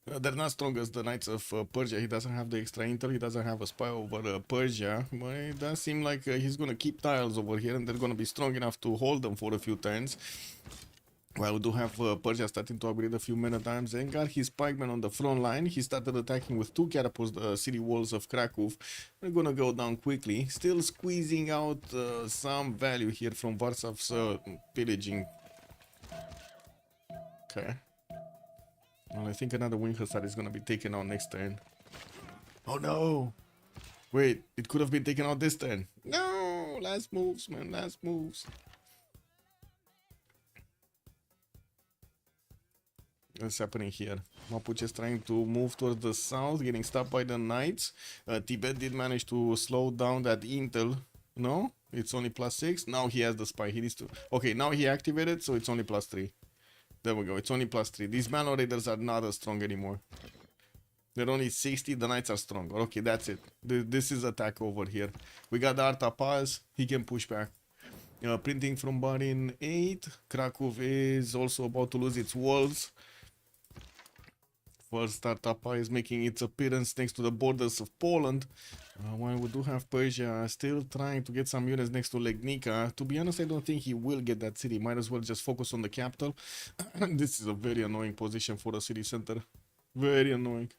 They're not strong as the Knights of Persia. He doesn't have the extra intel. He doesn't have a spy over Persia. But it does seem like he's going to keep tiles over here, and they're going to be strong enough to hold them for a few turns. Well, we do have Persia starting to upgrade a few men at times. And got his pikemen on the front line. He started attacking with 2 catapults the city walls of Krakow. They're going to go down quickly. Still squeezing out some value here from Varsav's pillaging. Okay. Well, I think another wing hussar is going to be taken out next turn. Oh no! Wait, it could have been taken out this turn. No! Last moves, man, last moves. What's happening here? Mapuche is trying to move towards the south, getting stopped by the knights. Tibet did manage to slow down that intel. No? It's only +6. Now he has the spy. He needs to... Okay, now he activated, so it's only +3. There we go. It's only +3. These Malon raiders are not as strong anymore. They're only 60. The knights are stronger. Okay, that's it. This is attack over here. We got the Arta Paz. He can push back. Printing from Barin 8. Krakow is also about to lose its walls. First startup is making its appearance next to the borders of Poland. While we do have Persia still trying to get some units next to Legnica. To be honest, I don't think he will get that city. Might as well just focus on the capital. This is a very annoying position for the city center. Very annoying.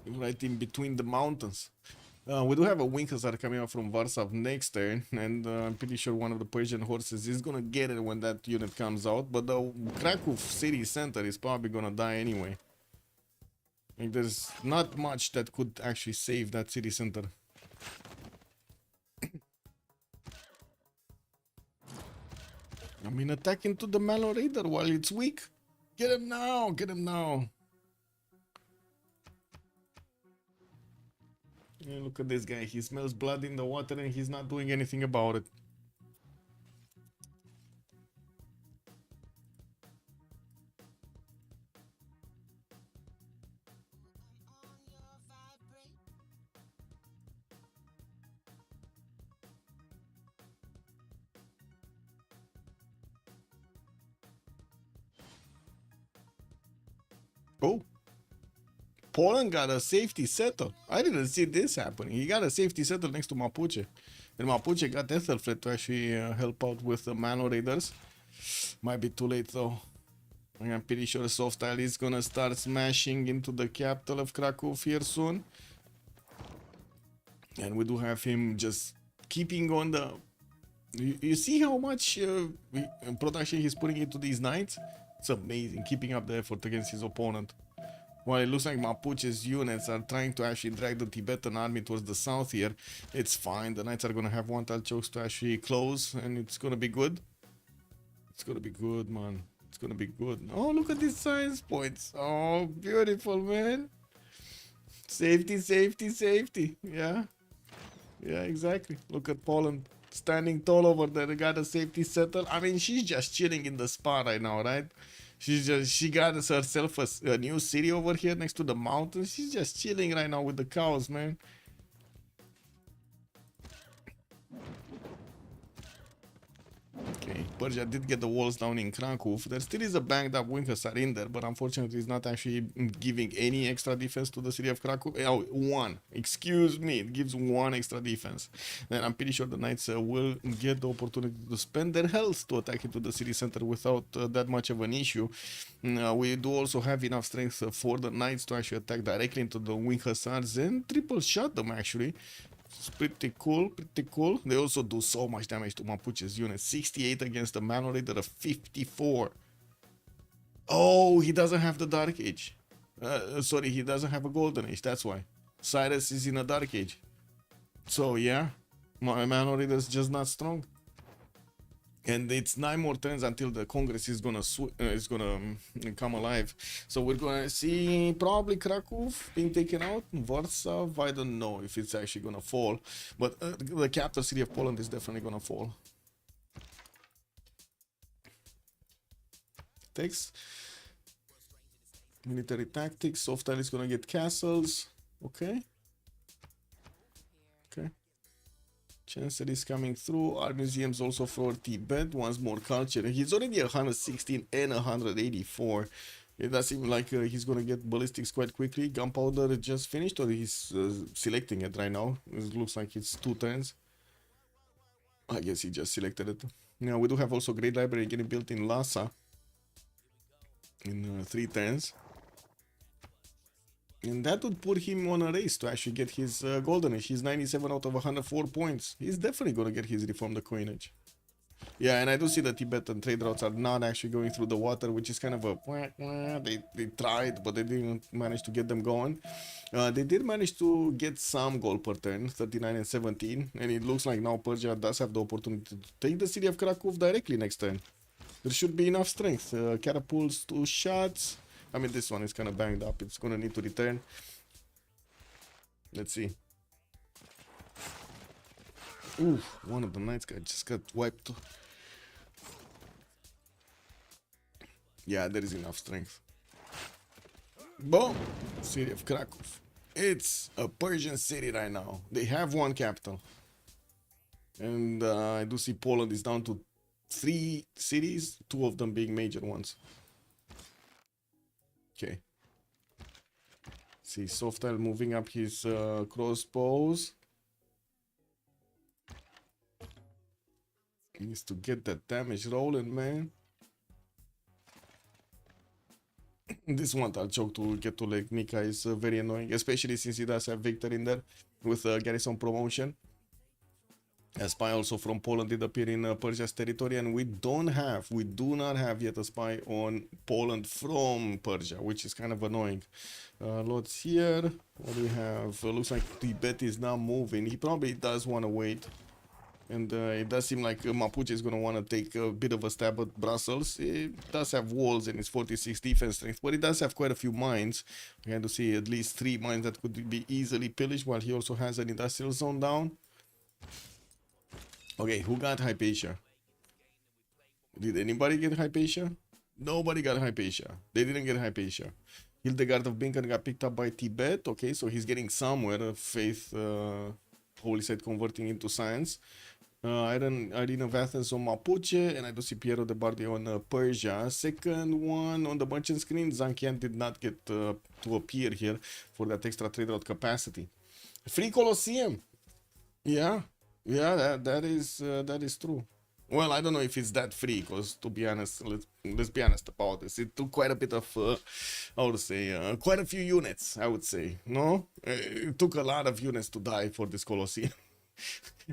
Right in between the mountains. We do have a wing hussar coming out from Warsaw next turn, and I'm pretty sure one of the Persian horses is gonna get it when that unit comes out, but the Krakow city center is probably gonna die anyway. Like, there's not much that could actually save that city center. I mean, attack into the Malon Raider while it's weak. Get him now! Get him now! Yeah, look at this guy. He smells blood in the water and he's not doing anything about it. Oh. Poland got a safety settle. I didn't see this happening. He got a safety settle next to Mapuche. And Mapuche got Ethelfred to actually help out with the Malon Raiders. Might be too late though. I'm pretty sure Sofstyle is gonna start smashing into the capital of Krakow here soon. And we do have him just keeping on the... You see how much production he's putting into these knights? It's amazing, keeping up the effort against his opponent. While it looks like Mapuche's units are trying to actually drag the Tibetan army towards the south here, it's fine. The knights are going to have one tile chokes to actually close, and it's going to be good. It's going to be good, man. It's going to be good. Oh, look at these science points. Oh, beautiful, man. Safety, safety, safety. Yeah. Yeah, exactly. Look at Poland standing tall over there. They got a safety settle. I mean, she's just chilling in the spa right now, right? She got herself a new city over here next to the mountains. She's just chilling right now with the cows, man. Okay, Persia did get the walls down in Krakow. There still is a banged up wing hussar in there, but unfortunately it's not actually giving any extra defense to the city of Krakow. Oh, one. Excuse me, it gives one extra defense. And I'm pretty sure the knights will get the opportunity to spend their health to attack into the city center without that much of an issue. We do also have enough strength for the knights to actually attack directly into the wing hussars and triple shot them actually. It's pretty cool, pretty cool. They also do so much damage to Mapuche's unit. 68 against the Malon Raider of 54. Oh, he doesn't have the Dark Age. Sorry, he doesn't have a Golden Age, that's why. Cyrus is in a Dark Age. So, yeah, my Malon Raider is just not strong. And it's 9 more turns until the Congress is gonna come alive. So we're gonna see probably Krakow being taken out. Warsaw, I don't know if it's actually gonna fall, but the capital city of Poland is definitely gonna fall. Takes military tactics. Sofstyle is gonna get castles. Okay. Okay. Chancellor is coming through. Art museums also for Tibet. Wants more culture. He's already 116 and 184. It does seem like he's gonna get ballistics quite quickly. Gunpowder just finished, or he's selecting it right now. It looks like it's 2 turns. I guess he just selected it. Now we do have also Great Library getting built in Lhasa in 3 turns. And that would put him on a race to actually get his golden age. He's 97 out of 104 points. He's definitely going to get his reformed coinage. Yeah, and I do see the Tibetan trade routes are not actually going through the water, which is kind of a... They tried, but they didn't manage to get them going. They did manage to get some gold per turn, 39 and 17. And it looks like now Persia does have the opportunity to take the city of Krakow directly next turn. There should be enough strength. Catapults, 2 shots. I mean, this one is kind of banged up. It's going to need to return. Let's see. Ooh, one of the knights just got wiped. Yeah, there is enough strength. Boom! City of Krakow. It's a Persian city right now. They have 1 capital. And I do see Poland is down to 3 cities, 2 of them being major ones. Okay. See, Softail moving up his crossbows. He needs to get that damage rolling, man. This one I'll choke to get to Lake Nika is very annoying, especially since he does have Victor in there with garrison promotion. A spy also from Poland did appear in Persia's territory, and we do not have yet a spy on Poland from Persia, which is kind of annoying. Lots here. What do we have? Looks like Tibet is now moving. He probably does want to wait. And it does seem like Mapuche is going to want to take a bit of a stab at Brussels. It does have walls and it's 46 defense strength, but it does have quite a few mines. We had to see at least 3 mines that could be easily pillaged, while he also has an industrial zone down. Okay, who got Hypatia? Did anybody get Hypatia? Nobody got Hypatia. They didn't get Hypatia. Hildegard of Binken got picked up by Tibet. Okay, so he's getting somewhere. Faith, holy site converting into science. Irene of Athens on Mapuche, and I do see Piero de Bardi on Persia. Second one on the merchant screen, Zankian did not get to appear here for that extra trade route capacity. Free Colosseum. Yeah. Yeah, that is true. Well, I don't know if it's that free, because to be honest, let's be honest about this. It took quite a bit of, I would say, quite a few units, I would say. No? It took a lot of units to die for this Colosseum.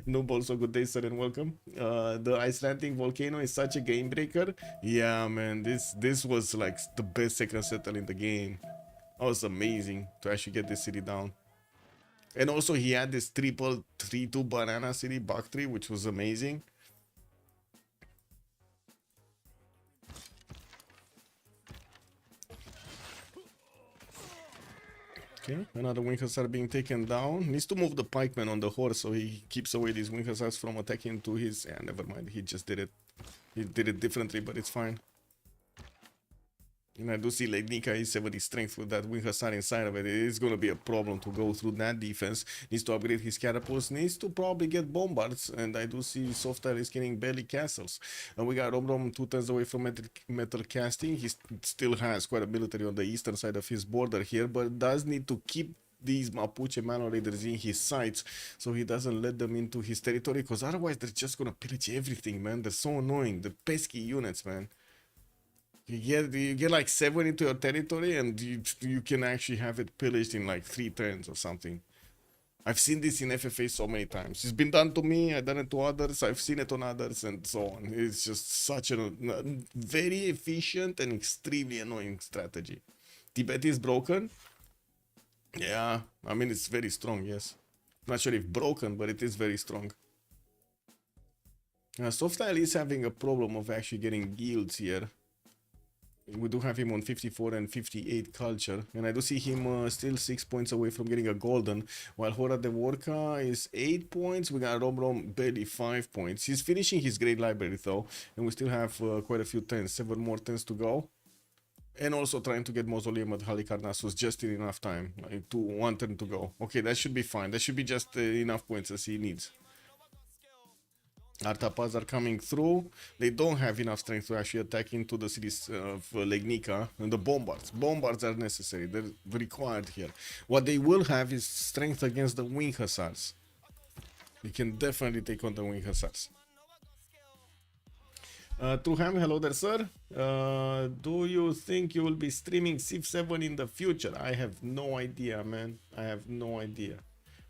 Noob also, good day, sir, and welcome. The Icelandic volcano is such a game breaker. Yeah, man, this was like the best second settle in the game. That was amazing to actually get this city down. And also he had this triple 3-2 banana city Bactri, which was amazing. Okay, another wing hussar being taken down. Needs to move the pikeman on the horse so he keeps away these wing hussars from attacking to his... Yeah, never mind, he just did it. He did it differently, but it's fine. And I do see like Nika is 70 strength with that wing hussar inside of it. It is going to be a problem to go through that defense. Needs to upgrade his catapults. Needs to probably get bombards. And I do see Softail is getting barely castles. And we got Rom 2 turns away from metal casting. He still has quite a military on the eastern side of his border here, but does need to keep these Mapuche Manor Raiders in his sights so he doesn't let them into his territory, because otherwise they're just going to pillage everything, man. They're so annoying. The pesky units, man. You get like 7 into your territory and you can actually have it pillaged in like 3 turns or something. I've seen this in FFA so many times. It's been done to me, I've done it to others, I've seen it on others and so on. It's just such a very efficient and extremely annoying strategy. Tibet is broken? Yeah, I mean it's very strong, yes. Not sure if broken, but it is very strong. Softail is having a problem of actually getting guilds here. We do have him on 54 and 58 culture, and I do see him still 6 points away from getting a golden, while Hora de Vorka is 8 points. We got Rom barely 5 points. He's finishing his great library though, and we still have quite a few turns, 7 more turns to go. And also trying to get Mausoleum at Halicarnassus just in enough time, like 1 turn to go. Okay, that should be fine. That should be just enough points as he needs. Artapas are coming through. They don't have enough strength to actually attack into the cities of Legnica. And the bombards. Bombards are necessary. They're required here. What they will have is strength against the wing hussars. You can definitely take on the wing hussars. Truham, hello there, sir. Do you think you will be streaming Civ7 in the future? I have no idea, man. I have no idea.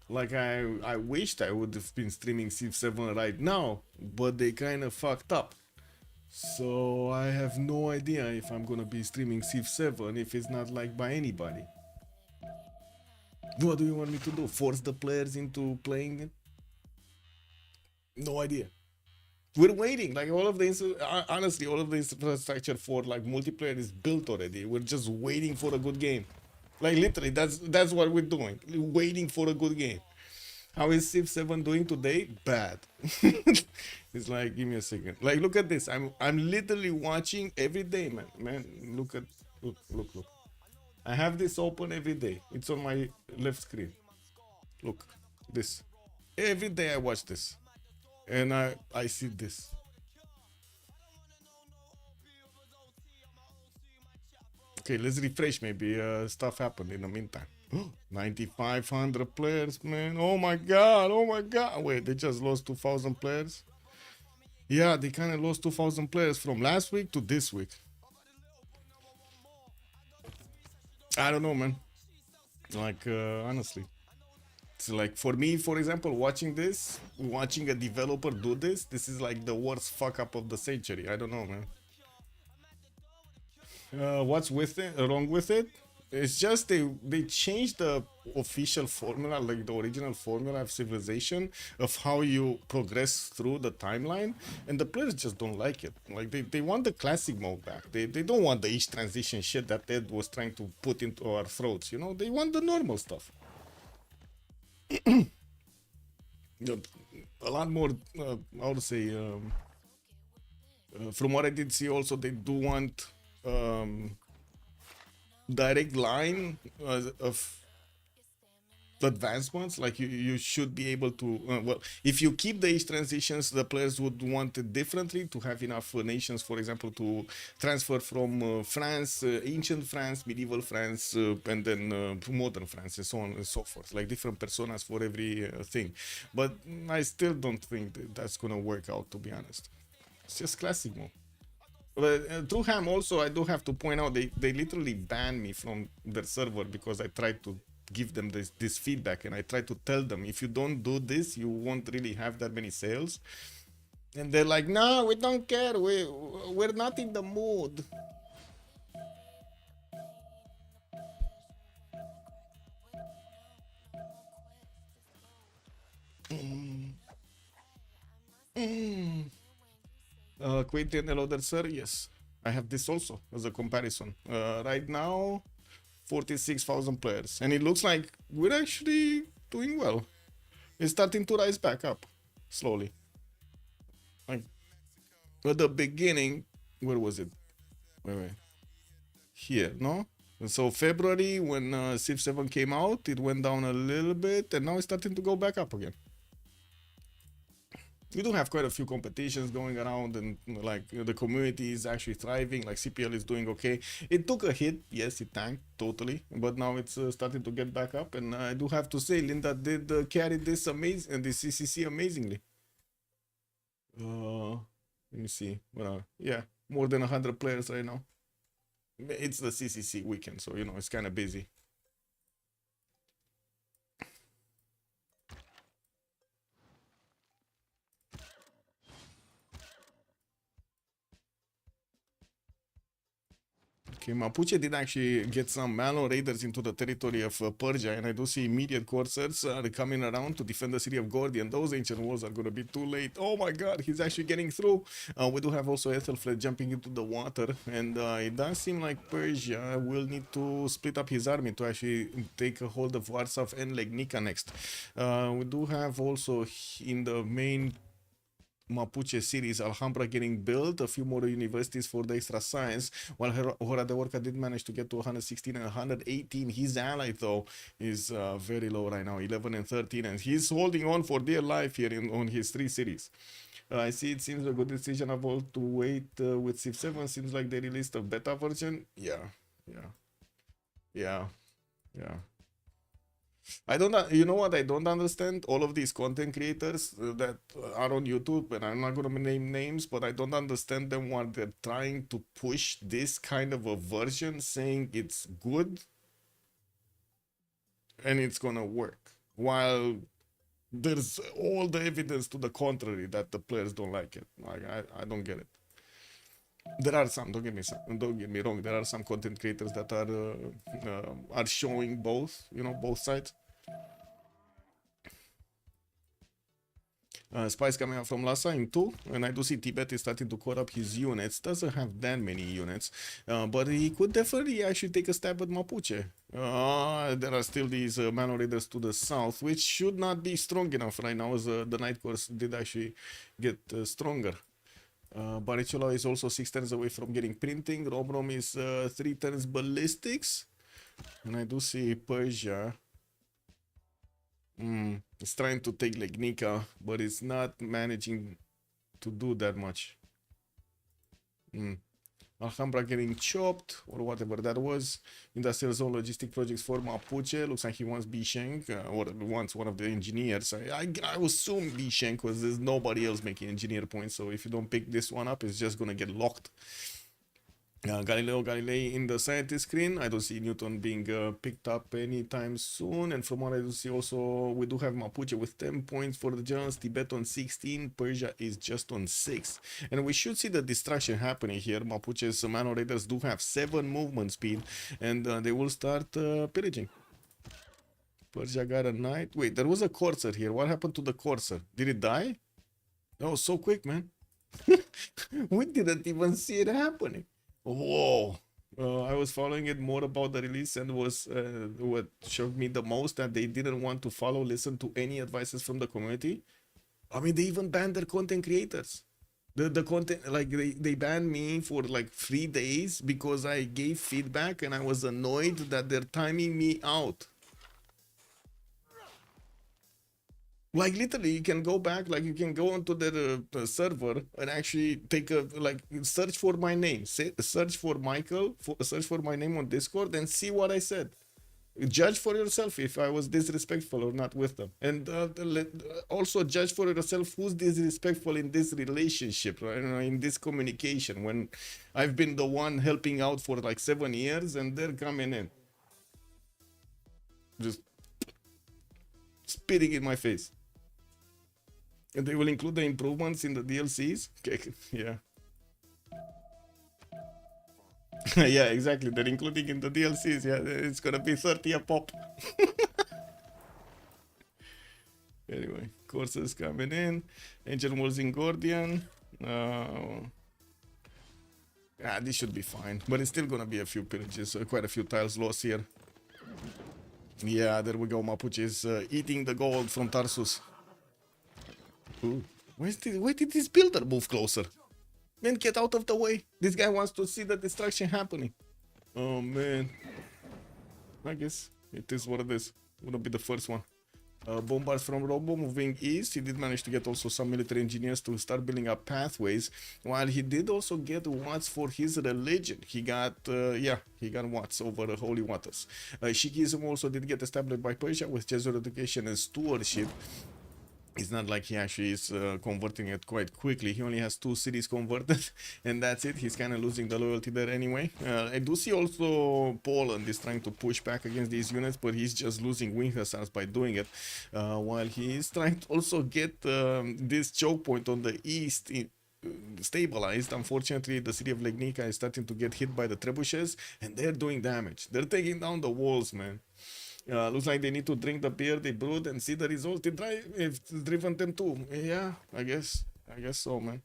Like, I wished I would have been streaming Civ7 right now, but they kind of fucked up. So I have no idea if I'm gonna be streaming Civ7 if it's not liked by anybody. What do you want me to do? Force the players into playing it? No idea. We're waiting. Like all of the honestly, all of the infrastructure for like multiplayer is built already. We're just waiting for a good game. Like literally, that's what we're doing. Waiting for a good game. How is Civ7 doing today? Bad. It's like, give me a second. Like, look at this. I'm literally watching every day, man. Man, look. I have this open every day. It's on my left screen. Look, this. Every day I watch this. And I see this. Okay, let's refresh. Maybe stuff happened in the meantime. 9,500 players, man. Oh my god. Wait, they just lost 2,000 players. Yeah, they kind of lost 2,000 players from last week to this week. I don't know, man. Like, honestly. It's like, for me, for example, watching a developer do this is like the worst fuck up of the century. I don't know, man. What's wrong with it? It's just they changed the official formula, like the original formula of Civilization, of how you progress through the timeline, and the players just don't like it. Like they want the classic mode back. They don't want the each transition shit that Ed was trying to put into our throats. You know, they want the normal stuff. A lot more. I would say. From what I did see, also they do want. Direct line of advancements. Like you should be able to well, if you keep the age transitions, the players would want it differently to have enough nations, for example, to transfer from France, ancient France, medieval France, and then modern France, and so on and so forth, like different personas for every thing. But I still don't think that's gonna work out, to be honest. It's just classic mode. But through Ham also, I do have to point out they literally banned me from their server because I tried to give them this feedback, and I tried to tell them, if you don't do this, you won't really have that many sales. And they're like, no, we don't care. We're not in the mood. Quentin, hello there, sir. Yes, I have this also as a comparison. Right now, 46,000 players, and it looks like we're actually doing well. It's starting to rise back up slowly. Like at the beginning, where was it? Wait. Here, no? So February, when Civ7 came out, it went down a little bit, and now it's starting to go back up again. We do have quite a few competitions going around, and like the community is actually thriving. Like CPL is doing okay. It took a hit, yes, it tanked totally, but now it's starting to get back up. And I do have to say, Linda did carry this amazing and the CCC amazingly. Let me see. Well, yeah, more than 100 players right now. It's the CCC weekend, so you know it's kind of busy. Okay, Mapuche did actually get some Malo raiders into the territory of Persia, and I do see immediate corsairs coming around to defend the city of Gordy, and those ancient walls are going to be too late. Oh my god, he's actually getting through. We do have also Ethelflaed jumping into the water, and it does seem like Persia will need to split up his army to actually take a hold of Warsaw and Legnica next. We do have also in the main Mapuche cities, Alhambra getting built, a few more universities for the extra science, while Hora de Orca did manage to get to 116 and 118. His ally, though, is very low right now, 11 and 13, and he's holding on for dear life here on his three cities. I see it seems a good decision of all to wait with Civ 7. Seems like they released a beta version. Yeah, yeah, yeah, yeah. I don't, you know what? I don't understand all of these content creators that are on YouTube, and I'm not gonna name names, but I don't understand them while they're trying to push this kind of a version, saying it's good and it's gonna work, while there's all the evidence to the contrary that the players don't like it. Like I don't get it. There are some. Don't get me wrong. There are some content creators that are showing both. You know, both sides. Spies coming out from Lhasa in 2, and I do see Tibet is starting to core up his units. Doesn't have that many units, but he could definitely actually take a stab at Mapuche. There are still these Mano Raiders to the south, which should not be strong enough right now, as the Night Course did actually get stronger. Barichola is also 6 turns away from getting printing. Romrom is 3 turns ballistics, and I do see Persia. It's trying to take Legnica, but it's not managing to do that much. Alhambra getting chopped, or whatever that was. Industrial Zone Logistic Projects for Mapuche. Looks like he wants Bisheng, or wants one of the engineers. I assume Bisheng, because there's nobody else making engineer points, so if you don't pick this one up, it's just gonna get locked. Galileo Galilei in the scientist screen. I don't see Newton being picked up anytime soon. And from what I do see also, we do have Mapuche with 10 points for the Germans, Tibet on 16, Persia is just on 6. And we should see the distraction happening here. Mapuche's Mano Raiders do have 7 movement speed, and they will start pillaging. Persia got a knight. Wait, there was a courser here. What happened to the courser? Did it die? Oh, so quick, man. We didn't even see it happening. Whoa. I was following it more about the release, and was what shocked me the most, that they didn't want to listen to any advices from the community. I mean, they even banned their content creators. The content, like they banned me for like 3 days because I gave feedback and I was annoyed that they're timing me out. Like literally, you can go back, like you can go onto the server and actually take a search for my name, search for Michael, search for my name on Discord, and see what I said. Judge for yourself if I was disrespectful or not with them, and also judge for yourself who's disrespectful in this relationship, right? In this communication, when I've been the one helping out for like 7 years and they're coming in, just spitting in my face. And they will include the improvements in the DLCs. Okay, yeah. Yeah, exactly. They're including in the DLCs. Yeah, it's gonna be 30 a pop. Anyway, courses coming in. Angel Walls in Gordian. This should be fine. But it's still gonna be a few pillages. Quite a few tiles lost here. Yeah, there we go. Mapuche is eating the gold from Tarsus. Ooh. Why did this builder move closer? Man, get out of the way. This guy wants to see the destruction happening. Oh, man. I guess it is what it is. Gonna be the first one. Bombards from Robo moving east. He did manage to get also some military engineers to start building up pathways, while he did also get watts for his religion. He got he got watts over the holy waters. Shikism also did get established by Persia with Jesuit education and stewardship. It's not like he actually is converting it quite quickly. He only has 2 cities converted, and that's it. He's kind of losing the loyalty there anyway. I do see also Poland is trying to push back against these units, but he's just losing wing hussars by doing it, while he is trying to also get this choke point on the east stabilized. Unfortunately, the city of Legnica is starting to get hit by the trebuchets, and they're doing damage. They're taking down the walls, man. Looks like they need to drink the beer they brewed and see the results. It's driven them too. Yeah, I guess so, man.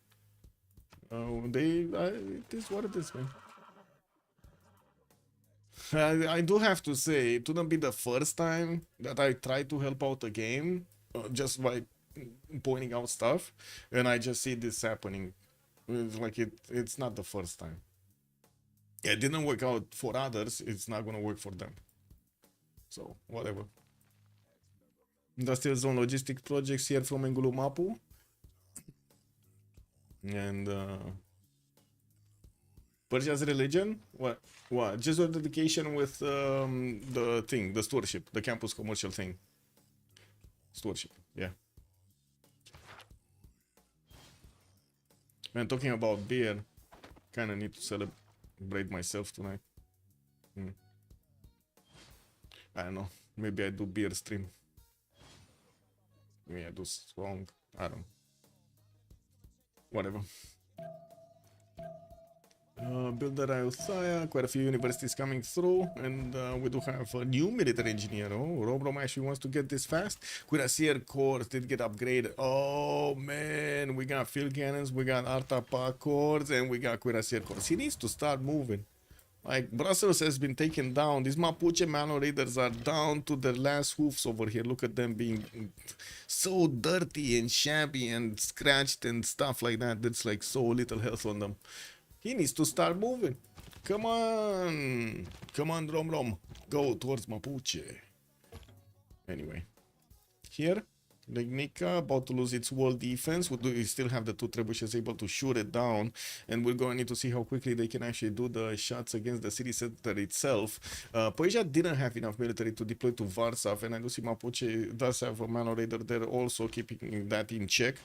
It is what it is, man. I do have to say, it wouldn't be the first time that I try to help out a game just by pointing out stuff, and I just see this happening. It's like it's not the first time. It didn't work out for others. It's not gonna work for them. So, whatever. Industrial Zone Logistic Projects here from Engulumapu. And Persia's religion? What? What? Just authentication with the thing, the stewardship, the campus commercial thing. Stewardship, yeah. Man, talking about beer, kind of need to celebrate myself tonight. I don't know. Maybe I do beer stream. Maybe I do strong. I don't know. Whatever. Builder Ayuthaya, quite a few universities coming through, and we do have a new military engineer. Oh, Robrom actually wants to get this fast. Cuirassier cores did get upgraded. Oh man, we got field cannons, we got Artapa cores, and we got Cuirassier cores. He needs to start moving. Like, Brussels has been taken down. These Mapuche Mano Raiders are down to their last hoofs over here. Look at them being so dirty and shabby and scratched and stuff like that. That's like so little health on them. He needs to start moving. Come on. Come on, Rom. Go towards Mapuche. Anyway. Here. Legnica about to lose its wall defense. We still have the two trebuchets able to shoot it down, and we're going to need to see how quickly they can actually do the shots against the city center itself. Persia didn't have enough military to deploy to Varsav, and I do see Mapuche does have a Mano Raider there also keeping that in check.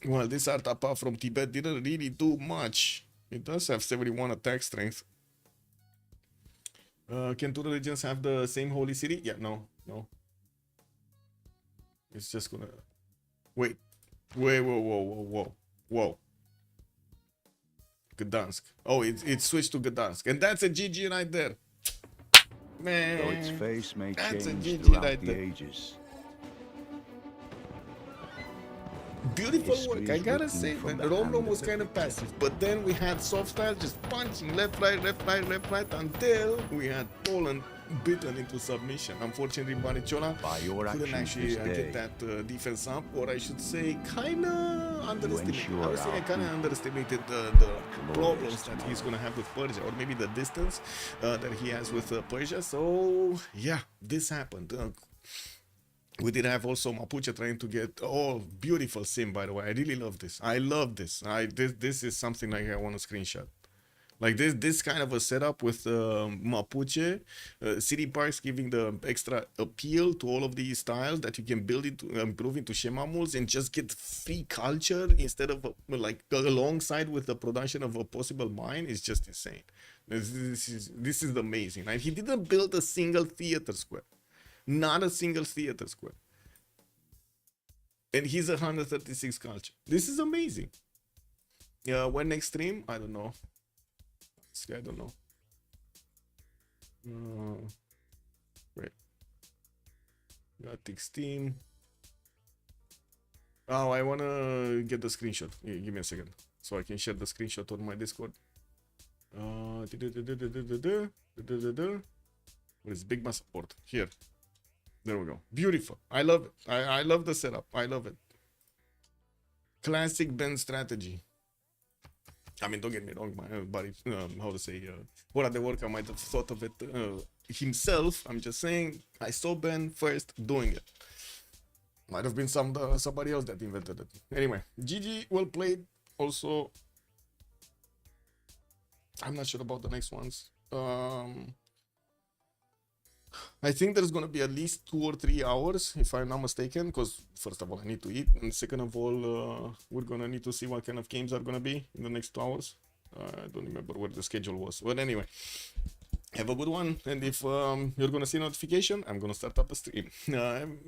Well, this Artapa from Tibet didn't really do much. It does have 71 attack strength. Can two religions have the same holy city? Yeah, no. It's just gonna... Wait, whoa. Gdansk. Oh, it switched to Gdansk. And that's a GG right there. Man, though its face may that's change a GG throughout right the there. ages. Beautiful History work, I is gotta written say, from man. the Rom hand was of kind the of passive, but then we had soft style just punching left, right, until we had Poland beaten into submission. Unfortunately, Barichola By your couldn't actions actually this day, get that defense up, or I should say, kind of underestimated. I would say I kind of underestimated the problems that he's gonna have with Persia, or maybe the distance that he has with Persia. So yeah, this happened. We did have also Mapuche trying to get beautiful sim, by the way. I really love this. I love this. This is something like I want to screenshot. Like this kind of a setup with Mapuche city parks giving the extra appeal to all of these styles that you can build into improve into Shemamuls and just get free culture instead of like alongside with the production of a possible mine is just insane. This is amazing. Right? He didn't build a single theater square. Not a single theater square. And he's 136 culture. This is amazing. When next stream? I don't know. I don't know. Wait. Got Steam. Oh, I wanna get the screenshot. Give me a second. So I can share the screenshot on my Discord. What is Big Mass support? Here. There we go. Beautiful. I love it. I love the setup. I love it. Classic Ben strategy. I mean, don't get me wrong, my buddy, how to say, what the work I might have thought of it himself. I'm just saying, I saw Ben first doing it. Might have been somebody else that invented it. Anyway, GG, well played. Also, I'm not sure about the next ones. I think there's gonna be at least 2 or 3 hours, if I'm not mistaken, because first of all I need to eat, and second of all we're gonna need to see what kind of games are gonna be in the next 2 hours. I don't remember what the schedule was, but anyway, have a good one, and if you're gonna see notification, I'm gonna start up the stream.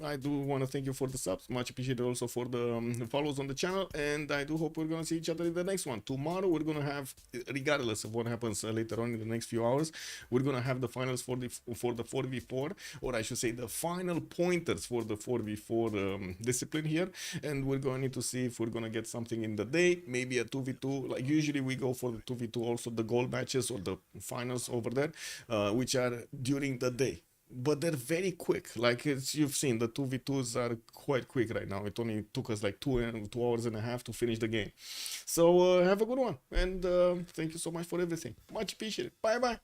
I do want to thank you for the subs, much appreciated also for the follows on the channel, and I do hope we're gonna see each other in the next one. Tomorrow we're gonna have, regardless of what happens later on in the next few hours, we're gonna have the finals for the 4v4, or I should say the final pointers for the 4v4 discipline here, and we're going to need to see if we're gonna get something in the day, maybe a 2v2. Like usually we go for the 2v2, also the gold matches or the finals over there. Which are during the day, but they're very quick. Like you've seen, the 2v2s are quite quick right now. It only took us like 2 hours and a half to finish the game. So have a good one, and thank you so much for everything. Much appreciated. Bye bye.